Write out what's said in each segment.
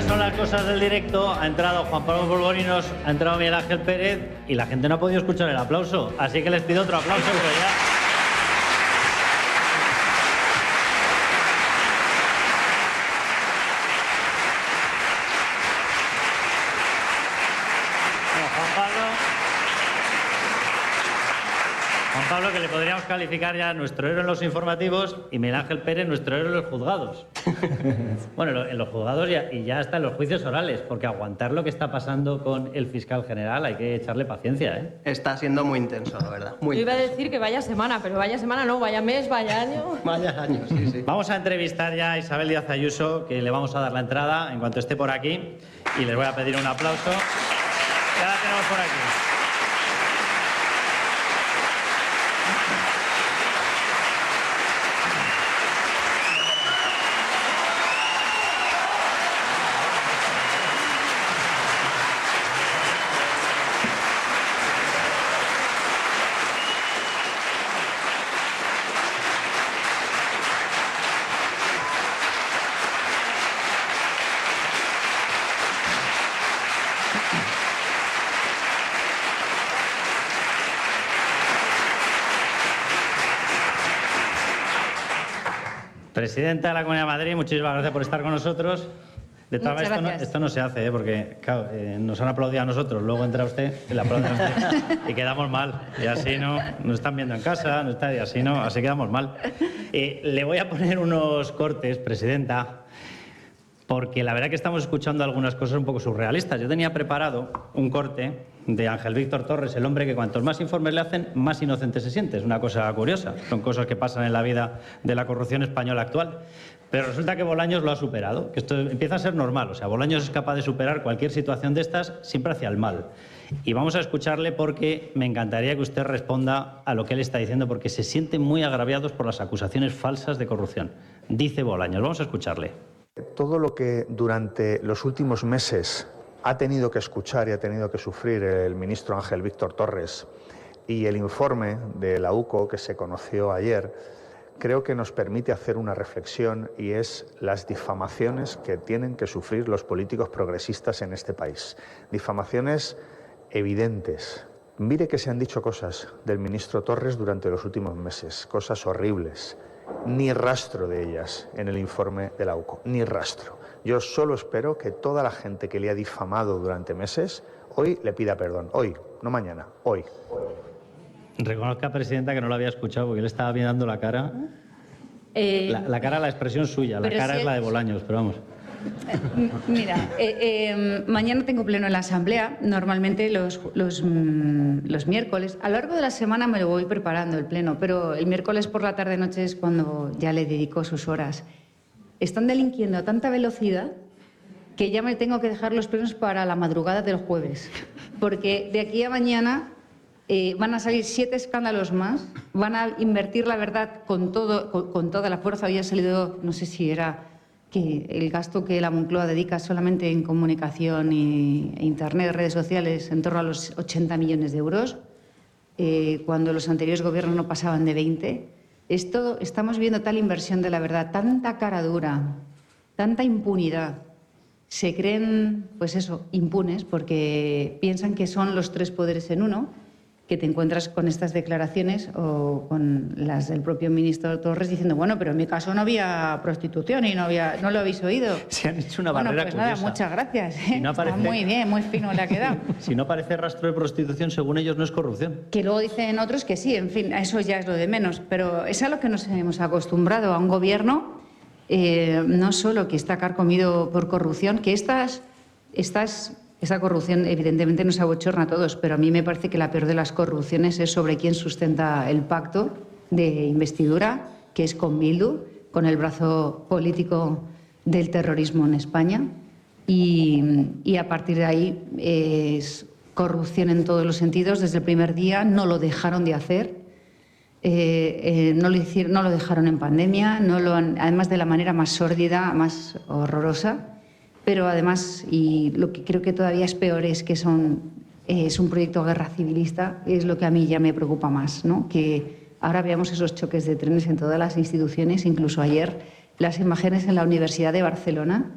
estas son las cosas del directo. Ha entrado Juan Pablo Borboninos, ha entrado Miguel Ángel Pérez y la gente no ha podido escuchar el aplauso. Así que les pido otro aplauso, pero ya... Juan Pablo, que le podríamos calificar ya nuestro héroe en los informativos, y Miguel Ángel Pérez, nuestro héroe en los juzgados. Bueno, en los juzgados y ya hasta en los juicios orales, porque aguantar lo que está pasando con el fiscal general hay que echarle paciencia, ¿eh? Está siendo muy intenso, la verdad. Muy Yo iba a intenso. decir que vaya semana, pero vaya semana no, vaya mes, vaya año. Vaya año, sí, sí. Vamos a entrevistar ya a Isabel Díaz Ayuso, que le vamos a dar la entrada en cuanto esté por aquí, y les voy a pedir un aplauso. Ya la tenemos por aquí. Presidenta de la Comunidad de Madrid, muchísimas gracias por estar con nosotros. De todas Muchas maneras, gracias. esto no se hace, porque claro, nos han aplaudido a nosotros, luego entra usted, y le aplauden a usted y quedamos mal. Y así no, nos están viendo en casa, no está, y así no, así quedamos mal. Le voy a poner unos cortes, Presidenta, porque la verdad que estamos escuchando algunas cosas un poco surrealistas. Yo tenía preparado un corte de Ángel Víctor Torres, el hombre que cuantos más informes le hacen, más inocente se siente. Es una cosa curiosa. Son cosas que pasan en la vida de la corrupción española actual. Pero resulta que Bolaños lo ha superado, que esto empieza a ser normal. O sea, Bolaños es capaz de superar cualquier situación de estas siempre hacia el mal. Y vamos a escucharle porque me encantaría que usted responda a lo que él está diciendo, porque se sienten muy agraviados por las acusaciones falsas de corrupción. Dice Bolaños. Vamos a escucharle. Todo lo que durante los últimos meses ha tenido que escuchar y ha tenido que sufrir el ministro Ángel Víctor Torres y el informe de la UCO que se conoció ayer, creo que nos permite hacer una reflexión, y es las difamaciones que tienen que sufrir los políticos progresistas en este país. Difamaciones evidentes. Mire que se han dicho cosas del ministro Torres durante los últimos meses, cosas horribles. Ni rastro de ellas en el informe de la UCO, ni rastro. Yo solo espero que toda la gente que le ha difamado durante meses, hoy le pida perdón. Hoy, no mañana, hoy. Reconozca, Presidenta, que no lo había escuchado porque él estaba mirando la cara. La cara, la expresión suya, la cara es la de Bolaños, pero vamos. Mira, mañana tengo pleno en la Asamblea, normalmente los miércoles. A lo largo de la semana me lo voy preparando el pleno, pero el miércoles por la tarde-noche es cuando ya le dedico sus horas. Están delinquiendo a tanta velocidad que ya me tengo que dejar los plenos para la madrugada del jueves, porque de aquí a mañana van a salir 7 escándalos más, van a invertir la verdad con toda la fuerza. Hoy ha salido, no sé si era que el gasto que la Moncloa dedica solamente en comunicación e internet, redes sociales, en torno a los 80 millones de euros, cuando los anteriores gobiernos no pasaban de 20. Estamos viendo tal inversión de la verdad, tanta cara dura, tanta impunidad. Se creen, pues eso, impunes, porque piensan que son los 3 poderes en uno, que te encuentras con estas declaraciones o con las del propio ministro Torres diciendo, bueno, pero en mi caso no había prostitución y no lo habéis oído. Se han hecho una Bueno, barrera pues nada, curiosa. muchas gracias. Si no aparece- Está muy bien, muy fino le ha quedado. Si no parece rastro de prostitución, según ellos, no es corrupción. Que luego dicen otros que sí, en fin, eso ya es lo de menos. Pero es a lo que nos hemos acostumbrado, a un gobierno no solo que está carcomido por corrupción, que esta corrupción evidentemente nos abochorna a todos, pero a mí me parece que la peor de las corrupciones es sobre quién sustenta el pacto de investidura, que es con Bildu, con el brazo político del terrorismo en España. Y a partir de ahí es corrupción en todos los sentidos. Desde el primer día no lo dejaron de hacer, no lo dejaron en pandemia, además de la manera más sórdida, más horrorosa. Pero además, y lo que creo que todavía es peor, es que es un proyecto de guerra civilista, es lo que a mí ya me preocupa más, ¿no? Que ahora veamos esos choques de trenes en todas las instituciones, incluso ayer las imágenes en la Universidad de Barcelona,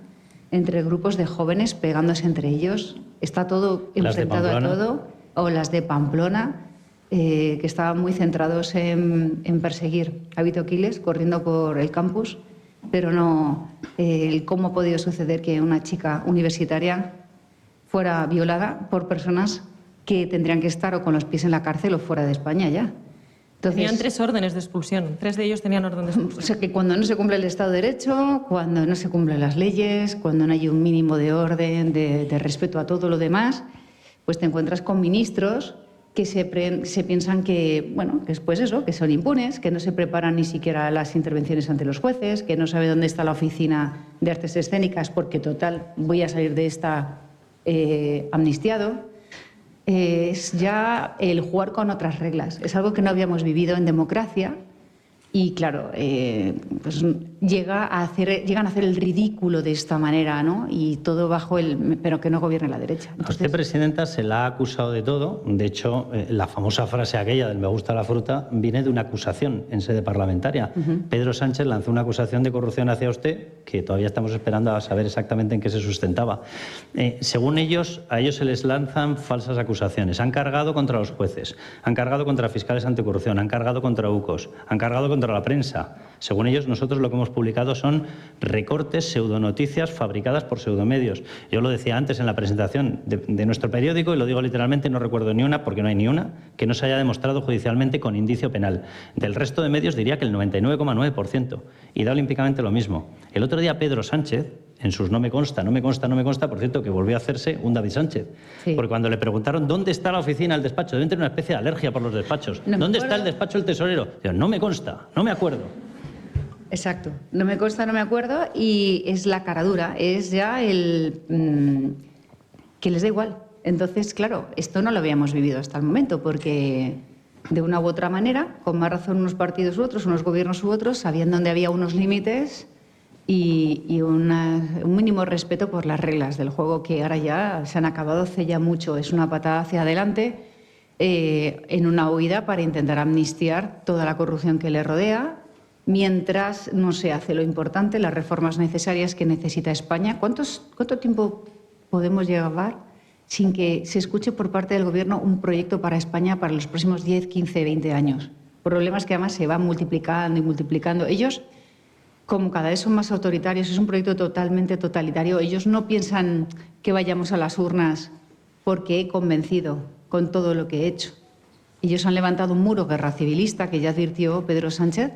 entre grupos de jóvenes pegándose entre ellos. Está todo Las de enfrentado a Pamplona. todo. O las de Pamplona, que estaban muy centrados en perseguir a Vito Quiles corriendo por el campus, pero no cómo ha podido suceder que una chica universitaria fuera violada por personas que tendrían que estar o con los pies en la cárcel o fuera de España ya. Entonces, Tenían 3 órdenes de expulsión. 3 de ellos tenían orden de o expulsión. sea, que cuando no se cumple el Estado de Derecho, cuando no se cumplen las leyes, cuando no hay un mínimo de orden, de respeto a todo lo demás, pues te encuentras con ministros que se piensan que, bueno, que es pues eso, que son impunes, que no se preparan ni siquiera las intervenciones ante los jueces, que no sabe dónde está la oficina de artes escénicas porque, total, voy a salir de esta amnistiado. Es ya el jugar con otras reglas. Es algo que no habíamos vivido en democracia y, claro, pues llegan a hacer el ridículo de esta manera, ¿no? Y todo bajo pero que no gobierne la derecha. A usted, presidenta, se la ha acusado de todo. De hecho, la famosa frase aquella del me gusta la fruta viene de una acusación en sede parlamentaria. Pedro Sánchez lanzó una acusación de corrupción hacia usted que todavía estamos esperando a saber exactamente en qué se sustentaba. Según ellos, a ellos se les lanzan falsas acusaciones. Han cargado contra los jueces, han cargado contra fiscales anticorrupción, han cargado contra UCOs, han cargado contra la prensa. Según ellos, nosotros lo que hemos publicado son recortes, pseudonoticias fabricadas por pseudomedios. Yo lo decía antes en la presentación de nuestro periódico y lo digo literalmente, no recuerdo ni una, porque no hay ni una, que no se haya demostrado judicialmente con indicio penal. Del resto de medios diría que el 99,9%. Y da olímpicamente lo mismo. El otro día Pedro Sánchez, en sus no me consta, por cierto, que volvió a hacerse un David Sánchez. Sí. Porque cuando le preguntaron dónde está la oficina, el despacho, deben tener una especie de alergia por los despachos. No me ¿Dónde acuerdo. está el despacho del tesorero? Digo, no me consta, no me acuerdo. Exacto. No me consta, no me acuerdo, y es la cara dura, es ya que les da igual. Entonces, claro, esto no lo habíamos vivido hasta el momento, porque de una u otra manera, con más razón unos partidos u otros, unos gobiernos u otros, sabían dónde había unos límites y un mínimo respeto por las reglas del juego, que ahora ya se han acabado hace ya mucho. Es una patada hacia adelante en una huida para intentar amnistiar toda la corrupción que le rodea, mientras no se hace lo importante, las reformas necesarias que necesita España. ¿Cuánto tiempo podemos llevar sin que se escuche por parte del Gobierno un proyecto para España para los próximos 10, 15, 20 años? Problemas que además se van multiplicando y multiplicando. Ellos, como cada vez son más autoritarios, es un proyecto totalmente totalitario. Ellos no piensan que vayamos a las urnas porque he convencido con todo lo que he hecho. Ellos han levantado un muro guerra civilista que ya advirtió Pedro Sánchez,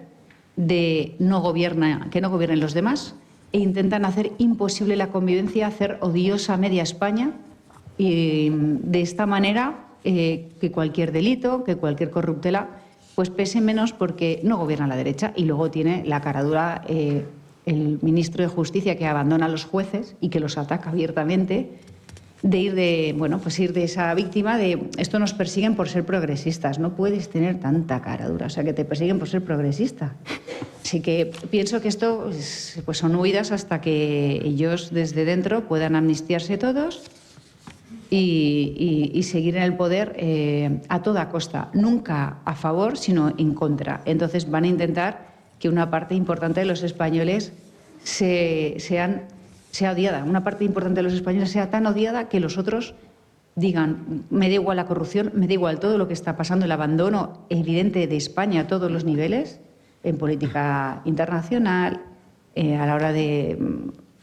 de que no gobiernen los demás, e intentan hacer imposible la convivencia, hacer odiosa media España, y de esta manera que cualquier delito, que cualquier corruptela, pues pese menos porque no gobierna la derecha. Y luego tiene la cara dura el ministro de Justicia, que abandona a los jueces y que los ataca abiertamente, de ir de esa víctima de esto nos persiguen por ser progresistas. No puedes tener tanta cara dura, o sea, que te persiguen por ser progresista. Así que pienso que esto pues son huidas hasta que ellos desde dentro puedan amnistiarse todos y seguir en el poder a toda costa, nunca a favor, sino en contra. Entonces van a intentar que una parte importante de los españoles sea odiada, una parte importante de los españoles sea tan odiada que los otros digan, me da igual la corrupción, me da igual todo lo que está pasando, el abandono evidente de España a todos los niveles, en política internacional, a la hora de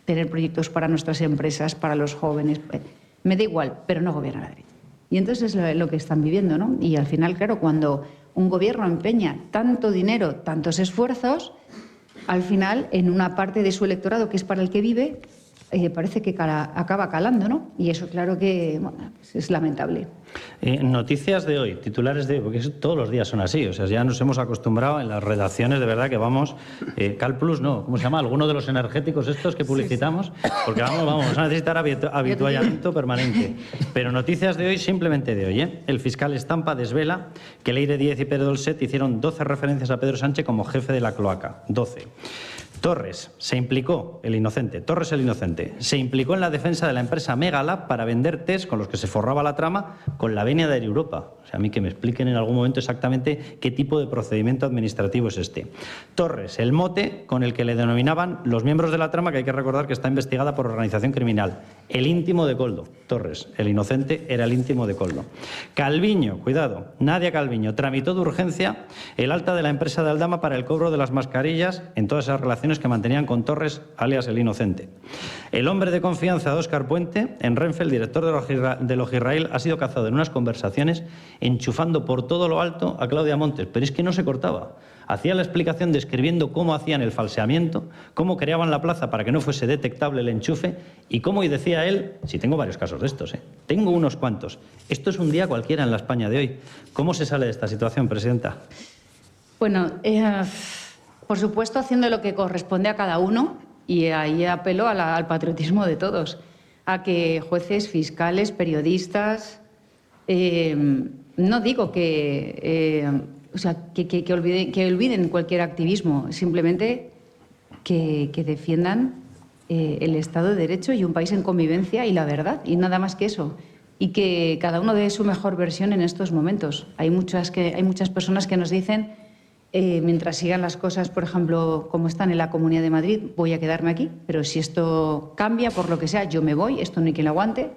tener proyectos para nuestras empresas, para los jóvenes, me da igual, pero no gobierna la derecha. Y entonces es lo que están viviendo, ¿no? Y al final, claro, cuando un gobierno empeña tanto dinero, tantos esfuerzos, al final, en una parte de su electorado, que es para el que vive, parece que acaba calando, ¿no? Y eso, claro que pues es lamentable. Noticias de hoy, titulares de hoy, porque todos los días son así, o sea, ya nos hemos acostumbrado en las redacciones, de verdad que vamos, Cal Plus, no, ¿cómo se llama? ¿Alguno de los energéticos estos que publicitamos? Porque vamos a necesitar habituallamiento permanente. Pero noticias de hoy, simplemente de hoy, ¿eh? El fiscal Estampa desvela que Leire Díez y Pedro Dolcet hicieron 12 referencias a Pedro Sánchez como jefe de la cloaca, 12. Torres se implicó, el inocente, se implicó en la defensa de la empresa Megalab para vender test con los que se forraba la trama con la venia de Air Europa. O sea, a mí que me expliquen en algún momento exactamente qué tipo de procedimiento administrativo es este. Torres, el mote con el que le denominaban los miembros de la trama, que hay que recordar que está investigada por organización criminal. El íntimo de Coldo. Torres, el inocente, era el íntimo de Coldo. Calviño, cuidado, Nadia Calviño, tramitó de urgencia el alta de la empresa de Aldama para el cobro de las mascarillas en todas esas relaciones que mantenían con Torres, alias el inocente. El hombre de confianza de Óscar Puente, en Renfe, el director de Logirrael, ha sido cazado en unas conversaciones enchufando por todo lo alto a Claudia Montes, pero es que no se cortaba. Hacía la explicación describiendo cómo hacían el falseamiento, cómo creaban la plaza para que no fuese detectable el enchufe y cómo, y decía él, sí, tengo varios casos de estos, tengo unos cuantos. Esto es un día cualquiera en la España de hoy. ¿Cómo se sale de esta situación, presidenta? Bueno, por supuesto, haciendo lo que corresponde a cada uno, y ahí apelo al patriotismo de todos, a que jueces, fiscales, periodistas, no digo que olviden cualquier activismo, simplemente que defiendan el Estado de Derecho y un país en convivencia y la verdad, y nada más que eso. Y que cada uno dé su mejor versión en estos momentos. Hay muchas personas que nos dicen, mientras sigan las cosas, por ejemplo, como están en la Comunidad de Madrid, voy a quedarme aquí, pero si esto cambia, por lo que sea, yo me voy, esto no hay quien lo aguante,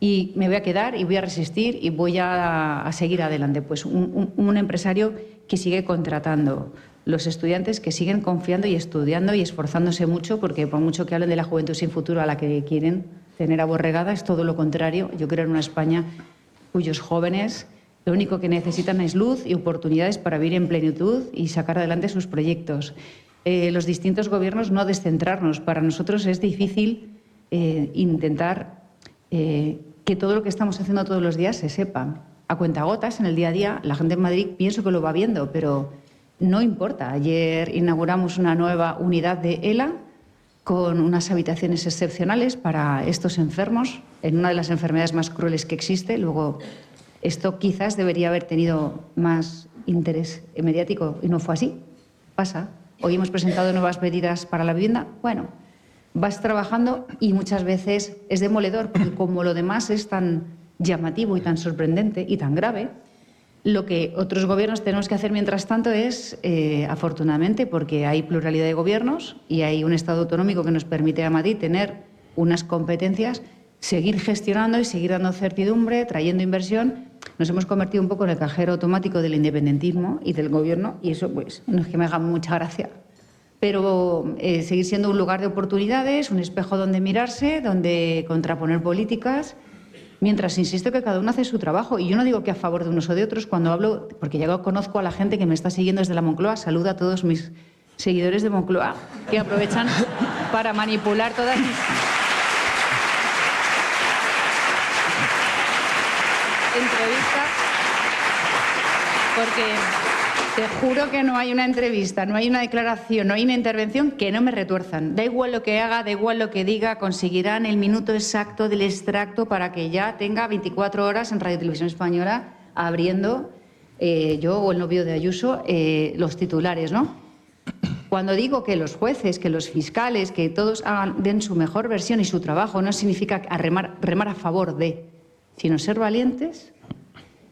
y me voy a quedar y voy a resistir y voy a seguir adelante. Pues un empresario que sigue contratando, los estudiantes que siguen confiando y estudiando y esforzándose mucho, porque por mucho que hablen de la juventud sin futuro a la que quieren tener aborregada, es todo lo contrario. Yo creo en una España cuyos jóvenes lo único que necesitan es luz y oportunidades para vivir en plenitud y sacar adelante sus proyectos. Los distintos gobiernos no descentrarnos. Para nosotros es difícil intentar que todo lo que estamos haciendo todos los días se sepa. A cuentagotas, en el día a día, la gente en Madrid pienso que lo va viendo, pero no importa. Ayer inauguramos una nueva unidad de ELA con unas habitaciones excepcionales para estos enfermos, en una de las enfermedades más crueles que existe. Luego, esto quizás debería haber tenido más interés mediático y no fue así. Pasa. Hoy hemos presentado nuevas medidas para la vivienda. Bueno, vas trabajando y muchas veces es demoledor, porque como lo demás es tan llamativo y tan sorprendente y tan grave, lo que otros gobiernos tenemos que hacer mientras tanto es, afortunadamente, porque hay pluralidad de gobiernos y hay un Estado autonómico que nos permite a Madrid tener unas competencias, seguir gestionando y seguir dando certidumbre, trayendo inversión. Nos hemos convertido un poco en el cajero automático del independentismo y del gobierno, y eso pues no es que me haga mucha gracia. Pero seguir siendo un lugar de oportunidades, un espejo donde mirarse, donde contraponer políticas, mientras insisto que cada uno hace su trabajo. Y yo no digo que a favor de unos o de otros cuando hablo, porque ya conozco a la gente que me está siguiendo desde la Moncloa. Saludo a todos mis seguidores de Moncloa que aprovechan para manipular todas mis entrevistas, porque te juro que no hay una entrevista, no hay una declaración, no hay una intervención que no me retuerzan. Da igual lo que haga, da igual lo que diga, conseguirán el minuto exacto del extracto para que ya tenga 24 horas en Radio Televisión Española abriendo, yo o el novio de Ayuso, los titulares, ¿no? Cuando digo que los jueces, que los fiscales, que todos den su mejor versión y su trabajo, no significa remar a favor de, sino ser valientes,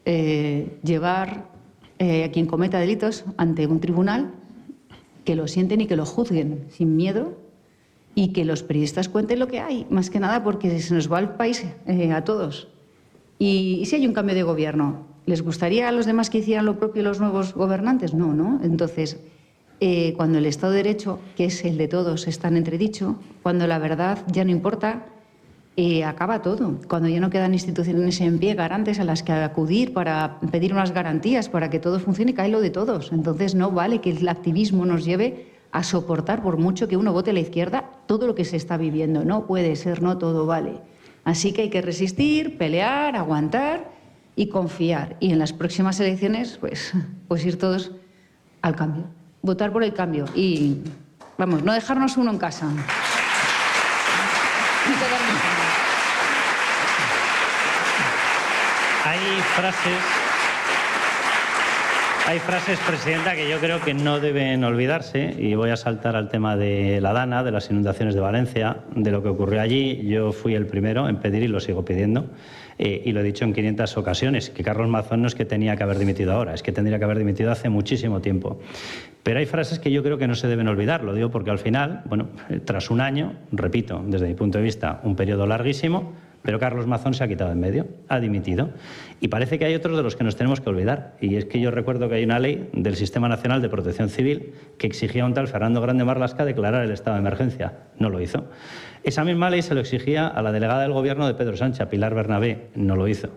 llevar a quien cometa delitos ante un tribunal, que lo sienten y que lo juzguen sin miedo, y que los periodistas cuenten lo que hay, más que nada porque se nos va el país a todos. Y si hay un cambio de gobierno, ¿les gustaría a los demás que hicieran lo propio los nuevos gobernantes? No, ¿no? Entonces, cuando el Estado de Derecho, que es el de todos, está en entredicho, cuando la verdad ya no importa, acaba todo. Cuando ya no quedan instituciones en pie, garantes a las que acudir para pedir unas garantías para que todo funcione, cae lo de todos. Entonces no vale que el activismo nos lleve a soportar, por mucho que uno vote a la izquierda, todo lo que se está viviendo. No puede ser, no todo vale. Así que hay que resistir, pelear, aguantar y confiar. Y en las próximas elecciones, pues ir todos al cambio. Votar por el cambio y, vamos, no dejarnos uno en casa. Hay frases Hay frases, Presidenta, que yo creo que no deben olvidarse, y voy a saltar al tema de la Dana, de las inundaciones de Valencia, de lo que ocurrió allí. Yo fui el primero en pedir, y lo sigo pidiendo, y lo he dicho en 500 ocasiones, que Carlos Mazón no es que tenía que haber dimitido ahora, es que tendría que haber dimitido hace muchísimo tiempo. Pero hay frases que yo creo que no se deben olvidar, lo digo porque al final, bueno, tras un año, repito, desde mi punto de vista, un periodo larguísimo, pero Carlos Mazón se ha quitado en medio, ha dimitido. Y parece que hay otros de los que nos tenemos que olvidar. Y es que yo recuerdo que hay una ley del Sistema Nacional de Protección Civil que exigía a un tal Fernando Grande Marlaska declarar el estado de emergencia. No lo hizo. Esa misma ley se lo exigía a la delegada del Gobierno de Pedro Sánchez, a Pilar Bernabé. No lo hizo.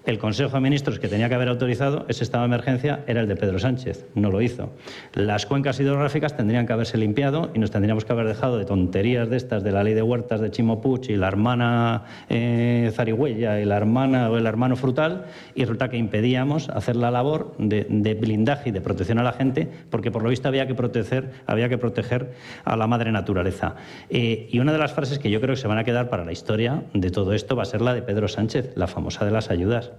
El Consejo de Ministros que tenía que haber autorizado ese estado de emergencia era el de Pedro Sánchez. No lo hizo. Las cuencas hidrográficas tendrían que haberse limpiado y nos tendríamos que haber dejado de tonterías de estas, de la ley de huertas de Chimo Puig y la hermana Zarigüeya y la hermana o el hermano Frutal, y resulta que impedíamos hacer la labor de blindaje y de protección a la gente, porque por lo visto había que proteger a la madre naturaleza. Y una de las frases que yo creo que se van a quedar para la historia de todo esto va a ser la de Pedro Sánchez, la famosa de las ayudas.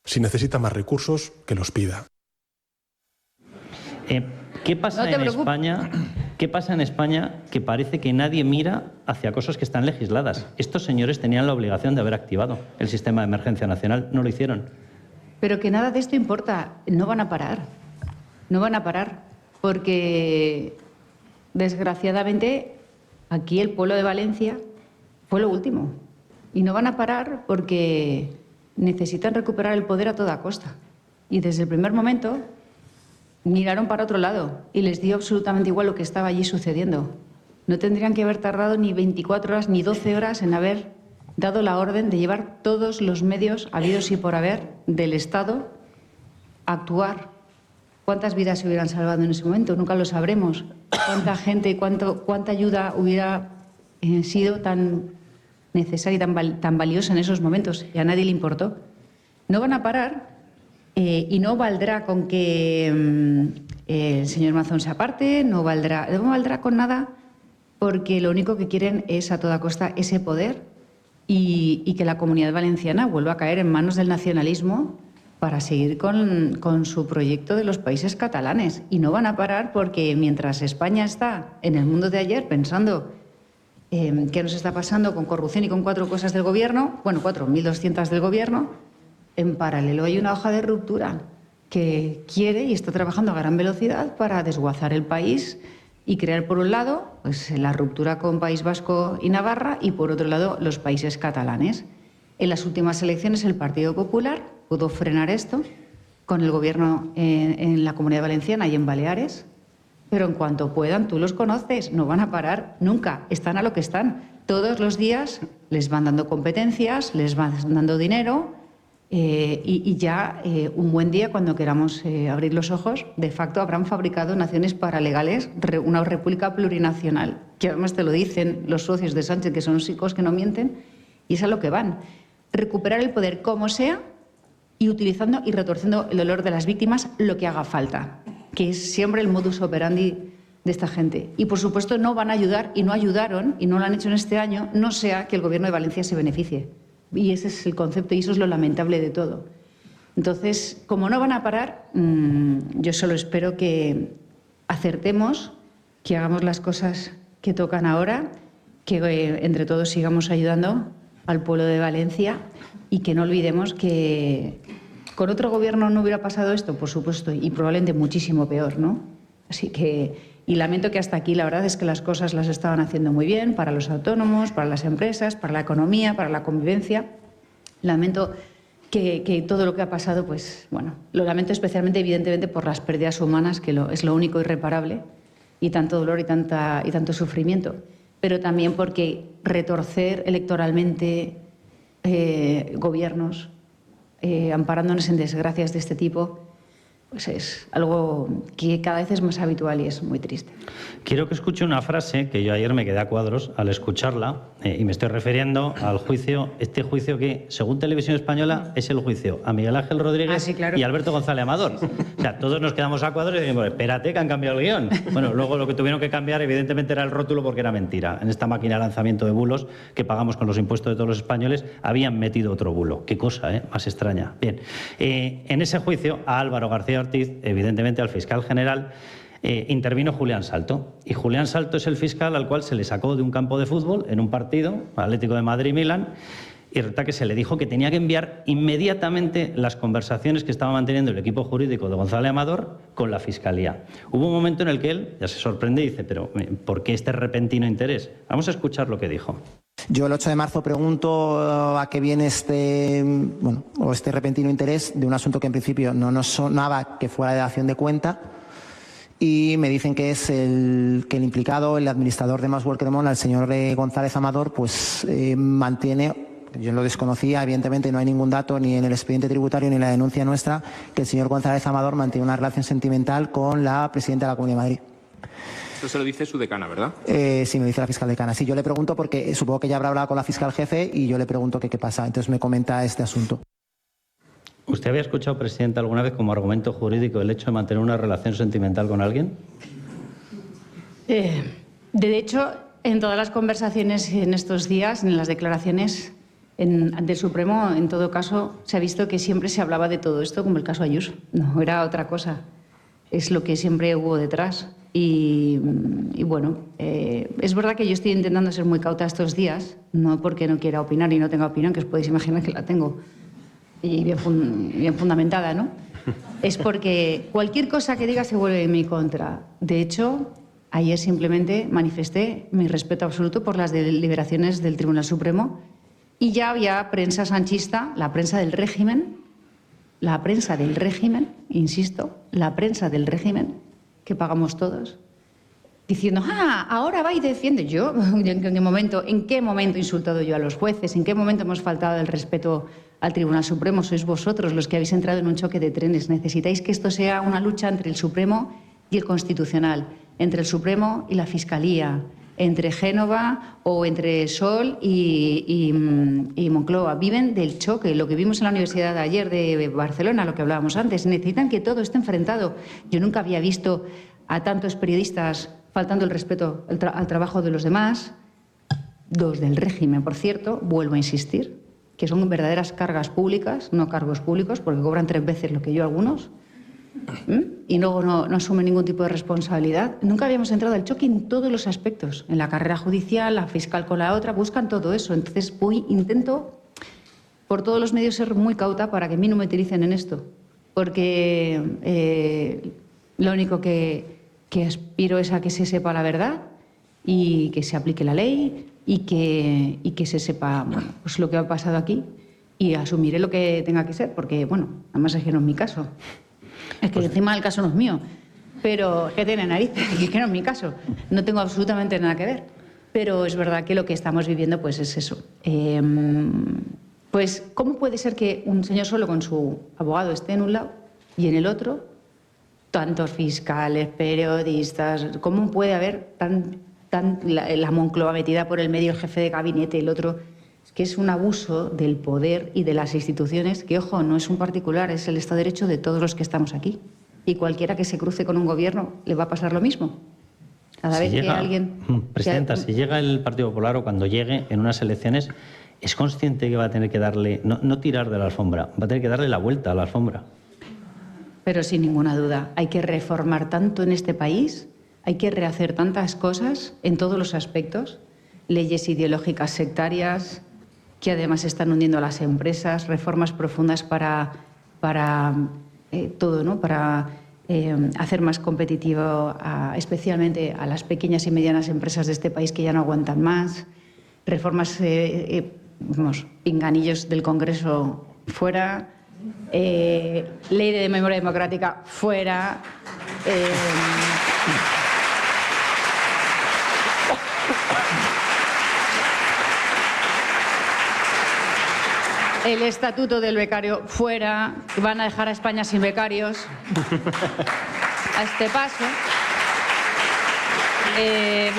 Si necesita más recursos, que los pida. ¿Qué pasa en España? ¿Qué pasa en España que parece que nadie mira hacia cosas que están legisladas? Estos señores tenían la obligación de haber activado el sistema de emergencia nacional, no lo hicieron. Pero que nada de esto importa, no van a parar. No van a parar, porque desgraciadamente aquí el pueblo de Valencia fue lo último. Y no van a parar porque necesitan recuperar el poder a toda costa. Y desde el primer momento miraron para otro lado y les dio absolutamente igual lo que estaba allí sucediendo. No tendrían que haber tardado ni 24 horas ni 12 horas en haber dado la orden de llevar todos los medios habidos y por haber del Estado a actuar. ¿Cuántas vidas se hubieran salvado en ese momento? Nunca lo sabremos. ¿Cuánta gente, cuánta ayuda hubiera sido tan necesaria y tan valiosa en esos momentos? Y a nadie le importó. No van a parar y no valdrá con que el señor Mazón se aparte, no valdrá con nada, porque lo único que quieren es a toda costa ese poder y que la Comunidad Valenciana vuelva a caer en manos del nacionalismo para seguir con su proyecto de los países catalanes. Y no van a parar porque mientras España está en el mundo de ayer pensando qué nos está pasando con corrupción y con 4 cosas del Gobierno, bueno, 4.200 del Gobierno, en paralelo hay una hoja de ruptura que quiere y está trabajando a gran velocidad para desguazar el país y crear, por un lado, pues, la ruptura con País Vasco y Navarra y, por otro lado, los países catalanes. En las últimas elecciones el Partido Popular pudo frenar esto con el Gobierno en la Comunidad Valenciana y en Baleares, pero en cuanto puedan, tú los conoces, no van a parar nunca, están a lo que están. Todos los días les van dando competencias, les van dando dinero y ya un buen día, cuando queramos abrir los ojos, de facto habrán fabricado naciones paralegales, una república plurinacional, que además te lo dicen los socios de Sánchez, que son chicos que no mienten, y es a lo que van. Recuperar el poder como sea y utilizando y retorciendo el dolor de las víctimas lo que haga falta, que es siempre el modus operandi de esta gente. Y, por supuesto, no van a ayudar y no ayudaron, y no lo han hecho en este año, no sea que el Gobierno de Valencia se beneficie. Y ese es el concepto y eso es lo lamentable de todo. Entonces, como no van a parar, yo solo espero que acertemos, que hagamos las cosas que tocan ahora, que entre todos sigamos ayudando al pueblo de Valencia y que no olvidemos que con otro gobierno no hubiera pasado esto, por supuesto, y probablemente muchísimo peor, ¿no? Así que, y lamento que hasta aquí la verdad es que las cosas las estaban haciendo muy bien para los autónomos, para las empresas, para la economía, para la convivencia. Lamento que todo lo que ha pasado, pues bueno, lo lamento especialmente, evidentemente, por las pérdidas humanas, que es lo único irreparable, y tanto dolor y tanto sufrimiento, pero también porque retorcer electoralmente gobiernos, amparándonos en desgracias de este tipo, pues es algo que cada vez es más habitual y es muy triste. Quiero que escuche una frase que yo ayer me quedé a cuadros al escucharla, y me estoy refiriendo al juicio, este juicio que, según Televisión Española, es el juicio a Miguel Ángel Rodríguez sí, claro. y Alberto González Amador. O sea, todos nos quedamos a cuadros y decimos, espérate que han cambiado el guión. Bueno, luego lo que tuvieron que cambiar evidentemente era el rótulo porque era mentira. En esta máquina de lanzamiento de bulos que pagamos con los impuestos de todos los españoles habían metido otro bulo. Qué cosa, más extraña. Bien, en ese juicio a Álvaro García Ortiz, evidentemente al fiscal general, intervino Julián Salto. Y Julián Salto es el fiscal al cual se le sacó de un campo de fútbol en un partido, Atlético de Madrid-Milán, y resulta que se le dijo que tenía que enviar inmediatamente las conversaciones que estaba manteniendo el equipo jurídico de González Amador con la Fiscalía. Hubo un momento en el que él ya se sorprende y dice, pero ¿por qué este repentino interés? Vamos a escuchar lo que dijo. Yo el 8 de marzo pregunto a qué viene este repentino interés de un asunto que en principio no nos sonaba que fuera de dación de cuenta, y me dicen que es el implicado, el administrador de Más Cremona, el señor González Amador, pues mantiene, yo lo desconocía, evidentemente no hay ningún dato ni en el expediente tributario ni en la denuncia nuestra, que el señor González Amador mantiene una relación sentimental con la presidenta de la Comunidad de Madrid. Eso se lo dice su decana, ¿verdad? Sí, me dice la fiscal decana. Sí, yo le pregunto porque supongo que ya habrá hablado con la fiscal jefe y yo le pregunto qué pasa. Entonces me comenta este asunto. ¿Usted había escuchado, Presidenta, alguna vez como argumento jurídico el hecho de mantener una relación sentimental con alguien? De hecho, en todas las conversaciones en estos días, en las declaraciones ante el Supremo, en todo caso, se ha visto que siempre se hablaba de todo esto como el caso Ayuso. No era otra cosa. Es lo que siempre hubo detrás. Y bueno, es verdad que yo estoy intentando ser muy cauta estos días, no porque no quiera opinar y no tenga opinión, que os podéis imaginar que la tengo, y bien fundamentada, ¿no? Es porque cualquier cosa que diga se vuelve en mi contra. De hecho, ayer simplemente manifesté mi respeto absoluto por las deliberaciones del Tribunal Supremo y ya había prensa sanchista, la prensa del régimen, insisto, la prensa del régimen, que pagamos todos, diciendo, ahora va y defiende. Yo, ¿en qué momento he insultado yo a los jueces? ¿En qué momento hemos faltado el respeto al Tribunal Supremo? Sois vosotros los que habéis entrado en un choque de trenes. Necesitáis que esto sea una lucha entre el Supremo y el Constitucional, entre el Supremo y la Fiscalía, entre Génova o entre Sol y Moncloa. Viven del choque, lo que vimos en la Universidad de ayer de Barcelona, lo que hablábamos antes. Necesitan que todo esté enfrentado. Yo nunca había visto a tantos periodistas faltando el respeto al trabajo de los demás, los del régimen, por cierto, vuelvo a insistir, que son verdaderas cargas públicas, no cargos públicos, porque cobran 3 veces lo que yo algunos, y luego no asumen ningún tipo de responsabilidad. Nunca habíamos entrado al choque en todos los aspectos, en la carrera judicial, la fiscal con la otra, buscan todo eso. Entonces intento por todos los medios ser muy cauta para que a mí no me utilicen en esto, porque lo único que aspiro es a que se sepa la verdad y que se aplique la ley y que se sepa pues lo que ha pasado aquí, y asumiré lo que tenga que ser, porque además es que no es mi caso. Es que encima el caso no es mío, pero que tiene narices, que no es mi caso. No tengo absolutamente nada que ver. Pero es verdad que lo que estamos viviendo pues es eso. Pues, ¿cómo puede ser que un señor solo con su abogado esté en un lado y en el otro tantos fiscales, periodistas? ¿Cómo puede haber la Moncloa metida por el medio, el jefe de gabinete, el otro? Es que es un abuso del poder y de las instituciones que, ojo, no es un particular, es el Estado de Derecho de todos los que estamos aquí. Y cualquiera que se cruce con un gobierno le va a pasar lo mismo. Cada vez que alguien... Presidenta, si llega el Partido Popular o cuando llegue en unas elecciones, ¿es consciente que va a tener que darle, no tirar de la alfombra, va a tener que darle la vuelta a la alfombra? Pero sin ninguna duda, hay que reformar tanto en este país, hay que rehacer tantas cosas en todos los aspectos, leyes ideológicas sectarias que además están hundiendo a las empresas, reformas profundas para todo, ¿no? Para hacer más competitivo especialmente a las pequeñas y medianas empresas de este país que ya no aguantan más, reformas, pinganillos del Congreso fuera, ley de memoria democrática fuera. el estatuto del becario fuera, van a dejar a España sin becarios a este paso.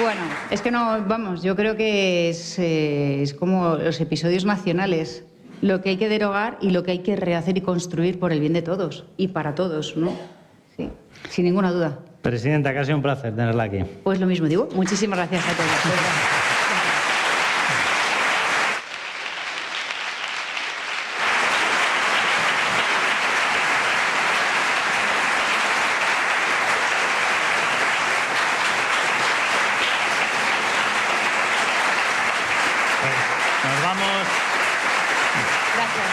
Bueno, es que no, vamos, yo creo que es como los episodios nacionales, lo que hay que derogar y lo que hay que rehacer y construir por el bien de todos y para todos, ¿no? Sí, sin ninguna duda. Presidenta, que ha sido un placer tenerla aquí. Pues lo mismo digo, muchísimas gracias a todos. Nos vamos. Gracias.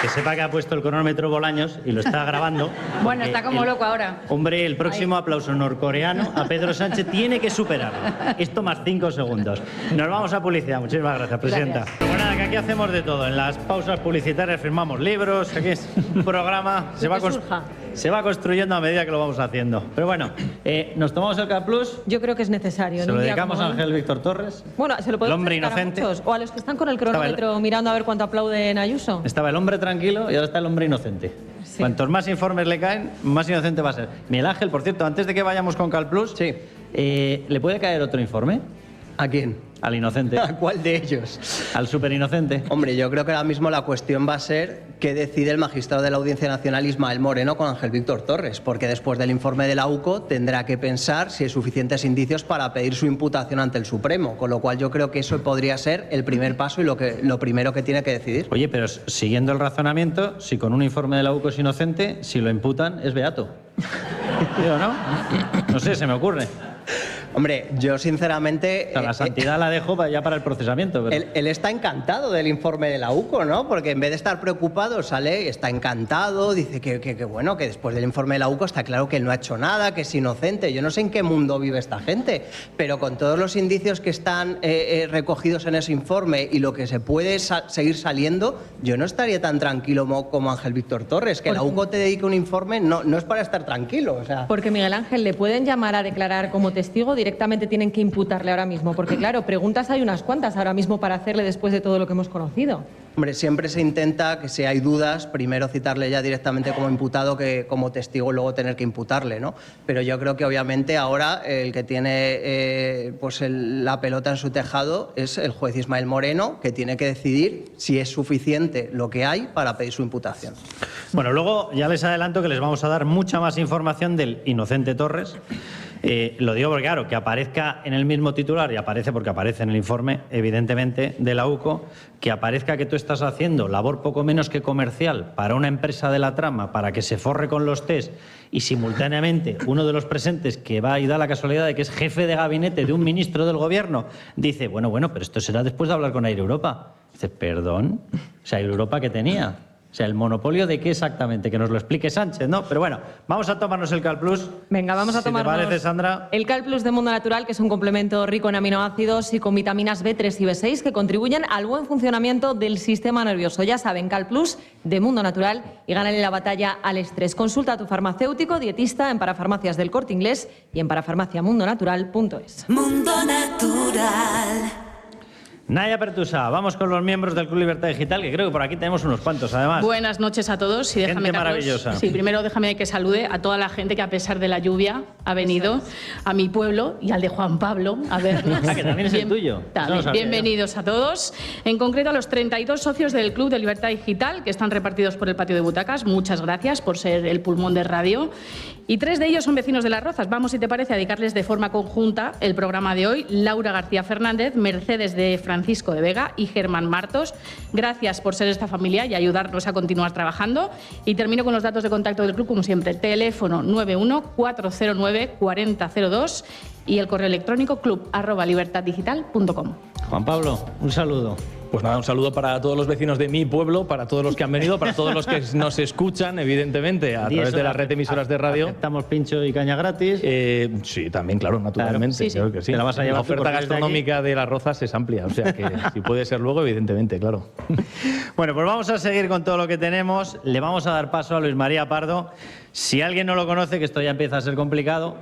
Que sepa que ha puesto el cronómetro Bolaños y lo está grabando. Bueno, está como loco ahora. Hombre, el próximo aplauso norcoreano a Pedro Sánchez tiene que superarlo. Esto más 5 segundos. Nos vamos a publicidad. Muchísimas gracias, presidenta. Gracias. Pues nada, que aquí hacemos de todo. En las pausas publicitarias firmamos libros. Aquí es un programa. Se va construyendo a medida que lo vamos haciendo. Pero bueno, ¿nos tomamos el Cat Plus? Yo creo que es necesario. ¿Se lo dedicamos a Ángel Víctor Torres? Bueno, se lo El podemos hombre dedicar a inocente. muchos, o a los que están con el cronómetro mirando a ver cuánto aplauden a Ayuso. Estaba el hombre tranquilo y ahora está el hombre inocente. Sí. Cuantos más informes le caen, más inocente va a ser. Miguel Ángel, por cierto, antes de que vayamos con Cal Plus, Sí. ¿le puede caer otro informe? ¿A quién? Al inocente. ¿A cuál de ellos? Al súper inocente. Hombre, yo creo que ahora mismo la cuestión va a ser qué decide el magistrado de la Audiencia Nacional Ismael Moreno con Ángel Víctor Torres, porque después del informe de la UCO tendrá que pensar si hay suficientes indicios para pedir su imputación ante el Supremo, con lo cual yo creo que eso podría ser el primer paso y lo primero que tiene que decidir. Oye, pero siguiendo el razonamiento, si con un informe de la UCO es inocente, si lo imputan, es beato. ¿Digo, no? No sé, se me ocurre. Hombre, yo sinceramente... O sea, la santidad la dejo ya para el procesamiento. Pero... Él está encantado del informe de la UCO, ¿no? Porque en vez de estar preocupado, sale, está encantado, dice que bueno, que después del informe de la UCO está claro que él no ha hecho nada, que es inocente. Yo no sé en qué mundo vive esta gente, pero con todos los indicios que están recogidos en ese informe y lo que se puede seguir saliendo, yo no estaría tan tranquilo como Ángel Víctor Torres. Que la UCO te dedique un informe no es para estar tranquilo. O sea... Porque Miguel Ángel, ¿le pueden llamar a declarar como testigo? Directamente tienen que imputarle ahora mismo, porque claro, preguntas hay unas cuantas ahora mismo para hacerle después de todo lo que hemos conocido. Hombre, siempre se intenta que si hay dudas, primero citarle ya directamente como imputado que como testigo luego tener que imputarle, ¿no? Pero yo creo que obviamente ahora el que tiene la pelota en su tejado es el juez Ismael Moreno, que tiene que decidir si es suficiente lo que hay para pedir su imputación. Bueno, luego ya les adelanto que les vamos a dar mucha más información del inocente Torres. Lo digo porque, claro, que aparezca en el mismo titular, y aparece porque aparece en el informe, evidentemente, de la UCO, que aparezca que tú estás haciendo labor poco menos que comercial para una empresa de la trama, para que se forre con los test, y simultáneamente uno de los presentes, que va y da la casualidad de que es jefe de gabinete de un ministro del gobierno, dice, bueno, pero esto será después de hablar con Air Europa. Dice, perdón, o sea, Air Europa, ¿qué tenía? O sea, ¿el monopolio de qué exactamente? Que nos lo explique Sánchez, ¿no? Pero bueno, vamos a tomarnos el Cal Plus. Venga, vamos a tomarnos ¿te parece, Sandra? el Cal Plus de Mundo Natural, que es un complemento rico en aminoácidos y con vitaminas B3 y B6 que contribuyen al buen funcionamiento del sistema nervioso. Ya saben, Cal Plus de Mundo Natural y gánale la batalla al estrés. Consulta a tu farmacéutico, dietista en Parafarmacias del Corte Inglés y en parafarmaciamundonatural.es. Mundo Natural. Naya Pertusa, vamos con los miembros del Club Libertad Digital, que creo que por aquí tenemos unos cuantos, además. Buenas noches a todos. Y déjame, Gente Carlos, maravillosa. Sí, primero déjame que salude a toda la gente que a pesar de la lluvia ha venido a mi pueblo y al de Juan Pablo a vernos. Ah, que también es el tuyo. También. Eso no sabía Bienvenidos a todos. En concreto a los 32 socios del Club de Libertad Digital que están repartidos por el patio de butacas. Muchas gracias por ser el pulmón de radio. Y 3 de ellos son vecinos de Las Rozas. Vamos, si te parece, a dedicarles de forma conjunta el programa de hoy. Laura García Fernández, Mercedes de Francisco de Vega y Germán Martos. Gracias por ser esta familia y ayudarnos a continuar trabajando. Y termino con los datos de contacto del club, como siempre. Teléfono 91-409-4002 y el correo electrónico club@libertaddigital.com. Juan Pablo, un saludo. Pues nada, un saludo para todos los vecinos de mi pueblo, para todos los que han venido, para todos los que nos escuchan, evidentemente, a través de la red de emisoras de radio. ¿Aceptamos pincho y caña gratis? Sí, también, claro, naturalmente. Claro, sí, creo que sí. ¿Te la vas a llevar La tú oferta porque eres de gastronómica de Las Rozas es amplia, o sea que si puede ser luego, evidentemente, claro. Bueno, pues vamos a seguir con todo lo que tenemos. Le vamos a dar paso a Luis María Pardo. Si alguien no lo conoce, que esto ya empieza a ser complicado,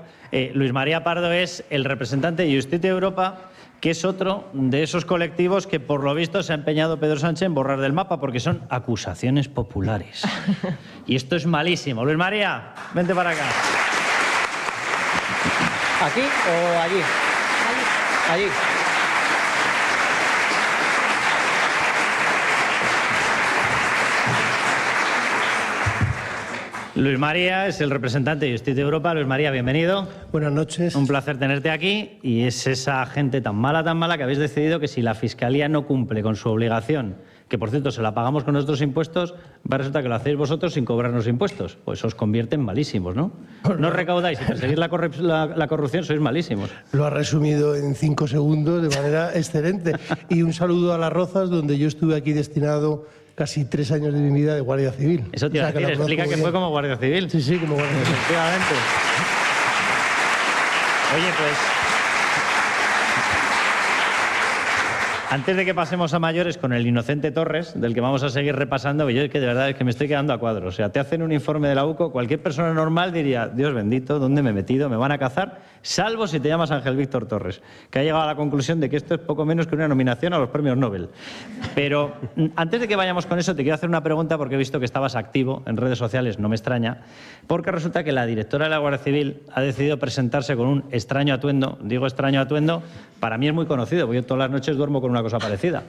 Luis María Pardo es el representante de Justicia Europa, que es otro de esos colectivos que por lo visto se ha empeñado Pedro Sánchez en borrar del mapa porque son acusaciones populares. Y esto es malísimo. Luis María, vente para acá. ¿Aquí o allí? Allí. Luis María es el representante de Justicia Europa. Luis María, bienvenido. Buenas noches. Un placer tenerte aquí. Y es esa gente tan mala que habéis decidido que si la Fiscalía no cumple con su obligación, que por cierto se la pagamos con nuestros impuestos, va a resultar que lo hacéis vosotros sin cobrarnos impuestos. Pues os convierte en malísimos, ¿no? No recaudáis y perseguís la corrupción, sois malísimos. Lo has resumido en 5 segundos de manera excelente. Y un saludo a Las Rozas, donde yo estuve aquí destinado casi 3 años de mi vida de Guardia Civil. Eso te iba a decir, explica que fue como Guardia Civil. Sí, como Guardia Civil. Efectivamente. Oye, pues... Antes de que pasemos a mayores con el inocente Torres, del que vamos a seguir repasando, yo es que de verdad es que me estoy quedando a cuadros. O sea, te hacen un informe de la UCO, cualquier persona normal diría, Dios bendito, ¿dónde me he metido? ¿Me van a cazar? Salvo si te llamas Ángel Víctor Torres, que ha llegado a la conclusión de que esto es poco menos que una nominación a los premios Nobel. Pero antes de que vayamos con eso, te quiero hacer una pregunta porque he visto que estabas activo en redes sociales, no me extraña, porque resulta que la directora de la Guardia Civil ha decidido presentarse con un extraño atuendo. Digo extraño atuendo, para mí es muy conocido, porque yo todas las noches duermo con una cosa parecida.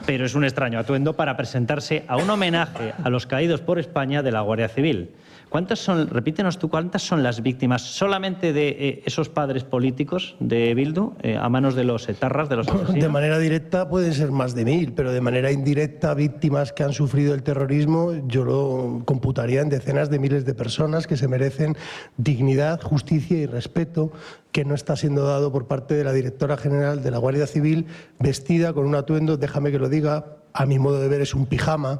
Pero es un extraño atuendo para presentarse a un homenaje a los caídos por España de la Guardia Civil. ¿Cuántas son, repítenos tú, cuántas son las víctimas solamente de esos padres políticos de Bildu a manos de los etarras, de los asesinos? De manera directa pueden ser más de 1000, pero de manera indirecta víctimas que han sufrido el terrorismo yo lo computaría en decenas de miles de personas que se merecen dignidad, justicia y respeto, que no está siendo dado por parte de la directora general de la Guardia Civil, vestida con un atuendo, déjame que lo diga, a mi modo de ver es un pijama,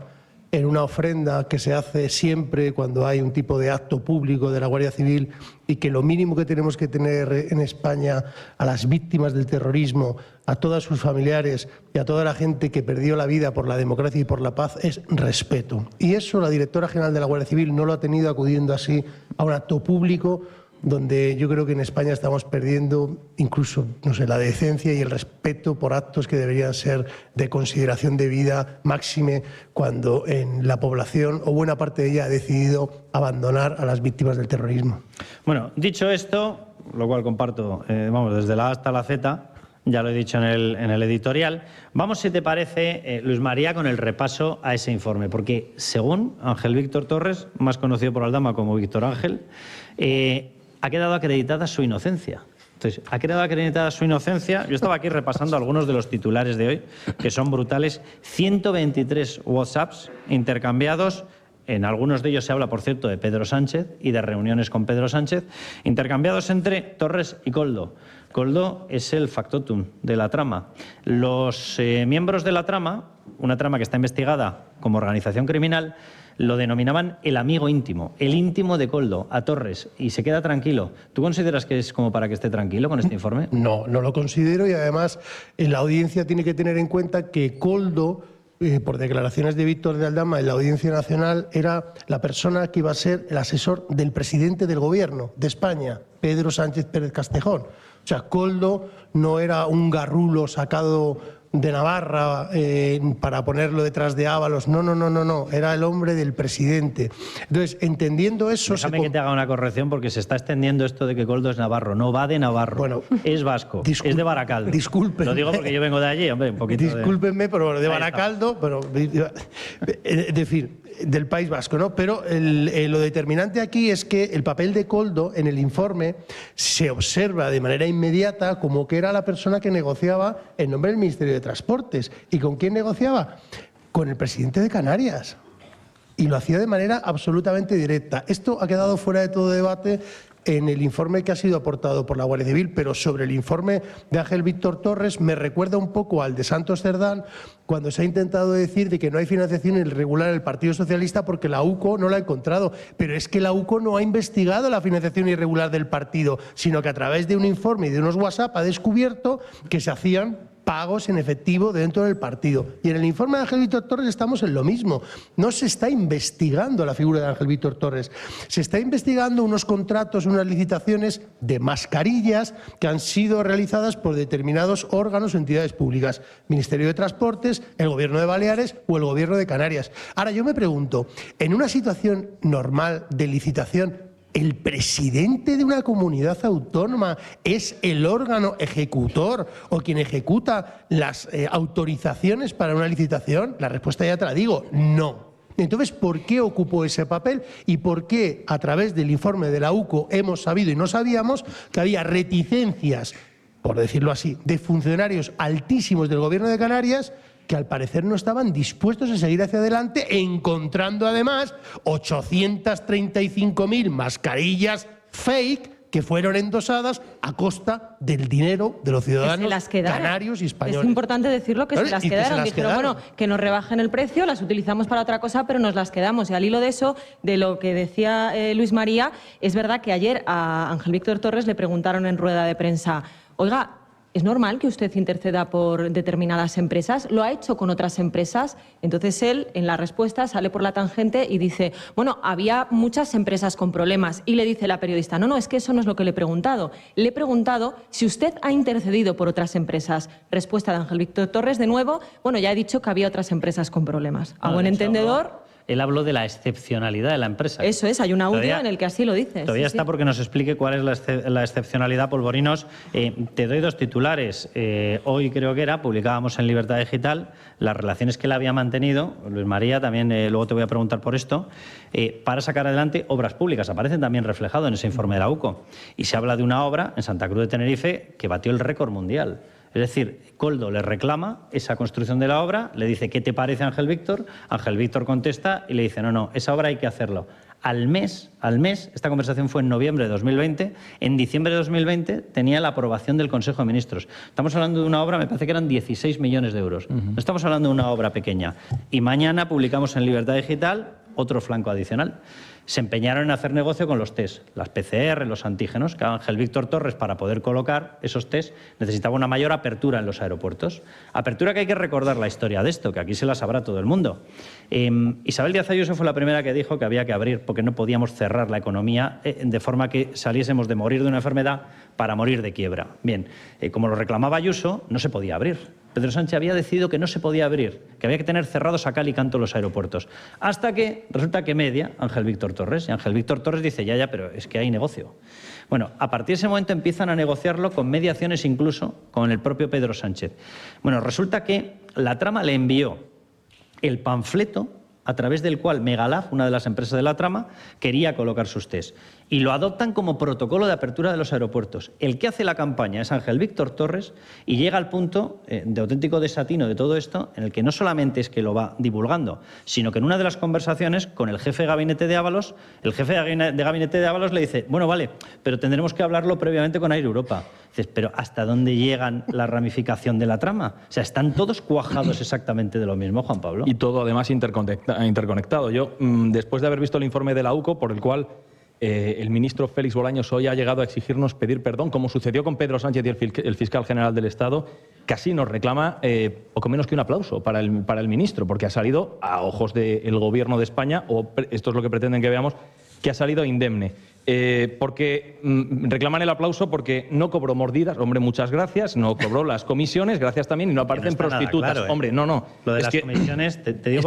en una ofrenda que se hace siempre cuando hay un tipo de acto público de la Guardia Civil, y que lo mínimo que tenemos que tener en España a las víctimas del terrorismo, a todos sus familiares y a toda la gente que perdió la vida por la democracia y por la paz es respeto. Y eso la directora general de la Guardia Civil no lo ha tenido acudiendo así a un acto público, donde yo creo que en España estamos perdiendo incluso, no sé, la decencia y el respeto por actos que deberían ser de consideración de vida máxime, cuando en la población o buena parte de ella ha decidido abandonar a las víctimas del terrorismo. Bueno, dicho esto, lo cual comparto, vamos, desde la A hasta la Z, ya lo he dicho en el editorial, vamos, si te parece, Luis María, con el repaso a ese informe, porque según Ángel Víctor Torres, más conocido por Aldama como Víctor Ángel, ha quedado acreditada su inocencia. Entonces, ha quedado acreditada su inocencia. Yo estaba aquí repasando algunos de los titulares de hoy, que son brutales. 123 WhatsApps intercambiados. En algunos de ellos se habla, por cierto, de Pedro Sánchez y de reuniones con Pedro Sánchez, intercambiados entre Torres y Koldo. Koldo es el factotum de la trama. Los miembros de la trama, una trama que está investigada como organización criminal, lo denominaban el amigo íntimo, el íntimo de Koldo, a Torres, y se queda tranquilo. ¿Tú consideras que es como para que esté tranquilo con este informe? No, no lo considero, y además la audiencia tiene que tener en cuenta que Koldo, por declaraciones de Víctor de Aldama en la Audiencia Nacional, era la persona que iba a ser el asesor del presidente del gobierno de España, Pedro Sánchez Pérez Castejón. O sea, Koldo no era un garrulo sacado de Navarra para ponerlo detrás de Ábalos. No. Era el hombre del presidente. Entonces, entendiendo eso... Déjame que te haga una corrección, porque se está extendiendo esto de que Koldo es navarro. No va de Navarro. Bueno, es vasco. Es de Baracaldo. Disculpen. Lo digo porque yo vengo de allí, hombre, un poquito. Discúlpenme, pero bueno, de Baracaldo, pero es decir, del País Vasco, ¿no? Pero lo determinante aquí es que el papel de Koldo en el informe se observa de manera inmediata como que era la persona que negociaba en nombre del Ministerio de Transportes. ¿Y con quién negociaba? Con el presidente de Canarias. Y lo hacía de manera absolutamente directa. Esto ha quedado fuera de todo debate en el informe que ha sido aportado por la Guardia Civil, pero sobre el informe de Ángel Víctor Torres me recuerda un poco al de Santos Cerdán, cuando se ha intentado decir de que no hay financiación irregular en el Partido Socialista porque la UCO no la ha encontrado. Pero es que la UCO no ha investigado la financiación irregular del partido, sino que a través de un informe y de unos WhatsApp ha descubierto que se hacían pagos en efectivo dentro del partido. Y en el informe de Ángel Víctor Torres estamos en lo mismo. No se está investigando la figura de Ángel Víctor Torres. Se está investigando unos contratos, unas licitaciones de mascarillas que han sido realizadas por determinados órganos o entidades públicas. Ministerio de Transportes, el Gobierno de Baleares o el Gobierno de Canarias. Ahora, yo me pregunto, en una situación normal de licitación, ¿el presidente de una comunidad autónoma es el órgano ejecutor o quien ejecuta las autorizaciones para una licitación? La respuesta ya te la digo, no. Entonces, ¿por qué ocupó ese papel y por qué a través del informe de la UCO hemos sabido y no sabíamos que había reticencias, por decirlo así, de funcionarios altísimos del Gobierno de Canarias que al parecer no estaban dispuestos a seguir hacia adelante, encontrando además 835.000 mascarillas fake que fueron endosadas a costa del dinero de los ciudadanos canarios y españoles. Es importante decirlo, que se las quedaron. Dijeron, quedaron. bueno, que nos rebajen el precio, las utilizamos para otra cosa, pero nos las quedamos. Y al hilo de eso, de lo que decía Luis María, es verdad que ayer a Ángel Víctor Torres le preguntaron en rueda de prensa, oiga, ¿es normal que usted interceda por determinadas empresas? ¿Lo ha hecho con otras empresas? Entonces él, en la respuesta, sale por la tangente y dice, bueno, había muchas empresas con problemas. Y le dice la periodista, no, es que eso no es lo que le he preguntado. Le he preguntado si usted ha intercedido por otras empresas. Respuesta de Ángel Víctor Torres, de nuevo, bueno, ya he dicho que había otras empresas con problemas. A buen entendedor... Él habló de la excepcionalidad de la empresa. Eso es, hay un audio en el que así lo dice. Todavía está porque nos explique cuál es la excepcionalidad, Polvorinos. Te doy dos titulares. Hoy creo que era, publicábamos en Libertad Digital las relaciones que él había mantenido, Luis María, también luego te voy a preguntar por esto, para sacar adelante obras públicas. Aparecen también reflejados en ese informe de la UCO. Y se habla de una obra en Santa Cruz de Tenerife que batió el récord mundial. Es decir, Koldo le reclama esa construcción de la obra, le dice, ¿qué te parece, Ángel Víctor? Ángel Víctor contesta y le dice, no, esa obra hay que hacerlo. Al mes, esta conversación fue en noviembre de 2020, en diciembre de 2020 tenía la aprobación del Consejo de Ministros. Estamos hablando de una obra, me parece que eran 16 millones de euros. No estamos hablando de una obra pequeña. Y mañana publicamos en Libertad Digital otro flanco adicional. Se empeñaron en hacer negocio con los test, las PCR, los antígenos, que Ángel Víctor Torres, para poder colocar esos test, necesitaba una mayor apertura en los aeropuertos. Apertura que hay que recordar la historia de esto, que aquí se la sabrá todo el mundo. Isabel Díaz Ayuso fue la primera que dijo que había que abrir porque no podíamos cerrar la economía de forma que saliésemos de morir de una enfermedad para morir de quiebra. Bien, como lo reclamaba Ayuso, no se podía abrir. Pedro Sánchez había decidido que no se podía abrir, que había que tener cerrados a cal y canto los aeropuertos. Hasta que resulta que media Ángel Víctor Torres. Y Ángel Víctor Torres dice, ya, pero es que hay negocio. Bueno, a partir de ese momento empiezan a negociarlo con mediaciones incluso con el propio Pedro Sánchez. Bueno, resulta que la trama le envió el panfleto a través del cual Megalab, una de las empresas de la trama, quería colocar sus test. Y lo adoptan como protocolo de apertura de los aeropuertos. El que hace la campaña es Ángel Víctor Torres y llega al punto de auténtico desatino de todo esto, en el que no solamente es que lo va divulgando, sino que en una de las conversaciones con el jefe de gabinete de Ábalos, el jefe de gabinete de Ábalos le dice, bueno, vale, pero tendremos que hablarlo previamente con Air Europa. Dices, pero ¿hasta dónde llegan la ramificación de la trama? O sea, están todos cuajados exactamente de lo mismo, Juan Pablo. Y todo además interconectado. Yo, después de haber visto el informe de la UCO, por el cual el ministro Félix Bolaños hoy ha llegado a exigirnos pedir perdón, como sucedió con Pedro Sánchez y el fiscal general del Estado, casi nos reclama poco menos que un aplauso para el ministro, porque ha salido a ojos del Gobierno de España, o esto es lo que pretenden que veamos, que ha salido indemne. Porque reclaman el aplauso porque no cobró mordidas, hombre, muchas gracias, no cobró las comisiones, gracias también, y no aparecen prostitutas. Claro, hombre, no. Lo de las comisiones, te digo es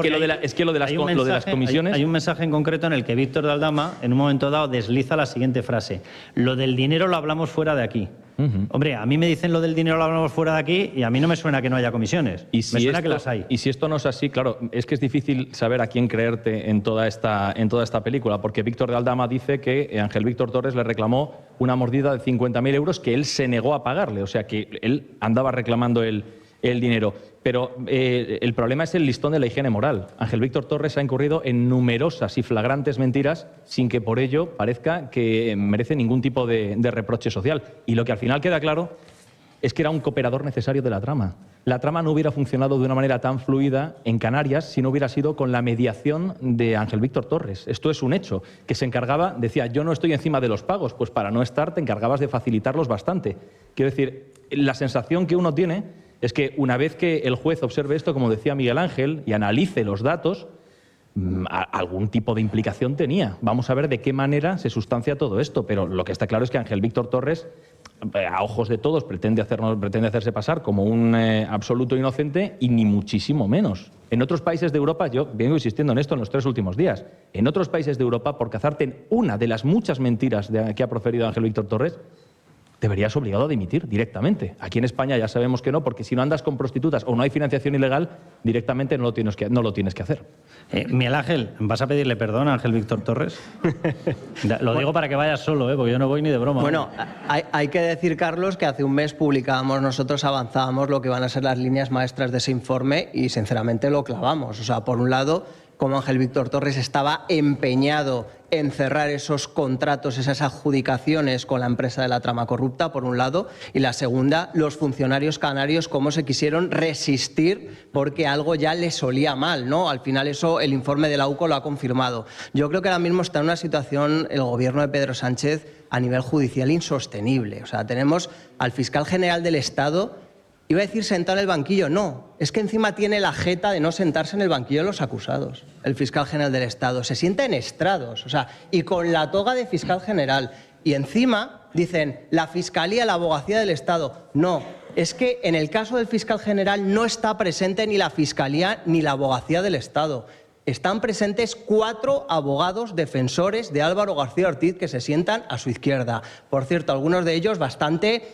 que lo de las comisiones... Hay un mensaje en concreto en el que Víctor de Aldama, en un momento dado, desliza la siguiente frase. Lo del dinero lo hablamos fuera de aquí. Hombre, a mí me dicen lo del dinero lo hablamos fuera de aquí y a mí no me suena que no haya comisiones. Me suena que las hay. Y si esto no es así, claro, es que es difícil saber a quién creerte en toda esta película, porque Víctor de Aldama dice que Ángel Víctor Torres le reclamó una mordida de 50.000 euros que él se negó a pagarle, o sea que él andaba reclamando el dinero. Pero el problema es el listón de la higiene moral. Ángel Víctor Torres ha incurrido en numerosas y flagrantes mentiras sin que por ello parezca que merece ningún tipo de reproche social. Y lo que al final queda claro es que era un cooperador necesario de la trama. La trama no hubiera funcionado de una manera tan fluida en Canarias si no hubiera sido con la mediación de Ángel Víctor Torres. Esto es un hecho, que se encargaba, decía, yo no estoy encima de los pagos, pues para no estar te encargabas de facilitarlos bastante. Quiero decir, la sensación que uno tiene es que una vez que el juez observe esto, como decía Miguel Ángel, y analice los datos, algún tipo de implicación tenía. Vamos a ver de qué manera se sustancia todo esto, pero lo que está claro es que Ángel Víctor Torres, a ojos de todos, pretende hacerse pasar como un absoluto inocente y ni muchísimo menos. En otros países de Europa, yo vengo insistiendo en esto en los 3 últimos días, en otros países de Europa, por cazarte en una de las muchas mentiras que ha proferido Ángel Víctor Torres, deberías obligado a dimitir directamente. Aquí en España ya sabemos que no, porque si no andas con prostitutas o no hay financiación ilegal, directamente no lo tienes que hacer. Miguel Ángel, ¿vas a pedirle perdón a Ángel Víctor Torres? Lo digo para que vayas solo, porque yo no voy ni de broma. Bueno, hay que decir, Carlos, que hace un mes publicábamos, nosotros avanzábamos lo que van a ser las líneas maestras de ese informe y sinceramente lo clavamos. O sea, por un lado, como Ángel Víctor Torres estaba empeñado en cerrar esos contratos, esas adjudicaciones con la empresa de la trama corrupta, por un lado, y la segunda, los funcionarios canarios cómo se quisieron resistir porque algo ya les olía mal, ¿no? Al final eso el informe de la UCO lo ha confirmado. Yo creo que ahora mismo está en una situación el gobierno de Pedro Sánchez a nivel judicial insostenible. O sea, tenemos al fiscal general del Estado, iba a decir sentar en el banquillo, no, es que encima tiene la jeta de no sentarse en el banquillo de los acusados, el fiscal general del Estado, se sienta en estrados, o sea, y con la toga de fiscal general, y encima dicen, la Fiscalía, la Abogacía del Estado, no, es que en el caso del fiscal general no está presente ni la Fiscalía ni la Abogacía del Estado. Están presentes 4 abogados defensores de Álvaro García Ortiz que se sientan a su izquierda. Por cierto, algunos de ellos bastante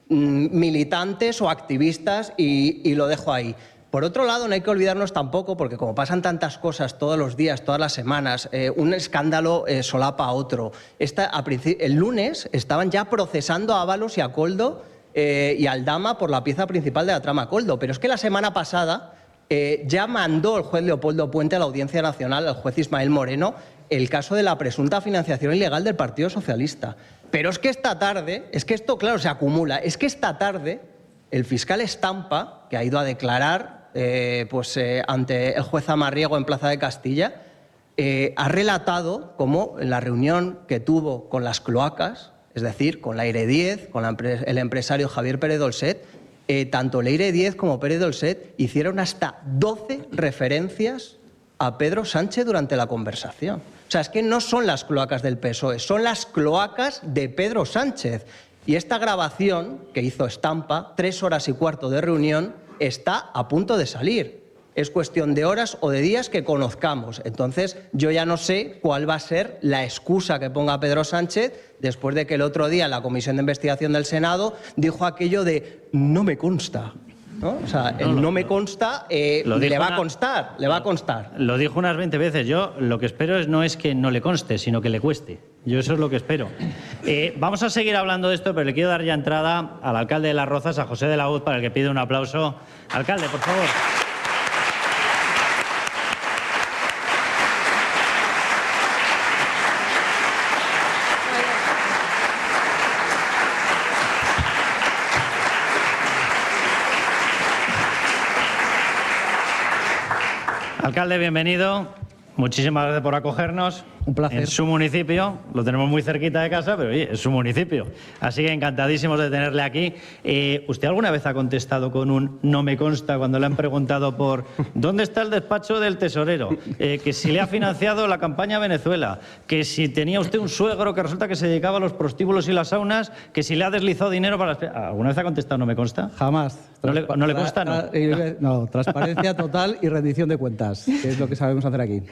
militantes o activistas y lo dejo ahí. Por otro lado, no hay que olvidarnos tampoco, porque como pasan tantas cosas todos los días, todas las semanas, un escándalo solapa a otro. El lunes estaban ya procesando a Ábalos y a Koldo y a Aldama por la pieza principal de la trama Koldo, pero es que la semana pasada ya mandó el juez Leopoldo Puente a la Audiencia Nacional, al juez Ismael Moreno, el caso de la presunta financiación ilegal del Partido Socialista. Pero es que esta tarde, es que esto, claro, se acumula, es que esta tarde el fiscal Estampa, que ha ido a declarar ante el juez Amarriego en Plaza de Castilla, ha relatado cómo en la reunión que tuvo con las cloacas, es decir, con Leire Díez, con el empresario Javier Pérez Dolcet, tanto Leire Díez como Pérez Dolcet hicieron hasta 12 referencias a Pedro Sánchez durante la conversación. O sea, es que no son las cloacas del PSOE, son las cloacas de Pedro Sánchez. Y esta grabación que hizo Estampa, 3 horas y cuarto de reunión, está a punto de salir. Es cuestión de horas o de días que conozcamos. Entonces, yo ya no sé cuál va a ser la excusa que ponga Pedro Sánchez después de que el otro día en la Comisión de Investigación del Senado dijo aquello de «no me consta». ¿No? O sea, no me consta, le va a constar. Lo dijo unas 20 veces. Yo lo que espero no es que no le conste, sino que le cueste. Yo eso es lo que espero. Vamos a seguir hablando de esto, pero le quiero dar ya entrada al alcalde de Las Rozas, a José de la Hoz, para el que pide un aplauso. Alcalde, por favor. Alcalde, bienvenido. Muchísimas gracias por acogernos. Un placer. En su municipio, lo tenemos muy cerquita de casa, pero oye, es su municipio. Así que encantadísimos de tenerle aquí. ¿Usted alguna vez ha contestado con un no me consta cuando le han preguntado por dónde está el despacho del tesorero? Que si le ha financiado la campaña a Venezuela, que si tenía usted un suegro que resulta que se dedicaba a los prostíbulos y las saunas, que si le ha deslizado dinero para... ¿Alguna vez ha contestado no me consta? Jamás. ¿No le consta? No. No, transparencia total y rendición de cuentas, que es lo que sabemos hacer aquí.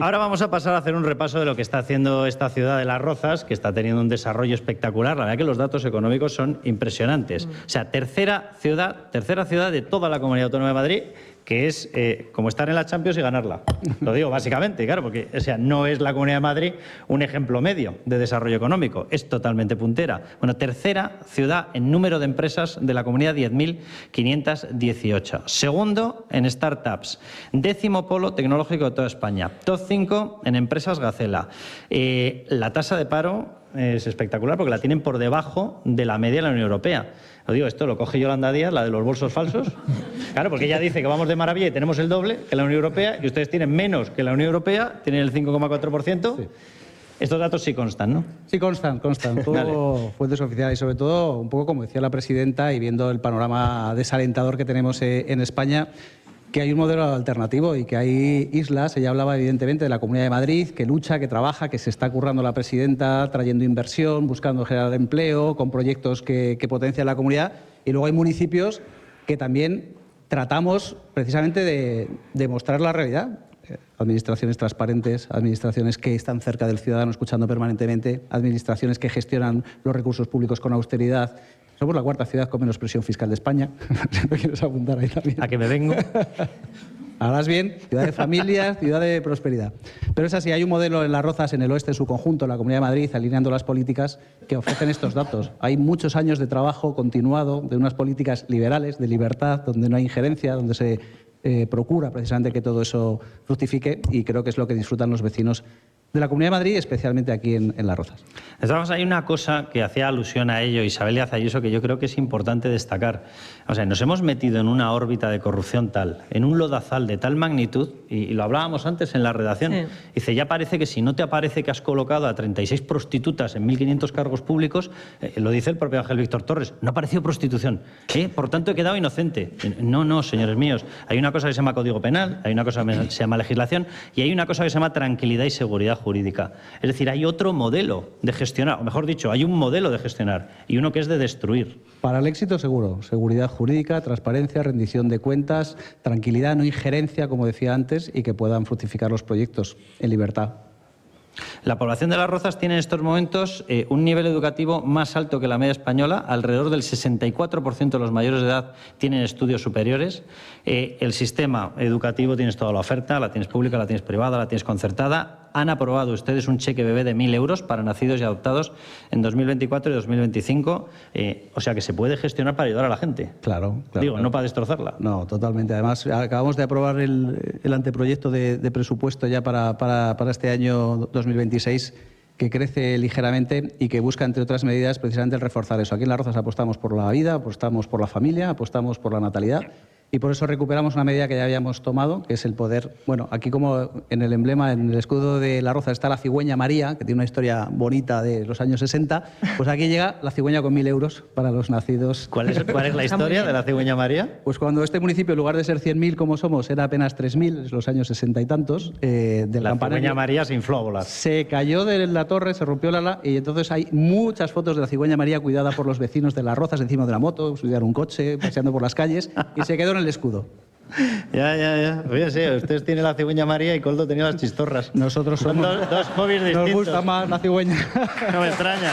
Ahora vamos a pasar a hacer un repaso de lo que está haciendo esta ciudad de Las Rozas, que está teniendo un desarrollo espectacular. La verdad que los datos económicos son impresionantes. O sea, tercera ciudad de toda la Comunidad Autónoma de Madrid que es como estar en la Champions y ganarla. Lo digo básicamente, claro, porque no es la Comunidad de Madrid un ejemplo medio de desarrollo económico, es totalmente puntera. Bueno, tercera ciudad en número de empresas de la comunidad, 10.518. Segundo en startups. Décimo polo tecnológico de toda España. Top 5 en empresas Gacela. La tasa de paro es espectacular porque la tienen por debajo de la media de la Unión Europea. Lo digo, esto lo coge Yolanda Díaz, la de los bolsos falsos. Claro, porque ella dice que vamos de maravilla y tenemos el doble que la Unión Europea y ustedes tienen menos que la Unión Europea, tienen el 5,4%. Sí. Estos datos sí constan, ¿no? Sí, constan. Todo fuentes oficiales y sobre todo, un poco como decía la presidenta y viendo el panorama desalentador que tenemos en España, que hay un modelo alternativo y que hay islas. Ella hablaba evidentemente de la Comunidad de Madrid, que lucha, que trabaja, que se está currando la presidenta, trayendo inversión, buscando generar empleo, con proyectos que potencian la comunidad. Y luego hay municipios que también tratamos precisamente de mostrar la realidad. Administraciones transparentes, administraciones que están cerca del ciudadano escuchando permanentemente, administraciones que gestionan los recursos públicos con austeridad. Somos la cuarta ciudad con menos presión fiscal de España. ¿No quieres apuntar ahí también? ¿A que me vengo? Harás bien, ciudad de familias, ciudad de prosperidad. Pero es así, hay un modelo en Las Rozas, en el oeste en su conjunto, en la Comunidad de Madrid, alineando las políticas que ofrecen estos datos. Hay muchos años de trabajo continuado de unas políticas liberales, de libertad, donde no hay injerencia, donde se procura precisamente que todo eso fructifique y creo que es lo que disfrutan los vecinos de la Comunidad de Madrid, especialmente aquí en Las Rozas. Entonces, hay una cosa que hacía alusión a ello Isabel Díaz Ayuso que yo creo que es importante destacar. O sea, nos hemos metido en una órbita de corrupción tal, en un lodazal de tal magnitud, y lo hablábamos antes en la redacción, dice, ya parece que si no te aparece que has colocado a 36 prostitutas en 1.500 cargos públicos, lo dice el propio Ángel Víctor Torres, no ha aparecido prostitución. Por tanto, he quedado inocente. No, señores míos. Hay una cosa que se llama Código Penal, hay una cosa que se llama legislación y hay una cosa que se llama tranquilidad y seguridad jurídica. Es decir, hay otro modelo de gestionar, o mejor dicho, hay un modelo de gestionar y uno que es de destruir. Para el éxito seguro, seguridad jurídica, transparencia, rendición de cuentas, tranquilidad, no injerencia, como decía antes, y que puedan fructificar los proyectos en libertad. La población de Las Rozas tiene en estos momentos un nivel educativo más alto que la media española. Alrededor del 64% de los mayores de edad tienen estudios superiores. El sistema educativo, tienes toda la oferta, la tienes pública, la tienes privada, la tienes concertada. Han aprobado ustedes un cheque bebé de 1.000 euros para nacidos y adoptados en 2024 y 2025. O sea que se puede gestionar para ayudar a la gente. Claro. Digo, no para destrozarla. No, totalmente. Además, acabamos de aprobar el anteproyecto de presupuesto ya para este año 2026, que crece ligeramente y que busca, entre otras medidas, precisamente el reforzar eso. Aquí en Las Rozas apostamos por la vida, apostamos por la familia, apostamos por la natalidad. Y por eso recuperamos una medida que ya habíamos tomado, que es el poder... Bueno, aquí como en el emblema, en el escudo de La Roza está la cigüeña María, que tiene una historia bonita de los años 60, pues aquí llega la cigüeña con 1.000 euros para los nacidos. ¿Cuál es la historia de la cigüeña María? Pues cuando este municipio, en lugar de ser 100.000 como somos, era apenas 3.000, en los años 60 y tantos, del la campanario, cigüeña María se infló a volar. Se cayó de la torre, se rompió la ala, y entonces hay muchas fotos de la cigüeña María cuidada por los vecinos de Las Rozas encima de la moto, subida en un coche, paseando por las calles, y se quedó en el escudo. Ya. Oye, sí, ustedes tienen la cigüeña María y Coldo tenía las chistorras. Nosotros somos dos hobbies distintos. Nos gusta más la cigüeña. No me extraña.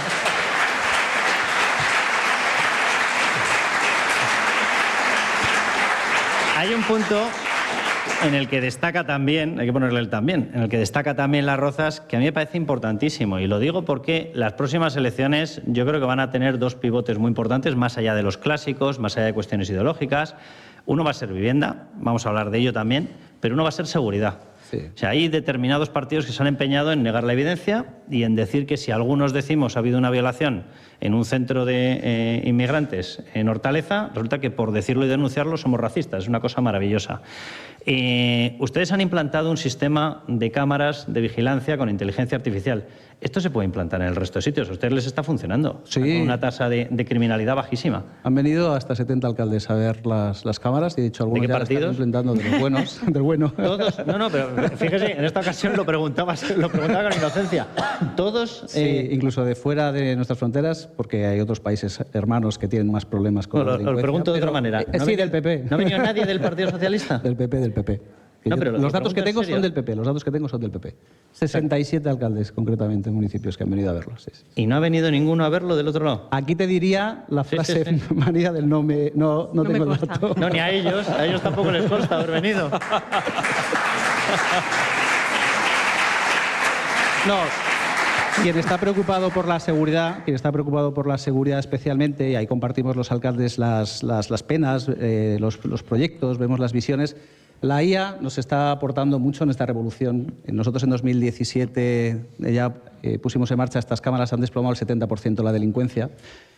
Hay un punto en el que destaca también, hay que ponerle el también, en el que destaca también Las Rozas, que a mí me parece importantísimo. Y lo digo porque las próximas elecciones yo creo que van a tener dos pivotes muy importantes, más allá de los clásicos, más allá de cuestiones ideológicas. Uno va a ser vivienda, vamos a hablar de ello también, pero uno va a ser seguridad. Sí. O sea, hay determinados partidos que se han empeñado en negar la evidencia y en decir que si algunos decimos ha habido una violación en un centro de inmigrantes en Hortaleza, resulta que por decirlo y denunciarlo somos racistas. Es una cosa maravillosa. Ustedes han implantado un sistema de cámaras de vigilancia con inteligencia artificial. Esto se puede implantar en el resto de sitios. A ustedes les está funcionando. Sí. Con una tasa de criminalidad bajísima. Han venido hasta 70 alcaldes a ver las cámaras y, de hecho, algunos ya están implementando de los buenos. Del bueno. Todos. No, pero fíjese, en esta ocasión lo preguntaba con inocencia. Todos. Sí, incluso de fuera de nuestras fronteras, porque hay otros países hermanos que tienen más problemas con la delincuencia. Lo pregunto de otra manera. Sí, del PP. ¿No ha venido nadie del Partido Socialista? Del PP. Que No, pero los datos que pregunto en tengo serio. son del PP, los datos que tengo son del PP. 67 alcaldes, concretamente, en municipios que han venido a verlos. Sí, sí. ¿Y no ha venido ninguno a verlo del otro lado? Aquí te diría la Sí, frase sí, sí. María del no tengo el dato. No, ni a ellos tampoco les consta haber venido. No, quien está preocupado por la seguridad, especialmente, y ahí compartimos los alcaldes las penas, los proyectos, vemos las visiones. La IA nos está aportando mucho en esta revolución. Nosotros en 2017 ya pusimos en marcha estas cámaras, han desplomado el 70% la delincuencia.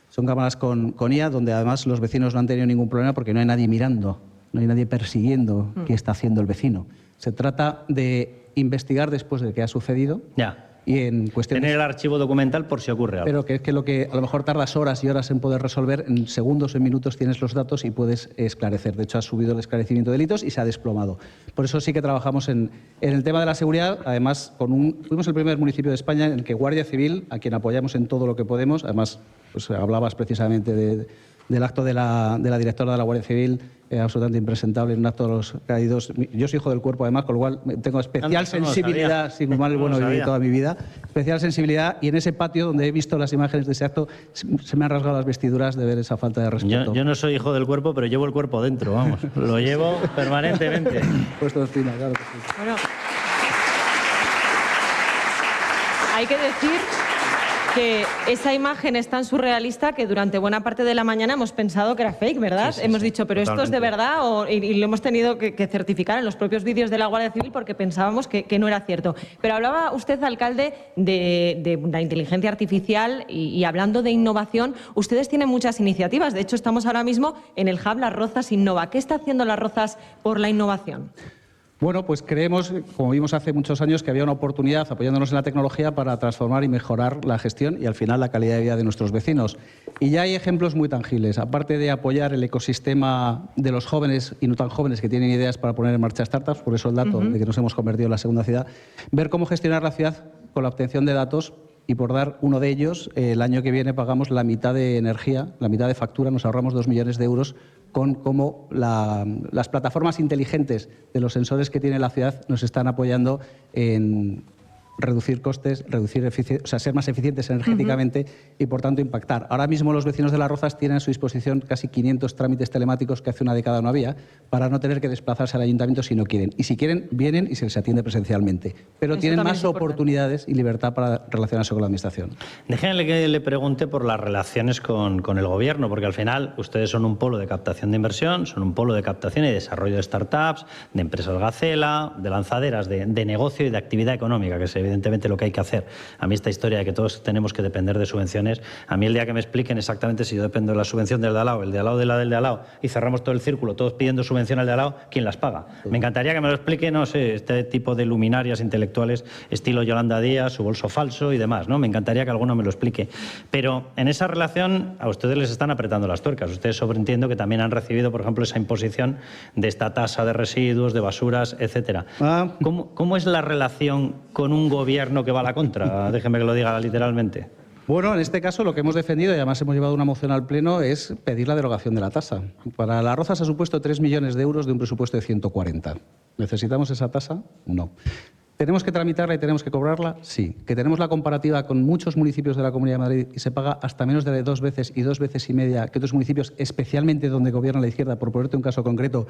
Son cámaras con IA, donde además los vecinos no han tenido ningún problema porque no hay nadie mirando, no hay nadie persiguiendo qué está haciendo el vecino. Se trata de investigar después de que ha sucedido. Ya. Y en cuestiones... Tener el archivo documental por si ocurre algo. Pero que es que lo que a lo mejor tardas horas y horas en poder resolver, en segundos o en minutos tienes los datos y puedes esclarecer. De hecho, ha subido el esclarecimiento de delitos y se ha desplomado. Por eso sí que trabajamos en el tema de la seguridad. Además, fuimos el primer municipio de España en el que Guardia Civil, a quien apoyamos en todo lo que podemos, además, pues hablabas precisamente del acto de la directora de la Guardia Civil, absolutamente impresentable, en un acto de los caídos. Yo soy hijo del cuerpo, además, con lo cual tengo especial sensibilidad, sin mal, bueno, viví toda mi vida, especial sensibilidad, y en ese patio donde he visto las imágenes de ese acto, se me han rasgado las vestiduras de ver esa falta de respeto. Yo no soy hijo del cuerpo, pero llevo el cuerpo dentro, vamos. Lo llevo permanentemente. Puesto encima, claro que sí. Bueno, hay que decir que esa imagen es tan surrealista que durante buena parte de la mañana hemos pensado que era fake, ¿verdad? Sí, sí, hemos sí, dicho, pero esto es de totalmente. verdad, y lo hemos tenido que certificar en los propios vídeos de la Guardia Civil porque pensábamos que no era cierto. Pero hablaba usted, alcalde, de la inteligencia artificial y hablando de innovación, ustedes tienen muchas iniciativas. De hecho, estamos ahora mismo en el Hub Las Rozas Innova. ¿Qué está haciendo Las Rozas por la innovación? Bueno, pues creemos, como vimos hace muchos años, que había una oportunidad, apoyándonos en la tecnología, para transformar y mejorar la gestión y, al final, la calidad de vida de nuestros vecinos. Y ya hay ejemplos muy tangibles. Aparte de apoyar el ecosistema de los jóvenes y no tan jóvenes que tienen ideas para poner en marcha startups, por eso el dato de que nos hemos convertido en la segunda ciudad, ver cómo gestionar la ciudad con la obtención de datos. Y por dar uno de ellos, el año que viene pagamos la mitad de energía, la mitad de factura, nos ahorramos 2 millones de euros con cómo las plataformas inteligentes de los sensores que tiene la ciudad nos están apoyando en reducir costes, ser más eficientes energéticamente y, por tanto, impactar. Ahora mismo los vecinos de Las Rozas tienen a su disposición casi 500 trámites telemáticos que hace una década no había, para no tener que desplazarse al ayuntamiento si no quieren. Y si quieren, vienen y se les atiende presencialmente. Pero Eso tienen también más es importante. oportunidades y libertad para relacionarse con la administración. Déjenle que le pregunte por las relaciones con el gobierno, porque al final ustedes son un polo de captación de inversión, son un polo de captación y desarrollo de startups, de empresas gacela, de lanzaderas, de negocio y de actividad económica, que es evidentemente lo que hay que hacer. A mí esta historia de que todos tenemos que depender de subvenciones, a mí el día que me expliquen exactamente si yo dependo de la subvención del de al lado, el de al lado de la del de al lado, y cerramos todo el círculo, todos pidiendo subvención al de al lado, ¿quién las paga? Me encantaría que me lo explique, no sé, este tipo de luminarias intelectuales, estilo Yolanda Díaz, su bolso falso y demás, ¿no? Me encantaría que alguno me lo explique. Pero en esa relación a ustedes les están apretando las tuercas. Ustedes sobreentiendo que también han recibido, por ejemplo, esa imposición de esta tasa de residuos, de basuras, etcétera. ¿Cómo es la relación con un gobierno que va a la contra? Déjeme que lo diga literalmente. Bueno, en este caso lo que hemos defendido, y además hemos llevado una moción al Pleno, es pedir la derogación de la tasa. Para Las Rozas ha supuesto 3 millones de euros de un presupuesto de 140. ¿Necesitamos esa tasa? No. ¿Tenemos que tramitarla y tenemos que cobrarla? Sí. ¿Que tenemos la comparativa con muchos municipios de la Comunidad de Madrid y se paga hasta menos de 2 veces y 2 veces y media que otros municipios, especialmente donde gobierna la izquierda? Por ponerte un caso concreto,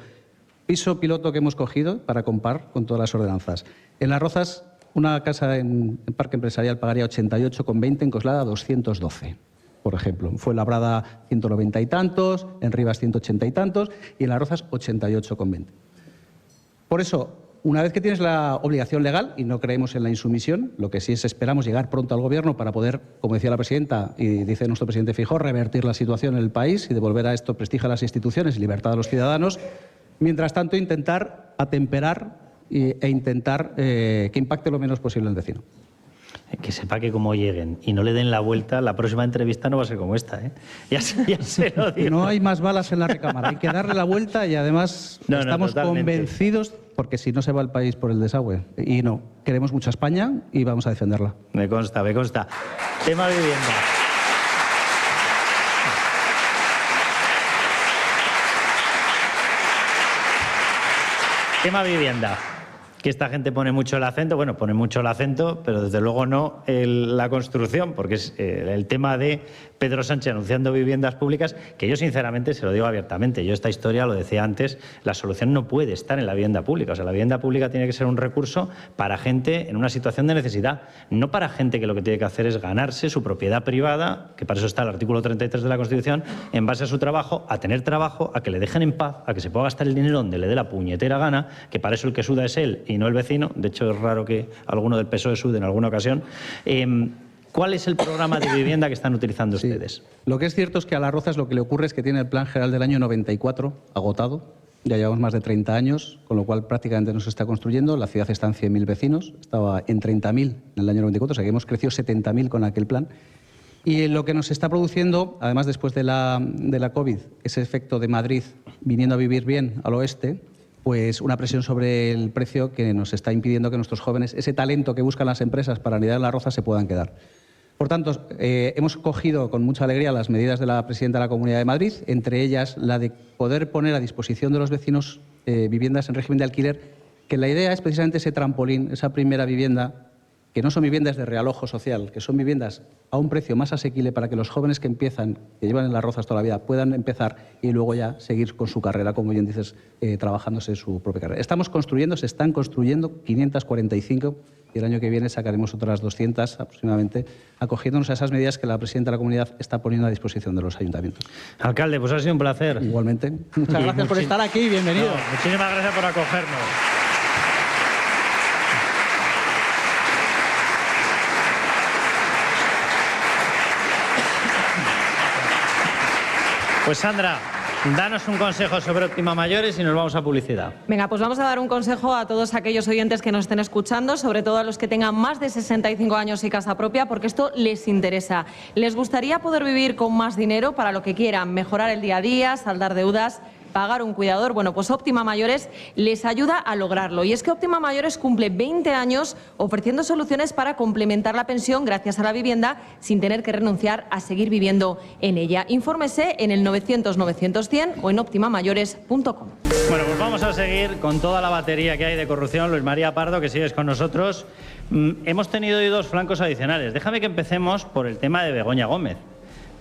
piso piloto que hemos cogido para comparar con todas las ordenanzas. En Las Rozas, una casa en Parque Empresarial pagaría 88,20, en Coslada 212, por ejemplo. Fue Labrada 190 y tantos, en Rivas 180 y tantos y en Las Rozas 88,20. Por eso, una vez que tienes la obligación legal, y no creemos en la insumisión, lo que sí es esperamos llegar pronto al Gobierno para poder, como decía la presidenta y dice nuestro presidente Feijóo, revertir la situación en el país y devolver a esto prestigio a las instituciones y libertad a los ciudadanos. Mientras tanto, intentar atemperar e intentar que impacte lo menos posible el vecino. Que sepa que como lleguen y no le den la vuelta, la próxima entrevista no va a ser como esta, ¿eh? Ya se lo digo. No hay más balas en la recámara, hay que darle la vuelta y además estamos convencidos, porque si no se va el país por el desagüe. Y no, queremos mucho a España y vamos a defenderla. Me consta, me consta. Tema vivienda. Tema vivienda. Que esta gente pone mucho el acento, bueno, pone mucho el acento, pero desde luego no la construcción, porque es el tema de Pedro Sánchez anunciando viviendas públicas, que yo sinceramente se lo digo abiertamente, yo esta historia, lo decía antes, la solución no puede estar en la vivienda pública, o sea, la vivienda pública tiene que ser un recurso para gente en una situación de necesidad, no para gente que lo que tiene que hacer es ganarse su propiedad privada, que para eso está el artículo 33 de la Constitución, en base a su trabajo, a tener trabajo, a que le dejen en paz, a que se pueda gastar el dinero donde le dé la puñetera gana, que para eso el que suda es él y no el vecino. De hecho, es raro que alguno del PSOE sude en alguna ocasión. ¿Cuál es el programa de vivienda que están utilizando ustedes? Lo que es cierto es que a Las Rozas lo que le ocurre es que tiene el Plan General del año 94 agotado. Ya llevamos más de 30 años, con lo cual prácticamente no se está construyendo. La ciudad está en 100.000 vecinos, estaba en 30.000 en el año 94, o sea que hemos crecido 70.000 con aquel plan. Y lo que nos está produciendo, además después de la COVID, ese efecto de Madrid viniendo a vivir bien al oeste, pues una presión sobre el precio que nos está impidiendo que nuestros jóvenes, ese talento que buscan las empresas para anidar en Las Rozas, se puedan quedar. Por tanto, hemos cogido con mucha alegría las medidas de la presidenta de la Comunidad de Madrid, entre ellas la de poder poner a disposición de los vecinos viviendas en régimen de alquiler, que la idea es precisamente ese trampolín, esa primera vivienda, que no son viviendas de realojo social, que son viviendas a un precio más asequible para que los jóvenes que empiezan, que llevan en Las Rozas toda la vida, puedan empezar y luego ya seguir con su carrera, como bien dices, trabajándose su propia carrera. Estamos construyendo, se están construyendo 545 y el año que viene sacaremos otras 200 aproximadamente, acogiéndonos a esas medidas que la presidenta de la Comunidad está poniendo a disposición de los ayuntamientos. Alcalde, pues ha sido un placer. Igualmente. Muchas gracias por estar aquí, bienvenido. No, muchísimas gracias por acogernos. Pues Sandra, danos un consejo sobre Óptima Mayores y nos vamos a publicidad. Venga, pues vamos a dar un consejo a todos aquellos oyentes que nos estén escuchando, sobre todo a los que tengan más de 65 años y casa propia, porque esto les interesa. ¿Les gustaría poder vivir con más dinero para lo que quieran? Mejorar el día a día, saldar deudas, pagar un cuidador. Bueno, pues Óptima Mayores les ayuda a lograrlo. Y es que Óptima Mayores cumple 20 años ofreciendo soluciones para complementar la pensión gracias a la vivienda sin tener que renunciar a seguir viviendo en ella. Infórmese en el 900-900-100 o en optimamayores.com. Bueno, pues vamos a seguir con toda la batería que hay de corrupción. Luis María Pardo, que sigues con nosotros. Hemos tenido hoy dos flancos adicionales. Déjame que empecemos por el tema de Begoña Gómez.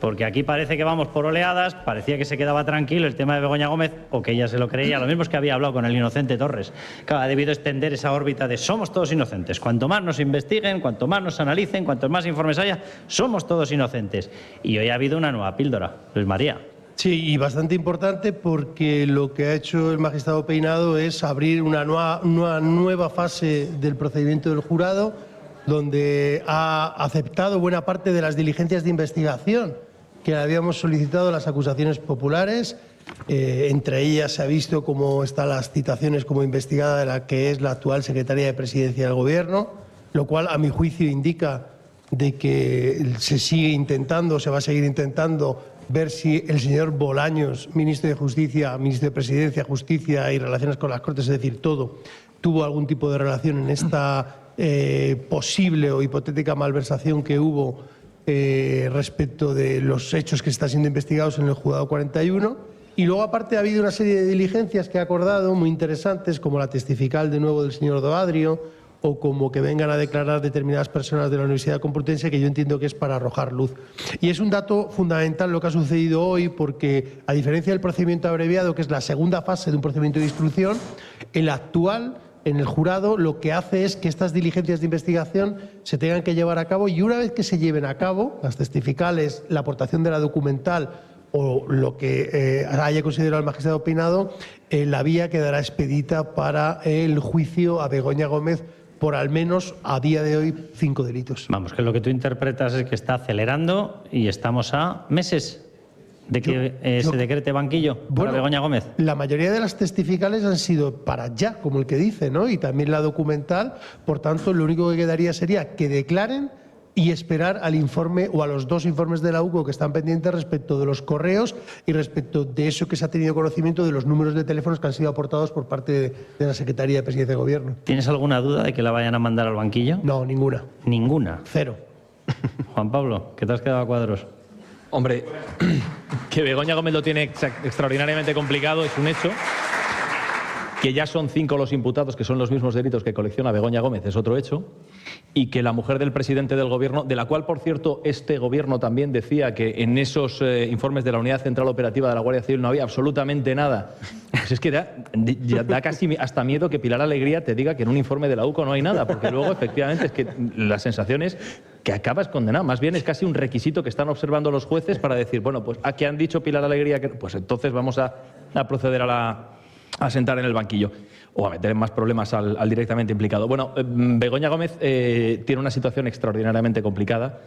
Porque aquí parece que vamos por oleadas, parecía que se quedaba tranquilo el tema de Begoña Gómez, o que ella se lo creía, lo mismo es que había hablado con el inocente Torres, que ha debido extender esa órbita de somos todos inocentes. Cuanto más nos investiguen, cuanto más nos analicen, cuantos más informes haya, somos todos inocentes. Y hoy ha habido una nueva píldora, Luis María. Sí, y bastante importante porque lo que ha hecho el magistrado Peinado es abrir una nueva fase del procedimiento del jurado, donde ha aceptado buena parte de las diligencias de investigación que le habíamos solicitado a las acusaciones populares. Entre ellas se ha visto cómo están las citaciones como investigada de la que es la actual secretaria de Presidencia del Gobierno, lo cual a mi juicio indica de que se sigue intentando, se va a seguir intentando ver si el señor Bolaños, ministro de Justicia, ministro de Presidencia, Justicia y Relaciones con las Cortes, es decir, todo, tuvo algún tipo de relación en esta posible o hipotética malversación que hubo respecto de los hechos que están siendo investigados en el Juzgado 41. Y luego, aparte, ha habido una serie de diligencias que ha acordado muy interesantes, como la testifical de nuevo del señor Doadrio, o como que vengan a declarar determinadas personas de la Universidad Complutense, que yo entiendo que es para arrojar luz. Y es un dato fundamental lo que ha sucedido hoy, porque a diferencia del procedimiento abreviado, que es la segunda fase de un procedimiento de instrucción, el actual, en el jurado, lo que hace es que estas diligencias de investigación se tengan que llevar a cabo, y una vez que se lleven a cabo, las testificales, la aportación de la documental o lo que haya considerado el magistrado Peinado, la vía quedará expedita para el juicio a Begoña Gómez por al menos, a día de hoy, 5 delitos. Vamos, que lo que tú interpretas es que está acelerando y estamos a meses de que se decrete banquillo para Begoña Gómez. La mayoría de las testificales han sido para ya, como el que dice, ¿no? Y también la documental. Por tanto, lo único que quedaría sería que declaren y esperar al informe o a los dos informes de la UCO que están pendientes respecto de los correos y respecto de eso que se ha tenido conocimiento de los números de teléfonos que han sido aportados por parte de la Secretaría de Presidencia de Gobierno. ¿Tienes alguna duda de que la vayan a mandar al banquillo? No, ninguna. ¿Ninguna? Cero. Juan Pablo, ¿qué te has quedado a cuadros? Hombre, que Begoña Gómez lo tiene extraordinariamente complicado es un hecho. que ya son 5 los imputados, que son los mismos delitos que colecciona Begoña Gómez, es otro hecho, y que la mujer del presidente del Gobierno, de la cual, por cierto, este Gobierno también decía que en esos informes de la Unidad Central Operativa de la Guardia Civil no había absolutamente nada. Pues es que da casi hasta miedo que Pilar Alegría te diga que en un informe de la UCO no hay nada, porque luego, efectivamente, es que la sensación es que acabas condenado. Más bien es casi un requisito que están observando los jueces para decir, bueno, pues ¿a qué han dicho Pilar Alegría? Pues entonces vamos a proceder a sentar en el banquillo o a meter en más problemas al directamente implicado. Bueno, Begoña Gómez tiene una situación extraordinariamente complicada.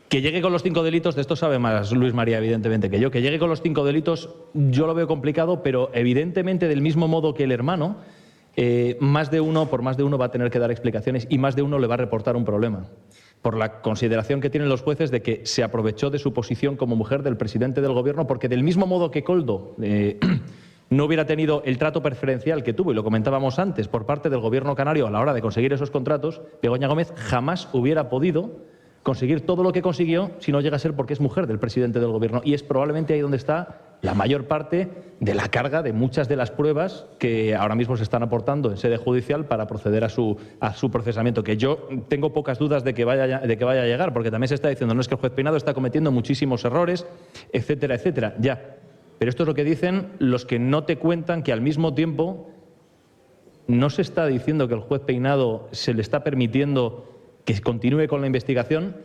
Que llegue con los 5 delitos, de esto sabe más Luis María, evidentemente, que yo. Que llegue con los 5 delitos, yo lo veo complicado, pero evidentemente del mismo modo que el hermano, por más de uno va a tener que dar explicaciones y más de uno le va a reportar un problema. Por la consideración que tienen los jueces de que se aprovechó de su posición como mujer del presidente del Gobierno, porque del mismo modo que Koldo no hubiera tenido el trato preferencial que tuvo, y lo comentábamos antes, por parte del Gobierno canario a la hora de conseguir esos contratos, Begoña Gómez jamás hubiera podido conseguir todo lo que consiguió si no llega a ser porque es mujer del presidente del Gobierno. Y es probablemente ahí donde está la mayor parte de la carga de muchas de las pruebas que ahora mismo se están aportando en sede judicial para proceder a su procesamiento, que yo tengo pocas dudas de que vaya a llegar, porque también se está diciendo, no, es que el juez Peinado está cometiendo muchísimos errores, etcétera, etcétera. Ya. Pero esto es lo que dicen los que no te cuentan que al mismo tiempo no se está diciendo que el juez Peinado se le está permitiendo que continúe con la investigación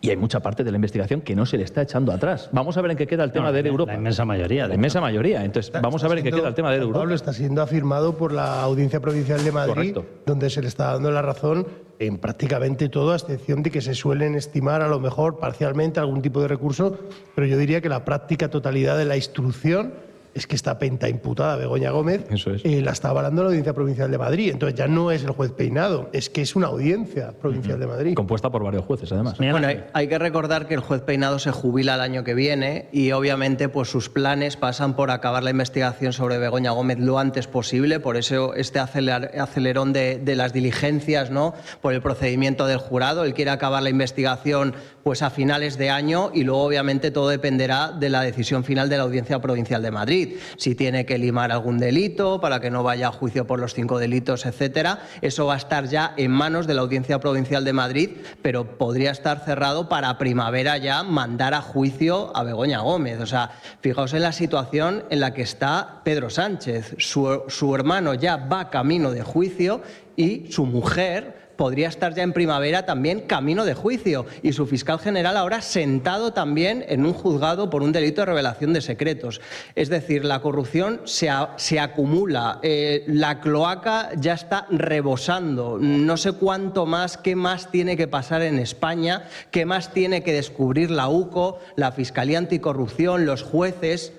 y hay mucha parte de la investigación que no se le está echando atrás. Vamos a ver en qué queda el tema de Air Europa. La inmensa mayoría. La inmensa mayoría. Entonces, vamos a ver en qué queda el tema de Air Europa. Pablo, está siendo afirmado por la Audiencia Provincial de Madrid, correcto, donde se le está dando la razón en prácticamente todo, a excepción de que se suelen estimar a lo mejor parcialmente algún tipo de recurso, pero yo diría que la práctica totalidad de la instrucción es que esta pentaimputada Begoña Gómez la está avalando la Audiencia Provincial de Madrid. Entonces ya no es el juez Peinado, es que es una Audiencia Provincial de Madrid. Compuesta por varios jueces, además. Bueno, hay que recordar que el juez Peinado se jubila el año que viene y obviamente pues sus planes pasan por acabar la investigación sobre Begoña Gómez lo antes posible, por eso este acelerón de las diligencias, ¿no?, por el procedimiento del jurado. Él quiere acabar la investigación pues a finales de año y luego obviamente todo dependerá de la decisión final de la Audiencia Provincial de Madrid. Si tiene que limar algún delito para que no vaya a juicio por los 5 delitos, etcétera, eso va a estar ya en manos de la Audiencia Provincial de Madrid, pero podría estar cerrado para primavera ya mandar a juicio a Begoña Gómez. O sea, fijaos en la situación en la que está Pedro Sánchez. Su hermano ya va camino de juicio y su mujer podría estar ya en primavera también camino de juicio y su fiscal general ahora sentado también en un juzgado por un delito de revelación de secretos. Es decir, la corrupción se acumula, la cloaca ya está rebosando. No sé cuánto más, qué más tiene que pasar en España, qué más tiene que descubrir la UCO, la Fiscalía Anticorrupción, los jueces,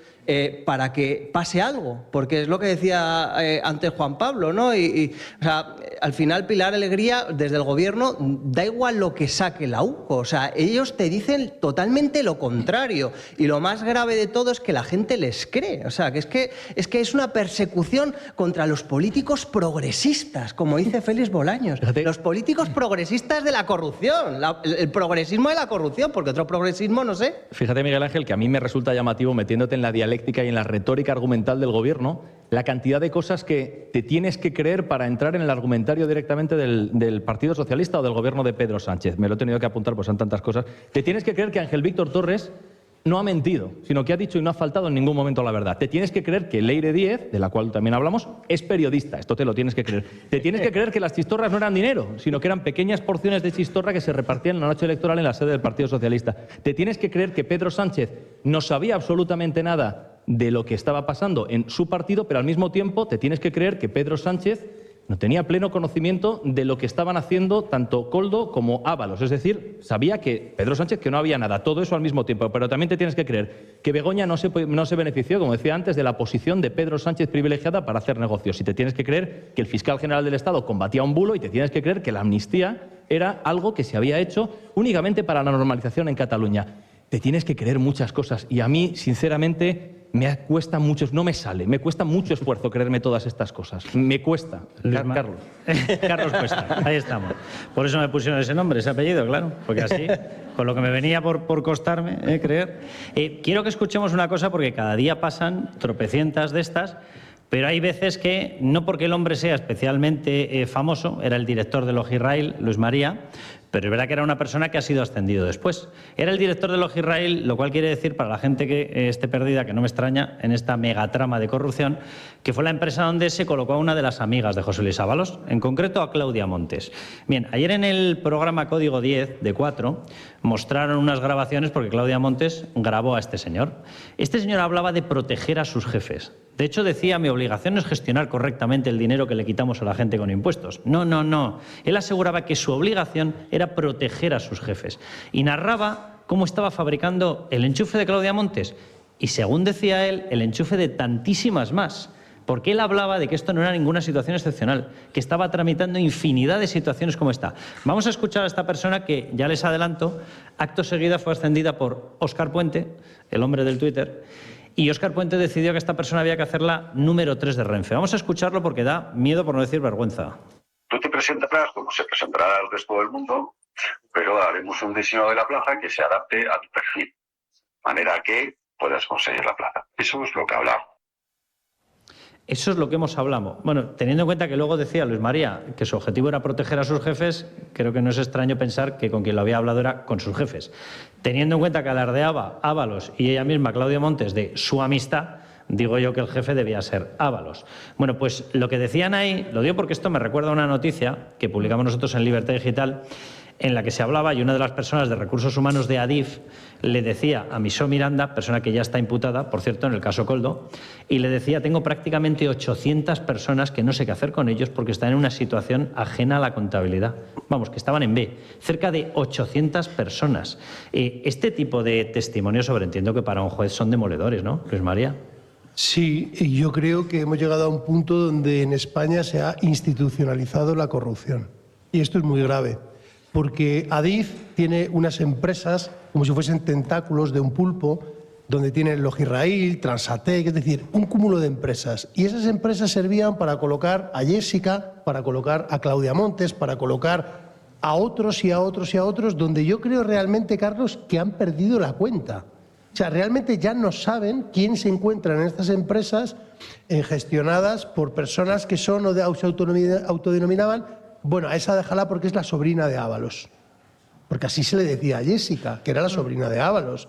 para que pase algo, porque es lo que decía antes Juan Pablo, ¿no? O sea, al final Pilar Alegría, desde el Gobierno, da igual lo que saque la UCO, o sea, ellos te dicen totalmente lo contrario, y lo más grave de todo es que la gente les cree, o sea, que es una persecución contra los políticos progresistas, como dice Félix Bolaños, los políticos progresistas de la corrupción, el progresismo de la corrupción, porque otro progresismo no sé. Fíjate, Miguel Ángel, que a mí me resulta llamativo, metiéndote en la dialéctica y en la retórica argumental del Gobierno, la cantidad de cosas que te tienes que creer para entrar en el argumentario directamente del Partido Socialista o del Gobierno de Pedro Sánchez. Me lo he tenido que apuntar, pues son tantas cosas. Te tienes que creer que Ángel Víctor Torres no ha mentido, sino que ha dicho y no ha faltado en ningún momento la verdad. Te tienes que creer que Leire Díez, de la cual también hablamos, es periodista. Esto te lo tienes que creer. Te tienes que creer que las chistorras no eran dinero, sino que eran pequeñas porciones de chistorra que se repartían en la noche electoral en la sede del Partido Socialista. Te tienes que creer que Pedro Sánchez no sabía absolutamente nada de lo que estaba pasando en su partido, pero al mismo tiempo te tienes que creer que Pedro Sánchez no tenía pleno conocimiento de lo que estaban haciendo tanto Koldo como Ábalos. Es decir, sabía que Pedro Sánchez que no había nada, todo eso al mismo tiempo. Pero también te tienes que creer que Begoña no se benefició, como decía antes, de la posición de Pedro Sánchez privilegiada para hacer negocios. Y te tienes que creer que el fiscal general del Estado combatía un bulo y te tienes que creer que la amnistía era algo que se había hecho únicamente para la normalización en Cataluña. Te tienes que creer muchas cosas y a mí, sinceramente, me cuesta mucho, no me sale, me cuesta mucho esfuerzo creerme todas estas cosas. Me cuesta. Carlos. Carlos Cuesta, ahí estamos. Por eso me pusieron ese nombre, ese apellido, claro, porque así, con lo que me venía por costarme creer. Quiero que escuchemos una cosa porque cada día pasan tropecientas de estas, Pero hay veces que, no porque el hombre sea especialmente famoso, era el director de Logirrail, Luis María, pero es verdad que era una persona que ha sido ascendido después. Era el director de Logirrail, lo cual quiere decir, para la gente que esté perdida, que no me extraña, en esta megatrama de corrupción, que fue la empresa donde se colocó a una de las amigas de José Luis Ábalos, en concreto a Claudia Montes. Bien, ayer en el programa Código 10 de 4 mostraron unas grabaciones porque Claudia Montes grabó a este señor. Este señor hablaba de proteger a sus jefes. De hecho, decía, mi obligación es gestionar correctamente el dinero que le quitamos a la gente con impuestos. No, no, no. Él aseguraba que su obligación era proteger a sus jefes. Y narraba cómo estaba fabricando el enchufe de Claudia Montes. Y según decía él, el enchufe de tantísimas más. Porque él hablaba de que esto no era ninguna situación excepcional, que estaba tramitando infinidad de situaciones como esta. Vamos a escuchar a esta persona que, ya les adelanto, acto seguido fue ascendida por Óscar Puente, el hombre del Twitter, y Óscar Puente decidió que esta persona había que hacerla número 3 de Renfe. Vamos a escucharlo porque da miedo, por no decir vergüenza. Tú te presentarás como se presentará al resto del mundo, pero haremos un diseño de la plaza que se adapte a tu perfil, de manera que puedas conseguir la plaza. Eso es lo que hablamos. Eso es lo que hemos hablado. Bueno, teniendo en cuenta que luego decía Luis María que su objetivo era proteger a sus jefes, creo que no es extraño pensar que con quien lo había hablado era con sus jefes. Teniendo en cuenta que alardeaba Ábalos y ella misma, Claudia Montes, de su amistad, digo yo que el jefe debía ser Ábalos. Bueno, pues lo que decían ahí, lo digo porque esto me recuerda a una noticia que publicamos nosotros en Libertad Digital, en la que se hablaba, y una de las personas de Recursos Humanos de Adif le decía a Misó Miranda, persona que ya está imputada, por cierto, en el caso Koldo, y le decía, tengo prácticamente 800 personas que no sé qué hacer con ellos porque están en una situación ajena a la contabilidad. Vamos, que estaban en B. Cerca de 800 personas. Este tipo de testimonios, sobreentiendo que para un juez son demoledores, ¿no, Luis María? Sí, y yo creo que hemos llegado a un punto donde en España se ha institucionalizado la corrupción. Y esto es muy grave. Porque Adif tiene unas empresas como si fuesen tentáculos de un pulpo, donde tienen Logirrail, Transatec, es decir, un cúmulo de empresas. Y esas empresas servían para colocar a Jessica, para colocar a Claudia Montes, para colocar a otros y a otros y a otros, donde yo creo realmente, Carlos, que han perdido la cuenta. O sea, realmente ya no saben quién se encuentra en estas empresas gestionadas por personas que son o se autodenominaban. Bueno, a esa déjala porque es la sobrina de Ábalos. Porque así se le decía a Jessica, que era la sobrina de Ábalos.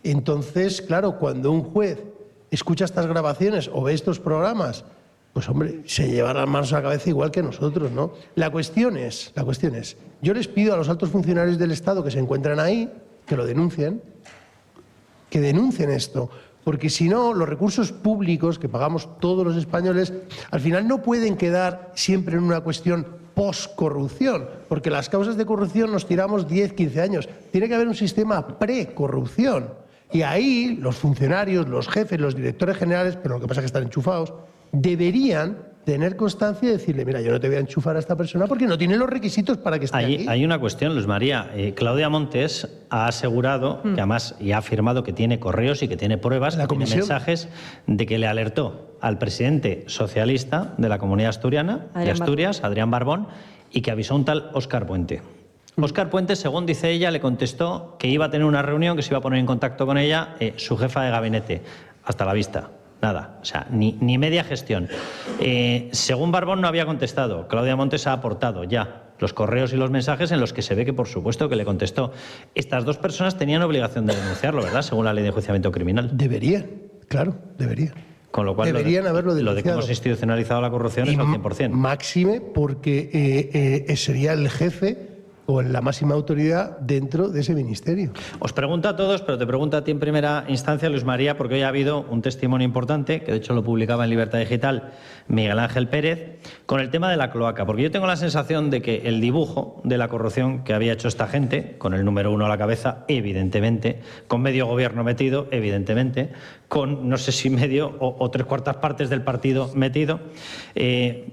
Entonces, claro, cuando un juez escucha estas grabaciones o ve estos programas, pues hombre, se lleva las manos a la cabeza igual que nosotros, ¿no? La cuestión es, yo les pido a los altos funcionarios del Estado que se encuentran ahí, que lo denuncien, que denuncien esto. Porque si no, los recursos públicos que pagamos todos los españoles, al final no pueden quedar siempre en una cuestión post-corrupción, porque las causas de corrupción nos tiramos 10, 15 años. Tiene que haber un sistema pre-corrupción. Y ahí los funcionarios, los jefes, los directores generales, pero lo que pasa es que están enchufados, deberían tener constancia y decirle, mira, yo no te voy a enchufar a esta persona porque no tiene los requisitos para que esté aquí. Hay una cuestión, Luis María. Claudia Montes ha asegurado, que además y ha afirmado que tiene correos y que tiene pruebas, que tiene mensajes de que le alertó al presidente socialista de la Comunidad Asturiana, de Asturias, Adrián Barbón, y que avisó a un tal Óscar Puente. Óscar Puente, según dice ella, le contestó que iba a tener una reunión, que se iba a poner en contacto con ella, su jefa de gabinete. Hasta la vista. Nada, o sea, ni media gestión. Según Barbón no había contestado. Claudia Montes ha aportado ya los correos y los mensajes en los que se ve que por supuesto que le contestó. Estas dos personas tenían obligación de denunciarlo, ¿verdad? Según la ley de enjuiciamiento criminal. Deberían, claro, deberían. Con lo cual deberían haberlo denunciado. Lo de que hemos institucionalizado la corrupción es al 100%. Máxime porque sería el jefe o la máxima autoridad dentro de ese ministerio. Os pregunto a todos, pero te pregunto a ti en primera instancia, Luis María, porque hoy ha habido un testimonio importante, que de hecho lo publicaba en Libertad Digital Miguel Ángel Pérez, con el tema de la cloaca. Porque yo tengo la sensación de que el dibujo de la corrupción que había hecho esta gente, con el número 1 a la cabeza, evidentemente, con medio gobierno metido, evidentemente, con no sé si medio o 3/4 partes del partido metido,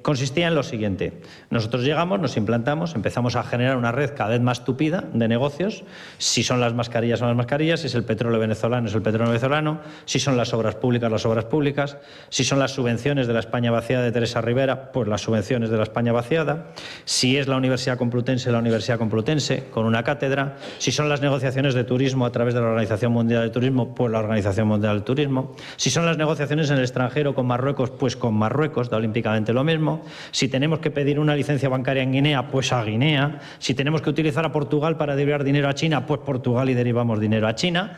consistía en lo siguiente. Nosotros llegamos, nos implantamos, empezamos a generar una red cada vez más tupida de negocios. Si son las mascarillas, son las mascarillas. Si es el petróleo venezolano, es el petróleo venezolano. Si son las obras públicas, las obras públicas. Si son las subvenciones de la España vaciada de Teresa Rivera, pues las subvenciones de la España vaciada. Si es la Universidad Complutense, la Universidad Complutense, con una cátedra. Si son las negociaciones de turismo a través de la Organización Mundial del Turismo, pues la Organización Mundial del Turismo. mismo. Si son las negociaciones en el extranjero con Marruecos, pues con Marruecos da olímpicamente lo mismo. Si tenemos que pedir una licencia bancaria en Guinea, pues a Guinea. Si tenemos que utilizar a Portugal para derivar dinero a China, pues Portugal y derivamos dinero a China.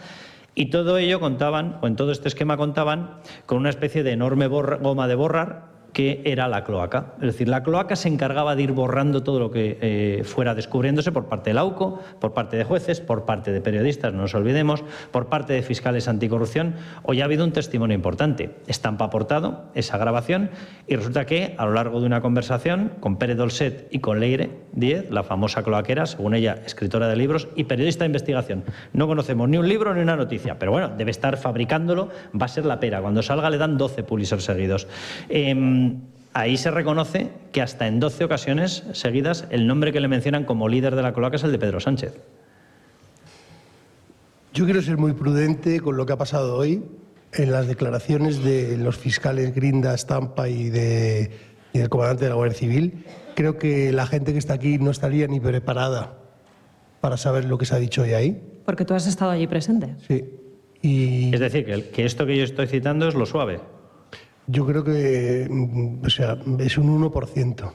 Y todo ello contaban, o en todo este esquema contaban, con una especie de enorme goma de borrar, que era la cloaca. Es decir, la cloaca se encargaba de ir borrando todo lo que fuera descubriéndose por parte de la UCO, por parte de jueces, por parte de periodistas, no nos olvidemos, por parte de fiscales anticorrupción. Hoy ha habido un testimonio importante. Estampa ha aportado esa grabación y resulta que a lo largo de una conversación con Pérez Dolcet y con Leire Díez, la famosa cloaquera, según ella, escritora de libros y periodista de investigación. No conocemos ni un libro ni una noticia, pero bueno, debe estar fabricándolo, va a ser la pera. Cuando salga le dan 12 Pulitzer seguidos. Ahí se reconoce que hasta en 12 ocasiones seguidas el nombre que le mencionan como líder de la cloaca es el de Pedro Sánchez. Yo quiero ser muy prudente con lo que ha pasado hoy en las declaraciones de los fiscales Grinda, Estampa y del comandante de la Guardia Civil. Creo que la gente que está aquí no estaría ni preparada para saber lo que se ha dicho hoy ahí. Porque tú has estado allí presente. Sí. Y es decir, que esto que yo estoy citando es lo suave. Yo creo que es un 1%.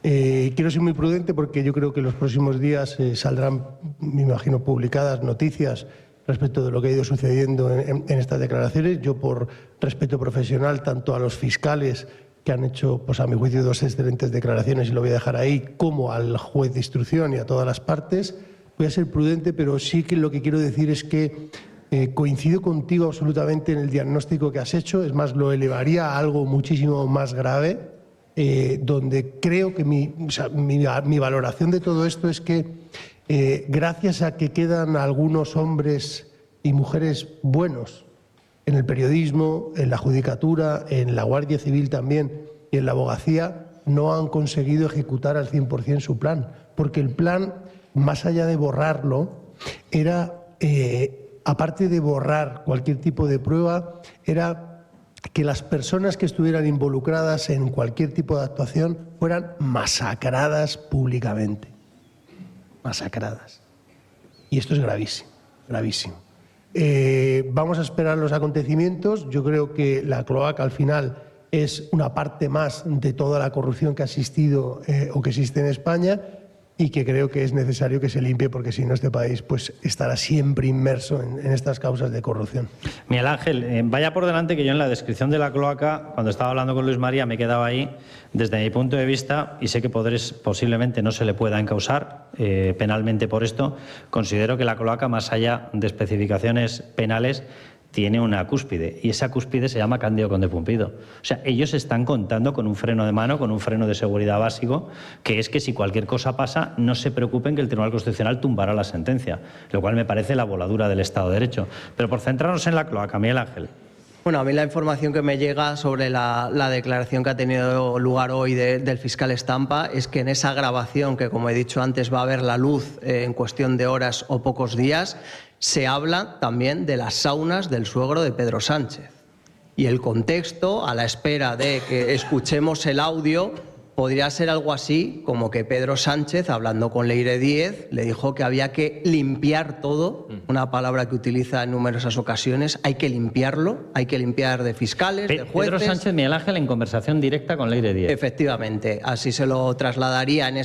Quiero ser muy prudente porque yo creo que en los próximos días saldrán, me imagino, publicadas noticias respecto de lo que ha ido sucediendo en estas declaraciones. Yo, por respeto profesional, tanto a los fiscales que han hecho, pues a mi juicio, 2 excelentes declaraciones, y lo voy a dejar ahí, como al juez de instrucción y a todas las partes, voy a ser prudente, pero sí que lo que quiero decir es que coincido contigo absolutamente en el diagnóstico que has hecho. Es más, lo elevaría a algo muchísimo más grave, donde creo que mi valoración de todo esto es que gracias a que quedan algunos hombres y mujeres buenos en el periodismo, en la judicatura, en la Guardia Civil también y en la abogacía, no han conseguido ejecutar al 100% su plan. Porque el plan, más allá de borrarlo, era... aparte de borrar cualquier tipo de prueba, era que las personas que estuvieran involucradas en cualquier tipo de actuación fueran masacradas públicamente. Masacradas. Y esto es gravísimo, gravísimo. Vamos a esperar los acontecimientos. Yo creo que la cloaca al final es una parte más de toda la corrupción que ha existido o que existe en España, y que creo que es necesario que se limpie, porque si no este país pues estará siempre inmerso en estas causas de corrupción. Miguel Ángel, vaya por delante que yo en la descripción de la cloaca, cuando estaba hablando con Luis María, me he quedado ahí desde mi punto de vista, y sé que posiblemente no se le pueda encausar penalmente por esto. Considero que la cloaca, más allá de especificaciones penales, tiene una cúspide, y esa cúspide se llama Cándido Conde Pumpido. O sea, ellos están contando con un freno de mano, con un freno de seguridad básico, que es que si cualquier cosa pasa, no se preocupen que el Tribunal Constitucional tumbará la sentencia, lo cual me parece la voladura del Estado de Derecho. Pero por centrarnos en la cloaca, Miguel Ángel. Bueno, a mí la información que me llega sobre la declaración que ha tenido lugar hoy del fiscal Estampa es que en esa grabación, que como he dicho antes va a ver la luz en cuestión de horas o pocos días, se habla también de las saunas del suegro de Pedro Sánchez. Y el contexto, a la espera de que escuchemos el audio, podría ser algo así como que Pedro Sánchez, hablando con Leire Díez, le dijo que había que limpiar todo, una palabra que utiliza en numerosas ocasiones. Hay que limpiarlo, hay que limpiar de fiscales, de jueces. Pedro Sánchez, Miguel Ángel, en conversación directa con Leire Díez. Efectivamente, así se lo trasladaría en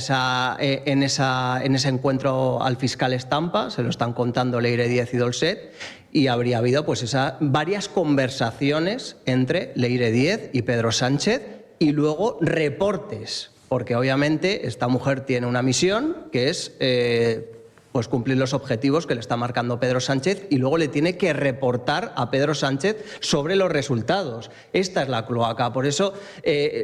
ese encuentro al fiscal Estampa, se lo están contando Leire Díez y Dolcet, y habría habido pues varias conversaciones entre Leire Díez y Pedro Sánchez, y luego reportes, porque obviamente esta mujer tiene una misión que es pues cumplir los objetivos que le está marcando Pedro Sánchez, y luego le tiene que reportar a Pedro Sánchez sobre los resultados. Esta es la cloaca. Por eso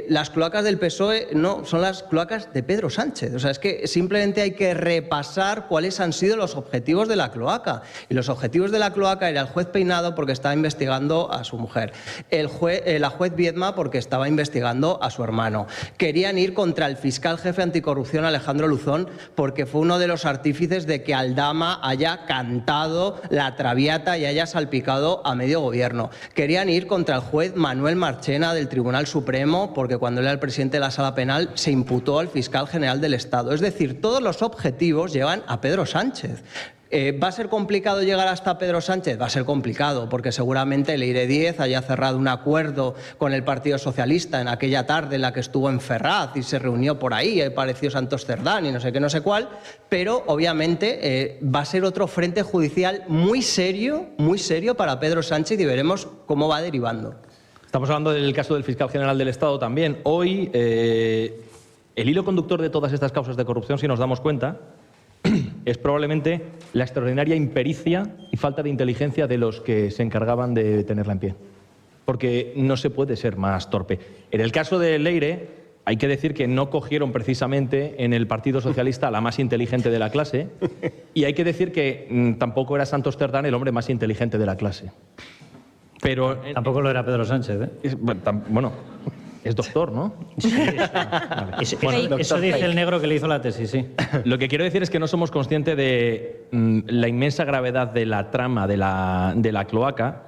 las cloacas del PSOE no son las cloacas de Pedro Sánchez. O sea, es que simplemente hay que repasar cuáles han sido los objetivos de la cloaca. Y los objetivos de la cloaca era el juez Peinado, porque estaba investigando a su mujer, la juez Viedma, porque estaba investigando a su hermano. Querían ir contra el fiscal jefe anticorrupción Alejandro Luzón, porque fue uno de los artífices de que Aldama haya cantado la Traviata y haya salpicado a medio gobierno. Querían ir contra el juez Manuel Marchena del Tribunal Supremo, porque cuando él era el presidente de la Sala Penal se imputó al fiscal general del Estado. Es decir, todos los objetivos llevan a Pedro Sánchez. ¿Va a ser complicado llegar hasta Pedro Sánchez? Va a ser complicado, porque seguramente Leire Díez haya cerrado un acuerdo con el Partido Socialista en aquella tarde en la que estuvo en Ferraz y se reunió por ahí, pareció Santos Cerdán y no sé qué, no sé cuál, pero obviamente va a ser otro frente judicial muy serio para Pedro Sánchez y veremos cómo va derivando. Estamos hablando del caso del fiscal general del Estado también. Hoy, el hilo conductor de todas estas causas de corrupción, si nos damos cuenta, es probablemente la extraordinaria impericia y falta de inteligencia de los que se encargaban de tenerla en pie. Porque no se puede ser más torpe. En el caso de Leire, hay que decir que no cogieron precisamente en el Partido Socialista a la más inteligente de la clase, y hay que decir que tampoco era Santos Cerdán el hombre más inteligente de la clase. Pero tampoco lo era Pedro Sánchez, ¿eh? Bueno, es doctor, ¿no? Sí. Bueno, eso dice el negro que le hizo la tesis, sí. Lo que quiero decir es que no somos conscientes de la inmensa gravedad de la trama de la cloaca,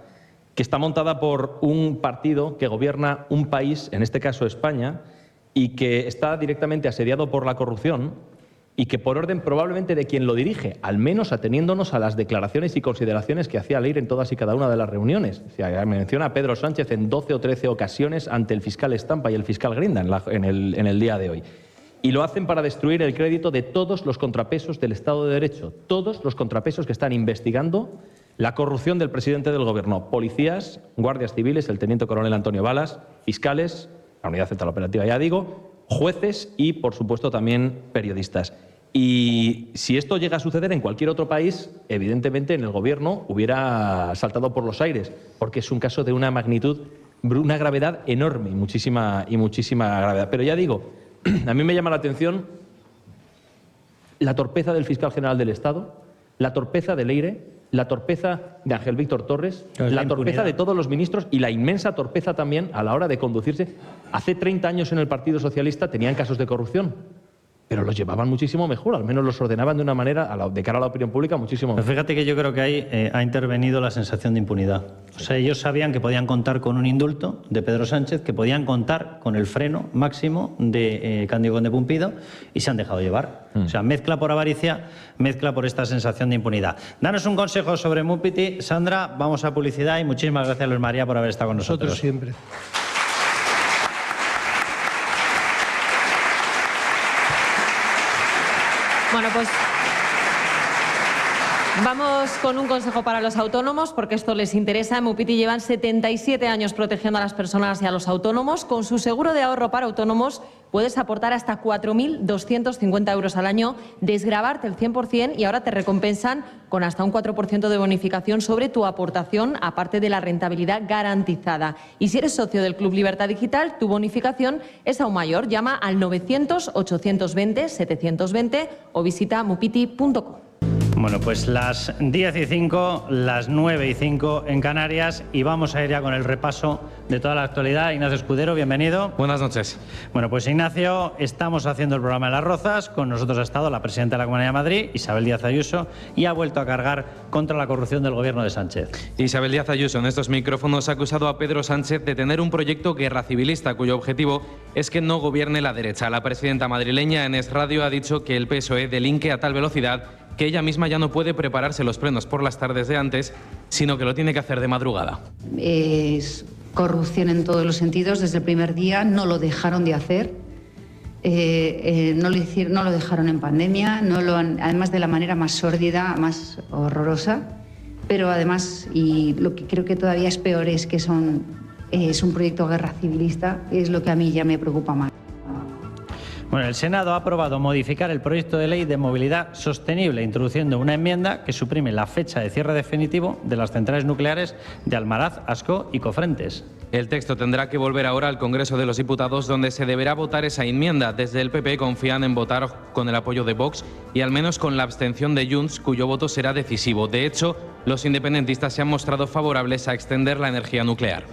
que está montada por un partido que gobierna un país, en este caso España, y que está directamente asediado por la corrupción, y que por orden probablemente de quien lo dirige, al menos ateniéndonos a las declaraciones y consideraciones que hacía Leire en todas y cada una de las reuniones. O sea, menciona a Pedro Sánchez en 12 o 13 ocasiones ante el fiscal Estampa y el fiscal Grinda en el día de hoy. Y lo hacen para destruir el crédito de todos los contrapesos del Estado de Derecho, todos los contrapesos que están investigando la corrupción del presidente del Gobierno: policías, guardias civiles, el teniente coronel Antonio Balas, fiscales, la unidad central operativa, ya digo, jueces y, por supuesto, también periodistas. Y si esto llega a suceder en cualquier otro país, evidentemente en el Gobierno hubiera saltado por los aires, porque es un caso de una magnitud, una gravedad enorme y muchísima gravedad. Pero ya digo, a mí me llama la atención la torpeza del fiscal general del Estado, la torpeza de Leire, la torpeza de Ángel Víctor Torres, la torpeza de todos los ministros y la inmensa torpeza también a la hora de conducirse. Hace 30 años en el Partido Socialista tenían casos de corrupción, pero los llevaban muchísimo mejor, al menos los ordenaban de una manera, de cara a la opinión pública, muchísimo mejor. Pero fíjate que yo creo que ahí ha intervenido la sensación de impunidad. O sea, ellos sabían que podían contar con un indulto de Pedro Sánchez, que podían contar con el freno máximo de Cándido Conde Pumpido, y se han dejado llevar. O sea, mezcla por avaricia, mezcla por esta sensación de impunidad. Danos un consejo sobre Muppity, Sandra. Vamos a publicidad y muchísimas gracias, Luis María, por haber estado con nosotros. Nosotros siempre. Bueno, pues vamos con un consejo para los autónomos, porque esto les interesa. En Muppity llevan 77 años protegiendo a las personas y a los autónomos. Con su seguro de ahorro para autónomos puedes aportar hasta 4.250 euros al año, desgravarte el 100% y ahora te recompensan con hasta un 4% de bonificación sobre tu aportación, aparte de la rentabilidad garantizada. Y si eres socio del Club Libertad Digital, tu bonificación es aún mayor. Llama al 900-820-720 o visita muppity.com. Bueno, pues las 10:05, las 9:05 en Canarias, y vamos a ir ya con el repaso de toda la actualidad. Ignacio Escudero, bienvenido. Buenas noches. Bueno, pues Ignacio, estamos haciendo el programa de Las Rozas. Con nosotros ha estado la presidenta de la Comunidad de Madrid, Isabel Díaz Ayuso, y ha vuelto a cargar contra la corrupción del gobierno de Sánchez. Isabel Díaz Ayuso en estos micrófonos ha acusado a Pedro Sánchez de tener un proyecto guerra civilista cuyo objetivo es que no gobierne la derecha. La presidenta madrileña en Es Radio ha dicho que el PSOE delinque a tal velocidad que ella misma ya no puede prepararse los plenos por las tardes de antes, sino que lo tiene que hacer de madrugada. Es corrupción en todos los sentidos. Desde el primer día no lo dejaron de hacer. No lo dejaron en pandemia, además de la manera más sórdida, más horrorosa. Pero además, y lo que creo que todavía es peor, es que es un proyecto guerra civilista, es lo que a mí ya me preocupa más. Bueno, el Senado ha aprobado modificar el proyecto de ley de movilidad sostenible, introduciendo una enmienda que suprime la fecha de cierre definitivo de las centrales nucleares de Almaraz, Ascó y Cofrentes. El texto tendrá que volver ahora al Congreso de los Diputados, donde se deberá votar esa enmienda. Desde el PP confían en votar con el apoyo de Vox y al menos con la abstención de Junts, cuyo voto será decisivo. De hecho, los independentistas se han mostrado favorables a extender la energía nuclear.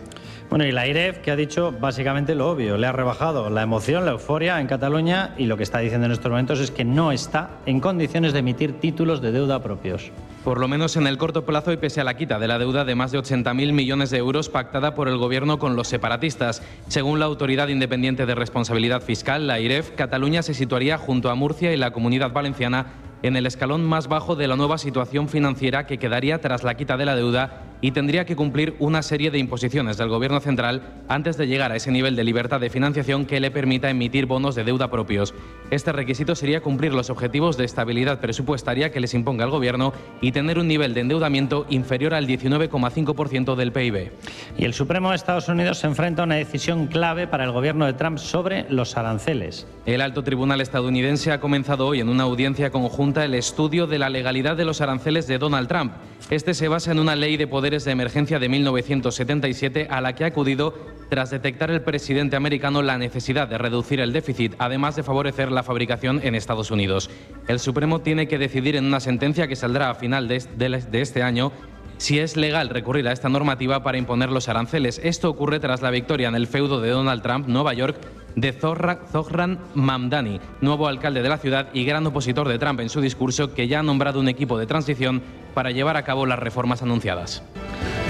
Bueno, y la AIREF, que ha dicho básicamente lo obvio, le ha rebajado la emoción, la euforia en Cataluña, y lo que está diciendo en estos momentos es que no está en condiciones de emitir títulos de deuda propios. Por lo menos en el corto plazo y pese a la quita de la deuda de más de 80.000 millones de euros pactada por el Gobierno con los separatistas. Según la Autoridad Independiente de Responsabilidad Fiscal, la AIREF, Cataluña se situaría junto a Murcia y la Comunidad Valenciana en el escalón más bajo de la nueva situación financiera que quedaría tras la quita de la deuda y tendría que cumplir una serie de imposiciones del Gobierno central antes de llegar a ese nivel de libertad de financiación que le permita emitir bonos de deuda propios. Este requisito sería cumplir los objetivos de estabilidad presupuestaria que les imponga el Gobierno y tener un nivel de endeudamiento inferior al 19,5% del PIB. Y el Supremo de Estados Unidos se enfrenta a una decisión clave para el Gobierno de Trump sobre los aranceles. El alto tribunal estadounidense ha comenzado hoy en una audiencia conjunta el estudio de la legalidad de los aranceles de Donald Trump. Este se basa en una ley de poderes de emergencia de 1977 a la que ha acudido tras detectar el presidente americano la necesidad de reducir el déficit, además de favorecer la fabricación en Estados Unidos. El Supremo tiene que decidir en una sentencia que saldrá a final de este año si es legal recurrir a esta normativa para imponer los aranceles. Esto ocurre tras la victoria en el feudo de Donald Trump, Nueva York, de Zohran Mamdani, nuevo alcalde de la ciudad y gran opositor de Trump en su discurso, que ya ha nombrado un equipo de transición para llevar a cabo las reformas anunciadas.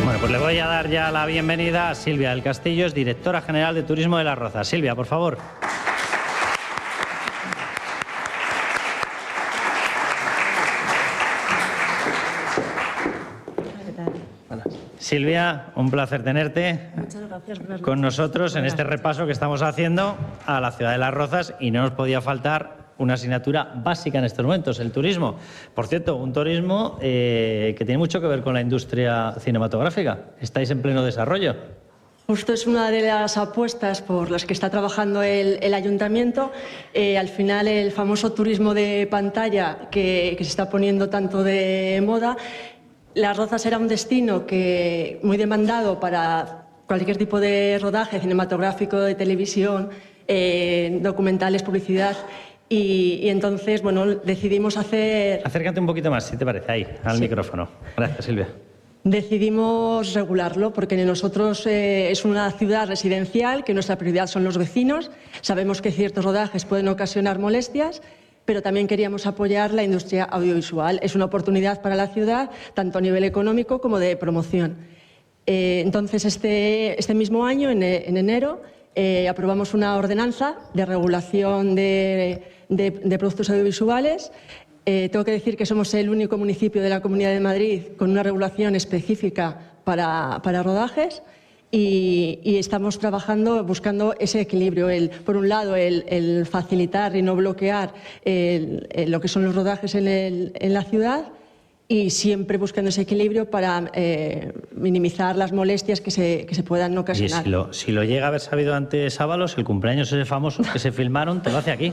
Bueno, pues le voy a dar ya la bienvenida a Silvia del Castillo, es directora general de Turismo de Las Rozas. Silvia, por favor. Silvia, un placer tenerte con nosotros en este repaso que estamos haciendo a la ciudad de Las Rozas, y no nos podía faltar una asignatura básica en estos momentos, el turismo. Por cierto, un turismo que tiene mucho que ver con la industria cinematográfica. Estáis en pleno desarrollo. Justo es una de las apuestas por las que está trabajando el ayuntamiento. Al final, el famoso turismo de pantalla que se está poniendo tanto de moda. Las Rozas era un destino muy demandado para cualquier tipo de rodaje cinematográfico, de televisión, documentales, publicidad. Y entonces, bueno, decidimos hacer... Acércate un poquito más, si te parece, ahí, al micrófono. Gracias, Silvia. Decidimos regularlo porque nosotros es una ciudad residencial, que nuestra prioridad son los vecinos. Sabemos que ciertos rodajes pueden ocasionar molestias, pero también queríamos apoyar la industria audiovisual. Es una oportunidad para la ciudad, tanto a nivel económico como de promoción. Entonces, este mismo año, en enero, aprobamos una ordenanza de regulación de productos audiovisuales. Tengo que decir que somos el único municipio de la Comunidad de Madrid con una regulación específica para rodajes. Y estamos trabajando, buscando ese equilibrio. Por un lado, el facilitar y no bloquear lo que son los rodajes en la ciudad, y siempre buscando ese equilibrio para minimizar las molestias que se puedan ocasionar. Y si lo llega a haber sabido antes Ábalos, el cumpleaños ese famoso que se filmaron, te lo hace aquí.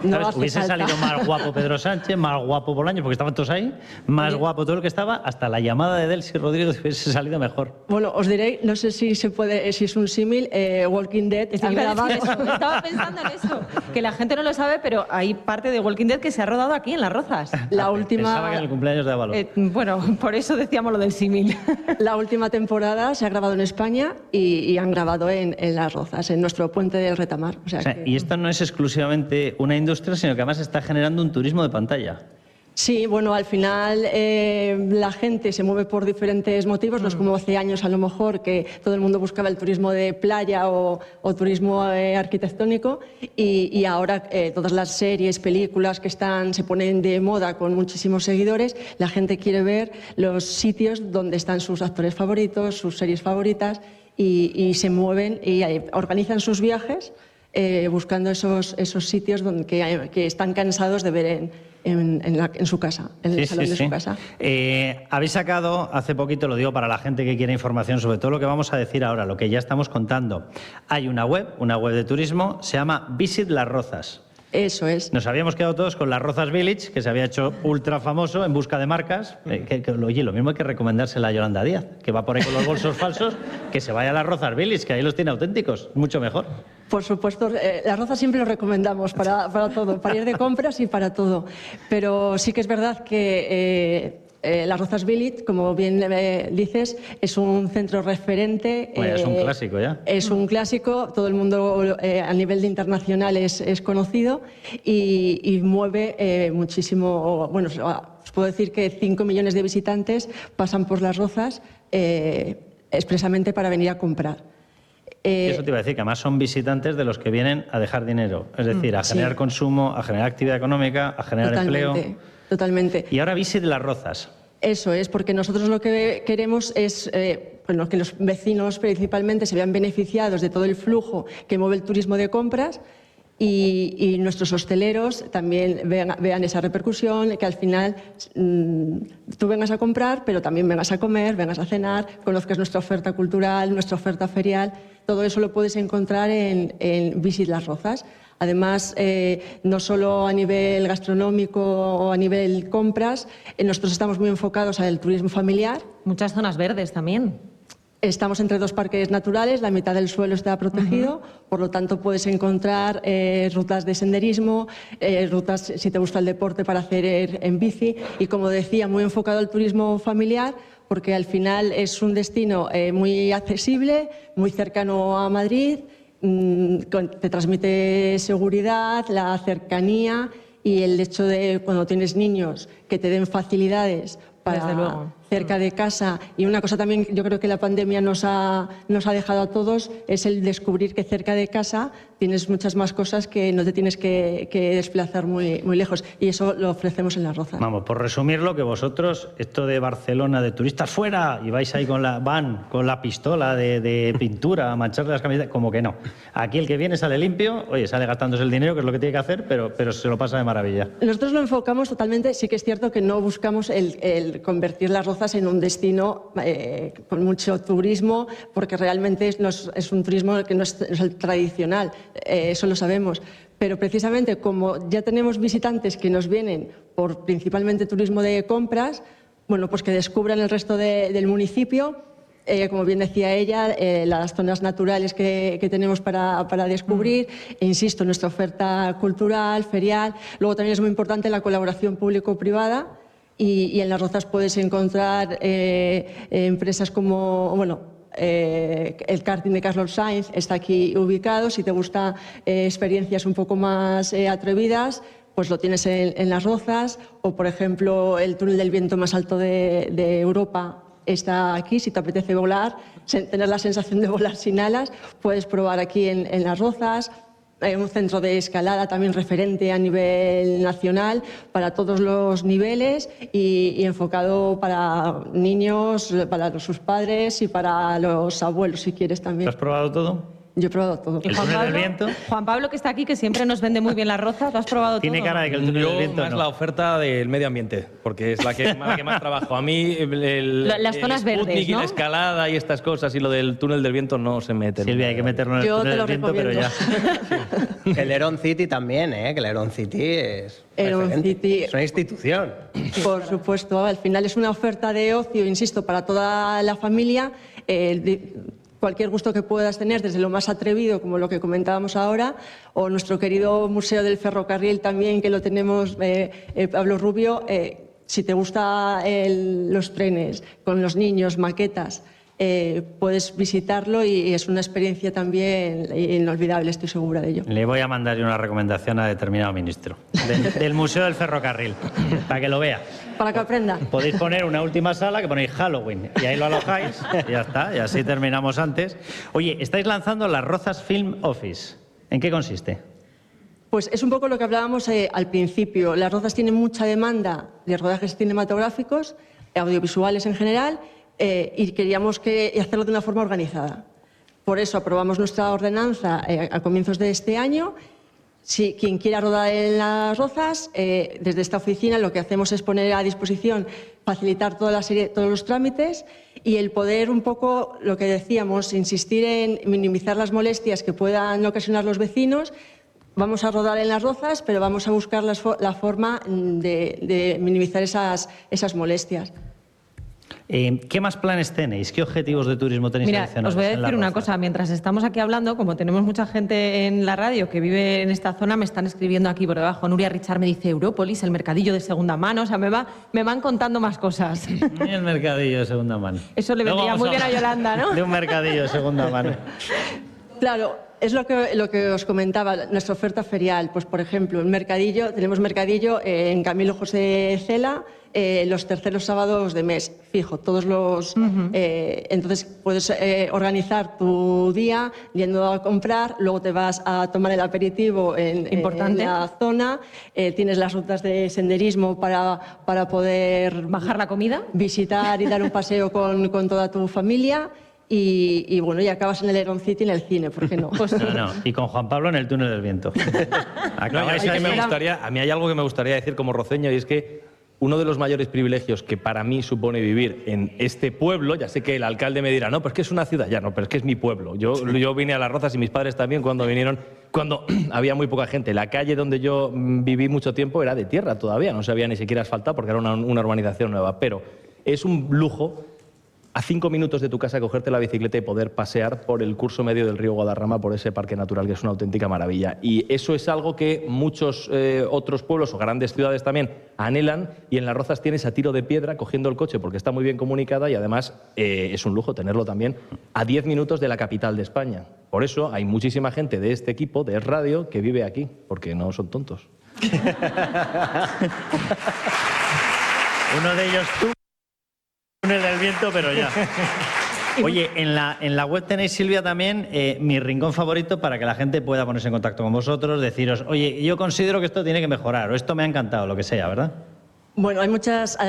No hace Hubiese falta. salido más guapo Pedro Sánchez, más guapo Bolaños, porque estaban todos ahí, más guapo todo el que estaba, hasta la llamada de Delcy Rodríguez hubiese salido mejor. Bueno, os diré, no sé si es un símil, Walking Dead. Han grabado... Estaba pensando en eso, que la gente no lo sabe, pero hay parte de Walking Dead que se ha rodado aquí en Las Rozas. La última... Pensaba que en el cumpleaños de Ábalos. Bueno, por eso decíamos lo del símil. La última temporada se ha grabado en España y han grabado en Las Rozas, en nuestro puente del Retamar. O sea, y esto no es exclusivamente una industria, sino que además está generando un turismo de pantalla. Sí, bueno, al final la gente se mueve por diferentes motivos, no es como hace años a lo mejor que todo el mundo buscaba el turismo de playa o turismo arquitectónico, y ahora todas las series, películas que se ponen de moda con muchísimos seguidores, la gente quiere ver los sitios donde están sus actores favoritos, sus series favoritas, y se mueven y organizan sus viajes buscando esos sitios que están cansados de ver en su casa, en el salón de su casa. Habéis sacado hace poquito, lo digo para la gente que quiere información sobre todo lo que vamos a decir ahora, lo que ya estamos contando. Hay una web de turismo, se llama Visit Las Rozas. Eso es. Nos habíamos quedado todos con Las Rozas Village, que se había hecho ultra famoso en busca de marcas. Oye, lo mismo hay que recomendársela a Yolanda Díaz, que va por ahí con los bolsos falsos, que se vaya a Las Rozas Village, que ahí los tiene auténticos, mucho mejor. Por supuesto, Las Rozas siempre lo recomendamos para todo, para ir de compras y para todo. Pero sí que es verdad que Las Rozas Village, como bien dices, es un centro referente. Bueno, es un clásico ya. Es un clásico, todo el mundo a nivel de internacional es conocido y mueve muchísimo. Bueno, os puedo decir que 5 millones de visitantes pasan por Las Rozas expresamente para venir a comprar. Eso te iba a decir, que además son visitantes de los que vienen a dejar dinero, es decir, a generar consumo, a generar actividad económica, a generar empleo. totalmente. Y ahora Visit Las Rozas. Eso es, porque nosotros lo que queremos es que los vecinos principalmente se vean beneficiados de todo el flujo que mueve el turismo de compras y nuestros hosteleros también vean esa repercusión, que al final tú vengas a comprar, pero también vengas a comer, vengas a cenar, conozcas nuestra oferta cultural, nuestra oferta ferial. Todo eso lo puedes encontrar en Visit Las Rozas. Además, no solo a nivel gastronómico o a nivel compras, nosotros estamos muy enfocados al turismo familiar. Muchas zonas verdes también. Estamos entre 2 parques naturales, la mitad del suelo está protegido, por lo tanto puedes encontrar rutas de senderismo, rutas, si te gusta el deporte, para hacer en bici y, como decía, muy enfocado al turismo familiar, porque al final es un destino muy accesible, muy cercano a Madrid, te transmite seguridad, la cercanía y el hecho de, cuando tienes niños, que te den facilidades para cerca de casa. Y una cosa también, yo creo que la pandemia nos ha dejado a todos, es el descubrir que cerca de casa tienes muchas más cosas, que no te tienes que desplazar muy lejos. Y eso lo ofrecemos en Las Rozas. Vamos, por resumirlo, que vosotros, esto de Barcelona, de turistas fuera, y vais ahí con la pistola de pintura a mancharle las camisetas, como que no. Aquí el que viene sale limpio, oye, sale gastándose el dinero, que es lo que tiene que hacer, pero se lo pasa de maravilla. Nosotros lo enfocamos totalmente. Sí que es cierto que no buscamos el convertir Las Rozas en un destino con mucho turismo, porque realmente es un turismo que no es el tradicional, eso lo sabemos. Pero precisamente como ya tenemos visitantes que nos vienen por principalmente turismo de compras, bueno, pues que descubran el resto del municipio. Como bien decía ella, las zonas naturales que tenemos para descubrir, e insisto, nuestra oferta cultural, ferial. Luego también es muy importante la colaboración público-privada. Y en Las Rozas puedes encontrar empresas como, el karting de Carlos Sainz está aquí ubicado. Si te gustan experiencias un poco más atrevidas, pues lo tienes en Las Rozas. O, por ejemplo, el túnel del viento más alto de Europa está aquí. Si te apetece volar, tener la sensación de volar sin alas, puedes probar aquí en Las Rozas. Hay un centro de escalada también referente a nivel nacional para todos los niveles y enfocado para niños, para sus padres y para los abuelos, si quieres también. ¿Lo has probado todo? Yo he probado todo. ¿Y Juan Pablo, que está aquí, que siempre nos vende muy bien Las Rozas, ¿lo has probado todo? Tiene cara de que el túnel del viento más la oferta del medio ambiente, porque es la que más trabajo. A mí las zonas verdes, y la escalada y estas cosas y lo del túnel del viento no se meten. Silvia, hay que meterlo en el túnel del viento, pero ya. El Heron City también, que el Heron City es una institución. Por supuesto, al final es una oferta de ocio, insisto, para toda la familia. Cualquier gusto que puedas tener, desde lo más atrevido, como lo que comentábamos ahora, o nuestro querido Museo del Ferrocarril también, que lo tenemos, Pablo Rubio. Si te gustan los trenes, con los niños, maquetas, puedes visitarlo y es una experiencia también inolvidable, estoy segura de ello. Le voy a mandar una recomendación a determinado ministro del Museo del Ferrocarril, para que lo vea. Para que aprenda. Podéis poner una última sala que ponéis Halloween y ahí lo alojáis y ya está, y así terminamos antes. Oye, estáis lanzando Las Rozas Film Office. ¿En qué consiste? Pues es un poco lo que hablábamos al principio. Las Rozas tienen mucha demanda de rodajes cinematográficos, audiovisuales en general, y queríamos hacerlo de una forma organizada. Por eso aprobamos nuestra ordenanza a comienzos de este año. Si quien quiera rodar en Las Rozas, desde esta oficina lo que hacemos es poner a disposición, facilitar todos los trámites y el poder, un poco lo que decíamos, insistir en minimizar las molestias que puedan ocasionar los vecinos. Vamos a rodar en Las Rozas, pero vamos a buscar la forma de minimizar esas molestias. ¿Qué más planes tenéis? ¿Qué objetivos de turismo tenéis adicionales? Mira, os voy a decir una cosa. Mientras estamos aquí hablando, como tenemos mucha gente en la radio que vive en esta zona, me están escribiendo aquí por debajo. Nuria Richard me dice Európolis, el mercadillo de segunda mano. O sea, me van contando más cosas. El mercadillo de segunda mano. Eso le vendría muy bien a Yolanda, ¿no? De un mercadillo de segunda mano. Claro, es lo que os comentaba, nuestra oferta ferial. Pues, por ejemplo, en Mercadillo, tenemos Mercadillo en Camilo José Cela, los terceros sábados de mes, fijo, todos los... entonces puedes organizar tu día yendo a comprar, luego te vas a tomar el aperitivo en la zona, tienes las rutas de senderismo para poder... ¿Bajar la comida? Visitar y dar un paseo con toda tu familia. Y bueno, y acabas en el Heron City en el cine, ¿por qué no? Pues no. Y con Juan Pablo en el túnel del viento. A mí hay algo que me gustaría decir como roceño, y es que uno de los mayores privilegios que para mí supone vivir en este pueblo, ya sé que el alcalde me dirá, no, pues que es una ciudad, ya no, pero es que es mi pueblo. Yo vine a Las Rozas y mis padres también cuando vinieron, cuando había muy poca gente. La calle donde yo viví mucho tiempo era de tierra todavía, no se había ni siquiera asfaltado porque era una urbanización nueva, pero es un lujo a 5 minutos de tu casa cogerte la bicicleta y poder pasear por el curso medio del río Guadarrama, por ese parque natural que es una auténtica maravilla. Y eso es algo que muchos otros pueblos o grandes ciudades también anhelan, y en Las Rozas tienes a tiro de piedra cogiendo el coche porque está muy bien comunicada, y además es un lujo tenerlo también a 10 minutos de la capital de España. Por eso hay muchísima gente de este equipo, de Es Radio, que vive aquí, porque no son tontos. Uno de ellos tú. Túnel del viento, pero ya. Oye, en la web tenéis, Silvia, también mi rincón favorito para que la gente pueda ponerse en contacto con vosotros, deciros, oye, yo considero que esto tiene que mejorar, o esto me ha encantado, lo que sea, ¿verdad? Bueno, al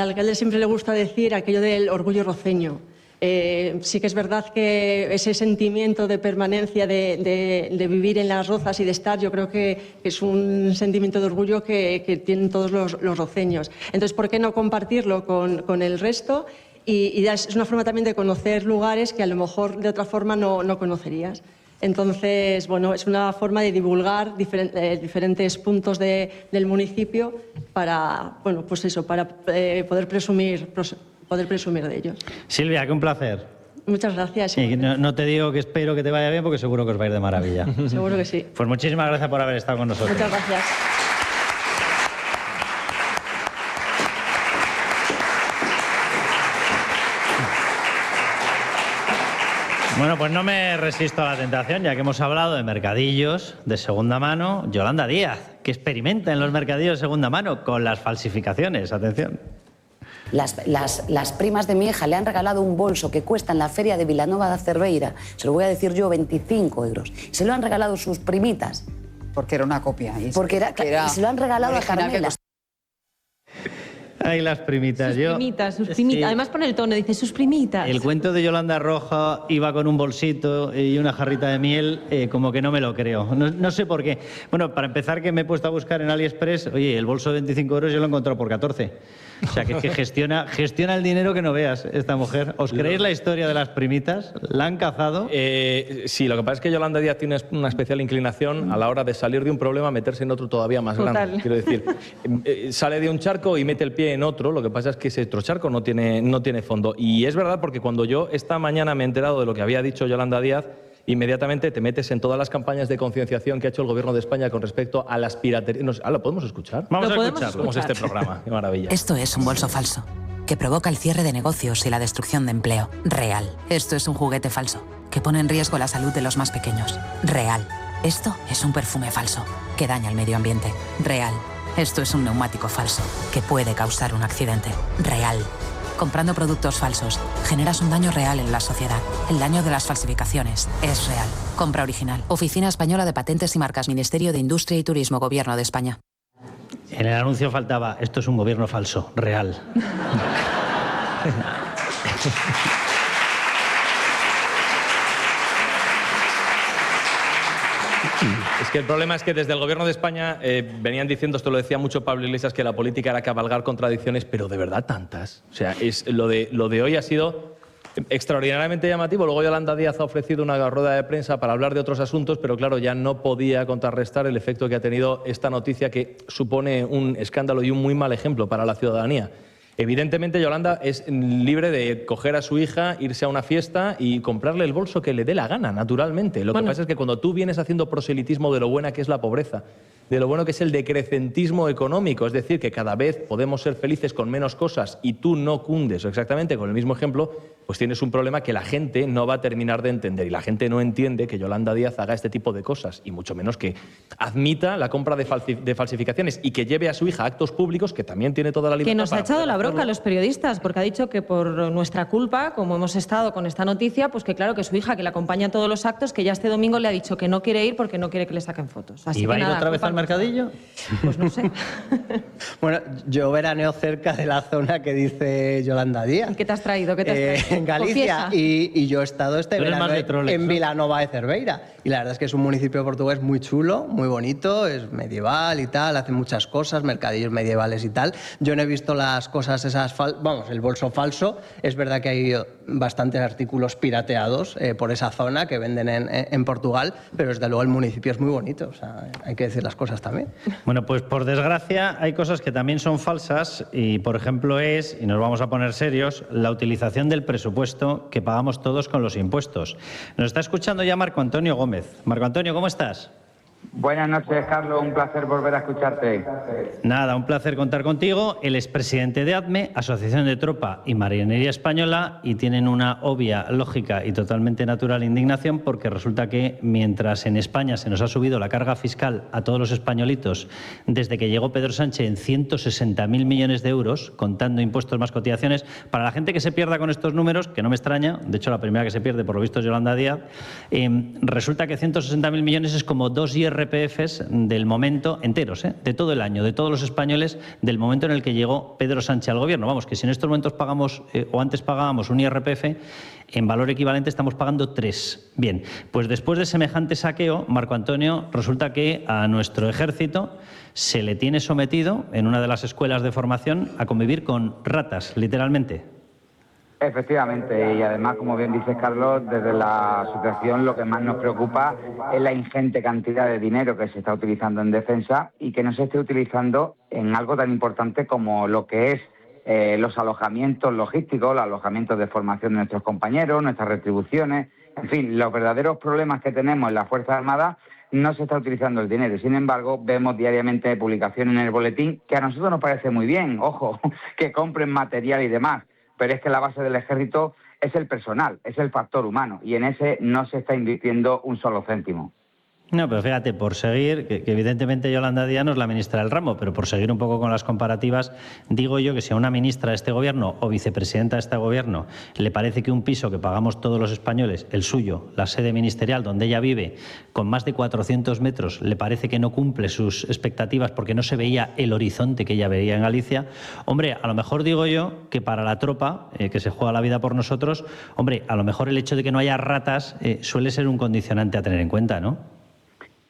alcalde siempre le gusta decir aquello del orgullo roceño. Sí que es verdad que ese sentimiento de permanencia, de vivir en Las Rozas y de estar, yo creo que es un sentimiento de orgullo que tienen todos los roceños. Entonces, ¿por qué no compartirlo con el resto? Y es una forma también de conocer lugares que a lo mejor de otra forma no conocerías. Entonces, bueno, es una forma de divulgar diferentes puntos del municipio para, bueno, pues eso, para poder presumir de ellos. Silvia, que un placer. Muchas gracias. Y no te digo que espero que te vaya bien, porque seguro que os va a ir de maravilla. Seguro que sí. Pues muchísimas gracias por haber estado con nosotros. Muchas gracias. Bueno, pues no me resisto a la tentación, ya que hemos hablado de mercadillos de segunda mano. Yolanda Díaz, que experimenta en los mercadillos de segunda mano con las falsificaciones. Atención. Las primas de mi hija le han regalado un bolso que cuesta en la feria de Vilanova da Cerveira, se lo voy a decir yo, 25 euros. Se lo han regalado sus primitas. Porque era una copia. Y se lo han regalado a Carmela. Ay, las primitas. Sus primitas. Además pone el tono, dice sus primitas. El cuento de Yolanda Roja iba con un bolsito y una jarrita de miel, como que no me lo creo. No sé por qué. Bueno, para empezar, que me he puesto a buscar en AliExpress, oye, el bolso de 25 euros yo lo he encontrado por 14. O sea, que gestiona el dinero que no veas esta mujer. ¿Os creéis la historia de las primitas? ¿La han cazado? Sí, lo que pasa es que Yolanda Díaz tiene una especial inclinación a la hora de salir de un problema a meterse en otro todavía más grande. Quiero decir, sale de un charco y mete el pie en otro, lo que pasa es que ese otro charco no tiene fondo. Y es verdad, porque cuando yo esta mañana me he enterado de lo que había dicho Yolanda Díaz, inmediatamente te metes en todas las campañas de concienciación que ha hecho el Gobierno de España con respecto a las piraterías. ¿Lo podemos escuchar? Vamos a escucharlo. ¿Cómo es este programa? Qué maravilla. Esto es un bolso falso, que provoca el cierre de negocios y la destrucción de empleo. Real. Esto es un juguete falso, que pone en riesgo la salud de los más pequeños. Real. Esto es un perfume falso, que daña el medio ambiente. Real. Esto es un neumático falso, que puede causar un accidente. Real. Comprando productos falsos, generas un daño real en la sociedad. El daño de las falsificaciones es real. Compra original. Oficina Española de Patentes y Marcas, Ministerio de Industria y Turismo, Gobierno de España. En el anuncio faltaba, esto es un gobierno falso, real. Es que el problema es que desde el Gobierno de España venían diciendo, esto lo decía mucho Pablo Iglesias, que la política era cabalgar contradicciones, pero de verdad tantas. O sea, lo de hoy ha sido extraordinariamente llamativo. Luego Yolanda Díaz ha ofrecido una rueda de prensa para hablar de otros asuntos, pero claro, ya no podía contrarrestar el efecto que ha tenido esta noticia, que supone un escándalo y un muy mal ejemplo para la ciudadanía. Evidentemente, Yolanda es libre de coger a su hija, irse a una fiesta y comprarle el bolso que le dé la gana, naturalmente. Lo que pasa es que cuando tú vienes haciendo proselitismo de lo buena que es la pobreza de lo bueno que es el decrecentismo económico, es decir, que cada vez podemos ser felices con menos cosas y tú no cundes exactamente con el mismo ejemplo, pues tienes un problema que la gente no va a terminar de entender y la gente no entiende que Yolanda Díaz haga este tipo de cosas y mucho menos que admita la compra de falsificaciones y que lleve a su hija a actos públicos, que también tiene toda la libertad. Que nos ha para echado poder la bronca a hacerlo. los periodistas, porque ha dicho que por nuestra culpa, como hemos estado con esta noticia, pues que claro, que su hija, que la acompaña a todos los actos, que ya este domingo le ha dicho que no quiere ir porque no quiere que le saquen fotos. Así ¿Y va que a ir nada, otra vez culpa al nuestra. mercadillo? Pues no sé. Bueno, yo veraneo cerca de la zona que dice Yolanda Díaz. ¿Y qué te has traído? ¿Qué te has traído? En Galicia. Confiesa. Y yo he estado este Tú eres verano más de Trolex, en ¿no? Vilanova de Cerveira. Y la verdad es que es un municipio portugués muy chulo, muy bonito, es medieval y tal, hace muchas cosas, mercadillos medievales y tal. Yo no he visto las cosas esas, vamos, el bolso falso. Es verdad que hay bastantes artículos pirateados por esa zona que venden en Portugal, pero desde luego el municipio es muy bonito, o sea, hay que decir las cosas también. Bueno, pues por desgracia hay cosas que también son falsas y, por ejemplo, y nos vamos a poner serios, la utilización del presupuesto que pagamos todos con los impuestos. Nos está escuchando ya Marco Antonio Gómez. Marco Antonio, ¿cómo estás? Buenas noches, Carlos. Un placer volver a escucharte. Nada, un placer contar contigo. El expresidente de ADME, Asociación de Tropa y Marinería Española, y tienen una obvia, lógica y totalmente natural indignación porque resulta que mientras en España se nos ha subido la carga fiscal a todos los españolitos desde que llegó Pedro Sánchez en 160.000 millones de euros, contando impuestos más cotizaciones, para la gente que se pierda con estos números, que no me extraña, de hecho la primera que se pierde por lo visto es Yolanda Díaz, resulta que 160.000 millones es como 2 IRPFs del momento enteros, de todo el año, de todos los españoles, del momento en el que llegó Pedro Sánchez al gobierno. Vamos, que si en estos momentos pagamos, o antes pagábamos un IRPF, en valor equivalente estamos pagando 3. Bien, pues después de semejante saqueo, Marco Antonio, resulta que a nuestro ejército se le tiene sometido en una de las escuelas de formación a convivir con ratas, literalmente. Efectivamente, y además, como bien dices, Carlos, desde la asociación lo que más nos preocupa es la ingente cantidad de dinero que se está utilizando en defensa y que no se esté utilizando en algo tan importante como lo que es los alojamientos logísticos, los alojamientos de formación de nuestros compañeros, nuestras retribuciones, en fin, los verdaderos problemas que tenemos en las Fuerzas Armadas. No se está utilizando el dinero. Sin embargo, vemos diariamente publicaciones en el boletín que a nosotros nos parece muy bien, ojo, que compren material y demás. Pero es que la base del ejército es el personal, es el factor humano, y en ese no se está invirtiendo un solo céntimo. No, pero fíjate, por seguir, que evidentemente Yolanda Díaz no es la ministra del ramo, pero por seguir un poco con las comparativas, digo yo que si a una ministra de este gobierno o vicepresidenta de este gobierno le parece que un piso que pagamos todos los españoles, el suyo, la sede ministerial donde ella vive, con más de 400 metros, le parece que no cumple sus expectativas porque no se veía el horizonte que ella veía en Galicia, hombre, a lo mejor digo yo que para la tropa, que se juega la vida por nosotros, hombre, a lo mejor el hecho de que no haya ratas suele ser un condicionante a tener en cuenta, ¿no?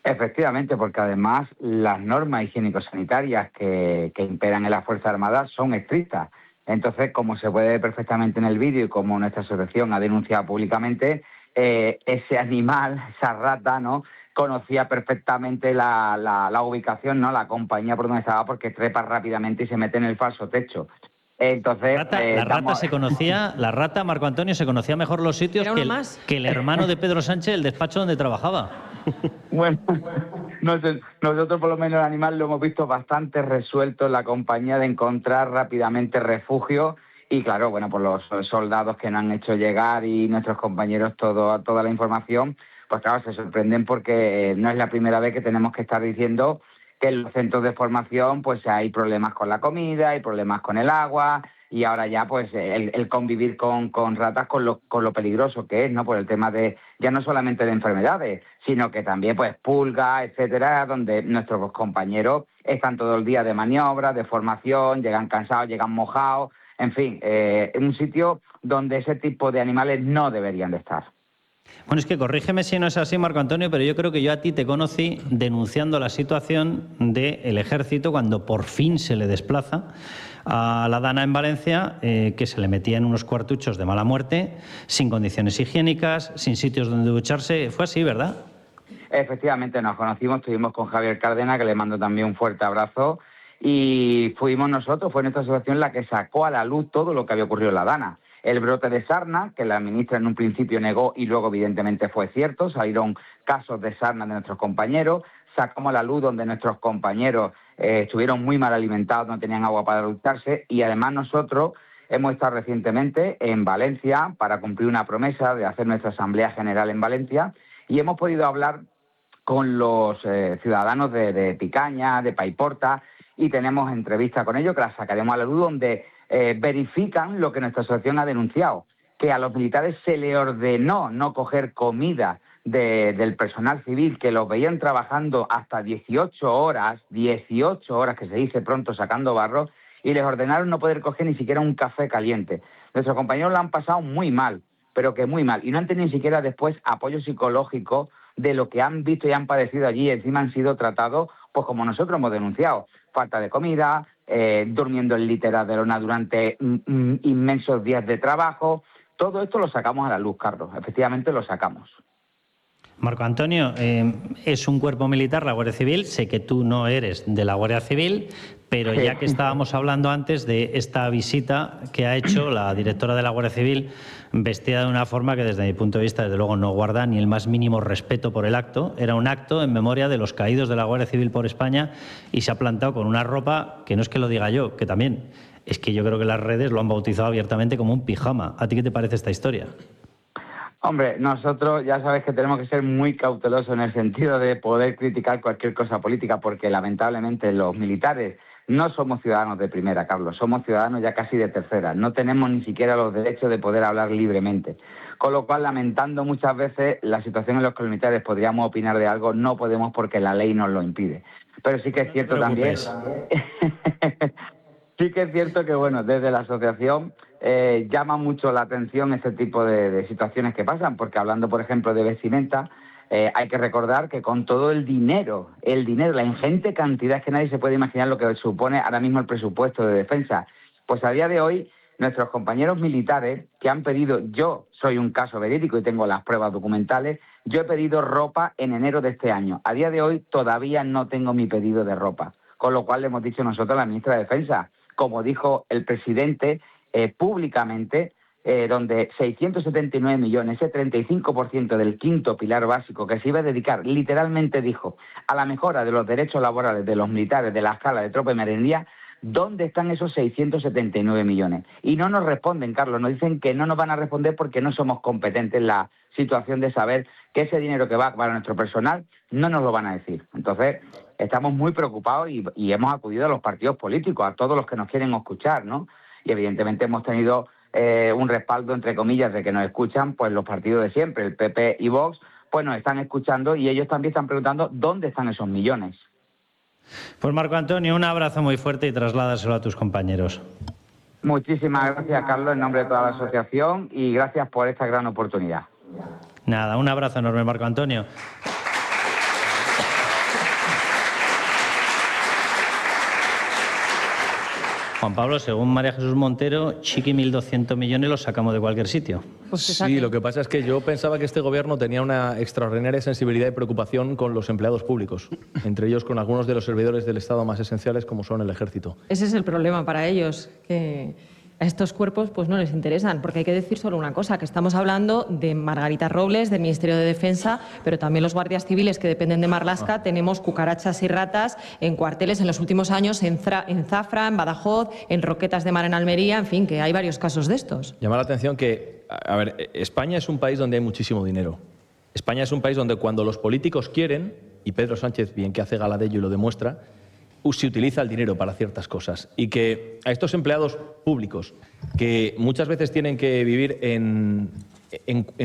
Efectivamente, porque además las normas higiénico-sanitarias que imperan en las Fuerzas Armadas son estrictas. Entonces, como se puede ver perfectamente en el vídeo y como nuestra asociación ha denunciado públicamente, ese animal, esa rata, ¿no?, conocía perfectamente la ubicación, ¿no?, la compañía por donde estaba, porque trepa rápidamente y se mete en el falso techo. Entonces, la rata, Marco Antonio, se conocía mejor los sitios que el hermano de Pedro Sánchez, el despacho donde trabajaba. Bueno, nosotros por lo menos el animal lo hemos visto bastante resuelto en la compañía de encontrar rápidamente refugio y claro, bueno, por los soldados que nos han hecho llegar y nuestros compañeros toda la información, pues claro, se sorprenden porque no es la primera vez que tenemos que estar diciendo que en los centros de formación pues hay problemas con la comida, hay problemas con el agua y ahora ya pues el convivir con ratas con lo peligroso que es, ¿no? Por el tema de ya no solamente de enfermedades, sino que también pues pulgas, etcétera, donde nuestros compañeros están todo el día de maniobra, de formación, llegan cansados, llegan mojados, en fin, un sitio donde ese tipo de animales no deberían de estar. Bueno, es que corrígeme si no es así, Marco Antonio, pero yo creo que yo a ti te conocí denunciando la situación del ejército cuando por fin se le desplaza a la Dana en Valencia, que se le metía en unos cuartuchos de mala muerte, sin condiciones higiénicas, sin sitios donde ducharse. Fue así, ¿verdad? Efectivamente, nos conocimos, estuvimos con Javier Cárdenas, que le mando también un fuerte abrazo, y fuimos nosotros, fue nuestra asociación la que sacó a la luz todo lo que había ocurrido en la Dana. el brote de sarna, que la ministra en un principio negó y luego evidentemente fue cierto. Salieron casos de sarna de nuestros compañeros. Sacamos a la luz donde nuestros compañeros estuvieron muy mal alimentados, no tenían agua para ducharse, y además nosotros hemos estado recientemente en Valencia para cumplir una promesa de hacer nuestra Asamblea General en Valencia, y hemos podido hablar con los ciudadanos de Picaña, de Paiporta, y tenemos entrevistas con ellos que las sacaremos a la luz, donde verifican lo que nuestra asociación ha denunciado, que a los militares se le ordenó no coger comida del personal civil, que los veían trabajando hasta 18 horas, que se dice pronto, sacando barro, y les ordenaron no poder coger ni siquiera un café caliente. Nuestros compañeros lo han pasado muy mal, pero que muy mal, y no han tenido ni siquiera después apoyo psicológico de lo que han visto y han padecido allí. Encima han sido tratados, pues como nosotros hemos denunciado, falta de comida, durmiendo en literas de lona durante inmensos días de trabajo. Todo esto lo sacamos a la luz, Carlos, efectivamente lo sacamos. Marco Antonio, es un cuerpo militar, la Guardia Civil. Sé que tú no eres de la Guardia Civil, pero ya que estábamos hablando antes de esta visita que ha hecho la directora de la Guardia Civil, vestida de una forma que desde mi punto de vista, desde luego, no guarda ni el más mínimo respeto por el acto. Era un acto en memoria de los caídos de la Guardia Civil por España, y se ha plantado con una ropa que no es que lo diga yo, que también es que yo creo que las redes lo han bautizado abiertamente como un pijama. ¿A ti qué te parece esta historia? Hombre, nosotros ya sabes que tenemos que ser muy cautelosos en el sentido de poder criticar cualquier cosa política, porque lamentablemente los militares no somos ciudadanos de primera, Carlos, somos ciudadanos ya casi de tercera. No tenemos ni siquiera los derechos de poder hablar libremente. Con lo cual, lamentando muchas veces la situación en la que los militares podríamos opinar de algo, no podemos porque la ley nos lo impide. Pero sí que es cierto también... sí que es cierto que, bueno, desde la asociación llama mucho la atención este tipo de situaciones que pasan, porque hablando, por ejemplo, de vestimenta, hay que recordar que con todo el dinero, la ingente cantidad que nadie se puede imaginar lo que supone ahora mismo el presupuesto de defensa, pues a día de hoy nuestros compañeros militares que han pedido, yo soy un caso verídico y tengo las pruebas documentales, yo he pedido ropa en enero de este año. A día de hoy todavía no tengo mi pedido de ropa, con lo cual le hemos dicho nosotros a la ministra de Defensa, como dijo el presidente públicamente, donde 679 millones, ese 35% del quinto pilar básico que se iba a dedicar, literalmente dijo, a la mejora de los derechos laborales de los militares de la escala de tropa y merendía, ¿dónde están esos 679 millones? Y no nos responden, Carlos, nos dicen que no nos van a responder porque no somos competentes en la situación de saber que ese dinero que va para nuestro personal no nos lo van a decir. Entonces, estamos muy preocupados y hemos acudido a los partidos políticos, a todos los que nos quieren escuchar, ¿no? Y evidentemente hemos tenido un respaldo, entre comillas, de que nos escuchan pues los partidos de siempre, el PP y Vox, pues nos están escuchando y ellos también están preguntando dónde están esos millones. Pues Marco Antonio, un abrazo muy fuerte y trasládaselo a tus compañeros. Muchísimas gracias, Carlos, en nombre de toda la asociación, y gracias por esta gran oportunidad. Nada, un abrazo enorme, Marco Antonio. Juan Pablo, según María Jesús Montero, chiqui 1.200 millones los sacamos de cualquier sitio. Sí, lo que pasa es que yo pensaba que este gobierno tenía una extraordinaria sensibilidad y preocupación con los empleados públicos, entre ellos con algunos de los servidores del Estado más esenciales, como son el Ejército. Ese es el problema para ellos, que a estos cuerpos pues no les interesan, porque hay que decir solo una cosa, que estamos hablando de Margarita Robles, del Ministerio de Defensa, pero también los guardias civiles que dependen de Marlaska, tenemos cucarachas y ratas en cuarteles en los últimos años, en Zafra, en Badajoz, en Roquetas de Mar en Almería, en fin, que hay varios casos de estos. Llama la atención que, a ver, España es un país donde hay muchísimo dinero. España es un país donde cuando los políticos quieren, y Pedro Sánchez bien que hace gala de ello y lo demuestra, se utiliza el dinero para ciertas cosas, y que a estos empleados públicos que muchas veces tienen que vivir en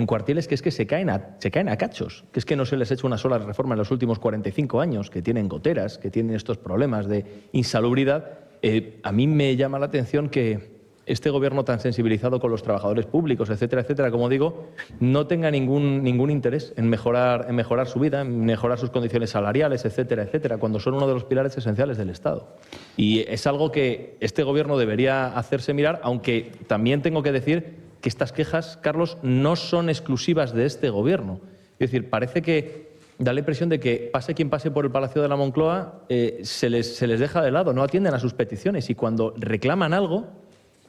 cuarteles que es que se caen a cachos, que es que no se les ha hecho una sola reforma en los últimos 45 años, que tienen goteras, que tienen estos problemas de insalubridad, a mí me llama la atención que este gobierno tan sensibilizado con los trabajadores públicos, etcétera, etcétera, como digo, no tenga ningún interés en mejorar su vida, en mejorar sus condiciones salariales, etcétera, etcétera, cuando son uno de los pilares esenciales del Estado. Y es algo que este gobierno debería hacerse mirar, aunque también tengo que decir que estas quejas, Carlos, no son exclusivas de este gobierno. Es decir, parece que da la impresión de que pase quien pase por el Palacio de la Moncloa, se les deja de lado, no atienden a sus peticiones, y cuando reclaman algo,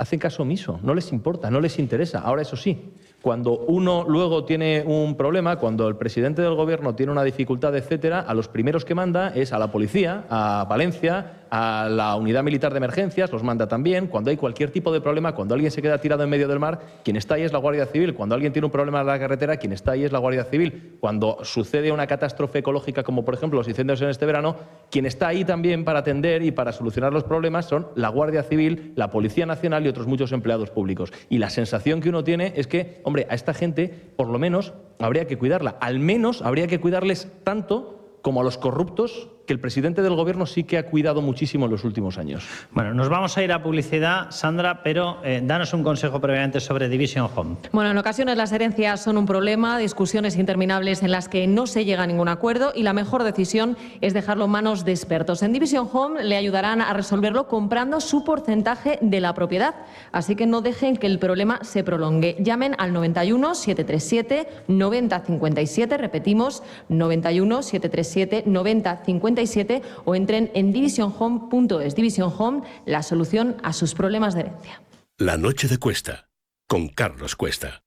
hacen caso omiso, no les importa, no les interesa. Ahora, eso sí, cuando uno luego tiene un problema, cuando el presidente del gobierno tiene una dificultad, etcétera, a los primeros que manda es a la policía, a Valencia, a la unidad militar de emergencias, los manda también. Cuando hay cualquier tipo de problema, cuando alguien se queda tirado en medio del mar, quien está ahí es la Guardia Civil. Cuando alguien tiene un problema en la carretera, quien está ahí es la Guardia Civil. Cuando sucede una catástrofe ecológica, como por ejemplo los incendios en este verano, quien está ahí también para atender y para solucionar los problemas son la Guardia Civil, la Policía Nacional y otros muchos empleados públicos. Y la sensación que uno tiene es que, hombre, a esta gente por lo menos habría que cuidarla. Al menos habría que cuidarles tanto como a los corruptos, que el presidente del gobierno sí que ha cuidado muchísimo en los últimos años. Bueno, nos vamos a ir a publicidad, Sandra, pero danos un consejo previamente sobre Division Home. Bueno, en ocasiones las herencias son un problema, discusiones interminables en las que no se llega a ningún acuerdo y la mejor decisión es dejarlo en manos de expertos. En Division Home le ayudarán a resolverlo comprando su porcentaje de la propiedad. Así que no dejen que el problema se prolongue. Llamen al 91 737 90 57, repetimos, 91 737 90 57 o entren en divisionhome.es. Division Home, la solución a sus problemas de herencia. La noche de Cuesta, con Carlos Cuesta.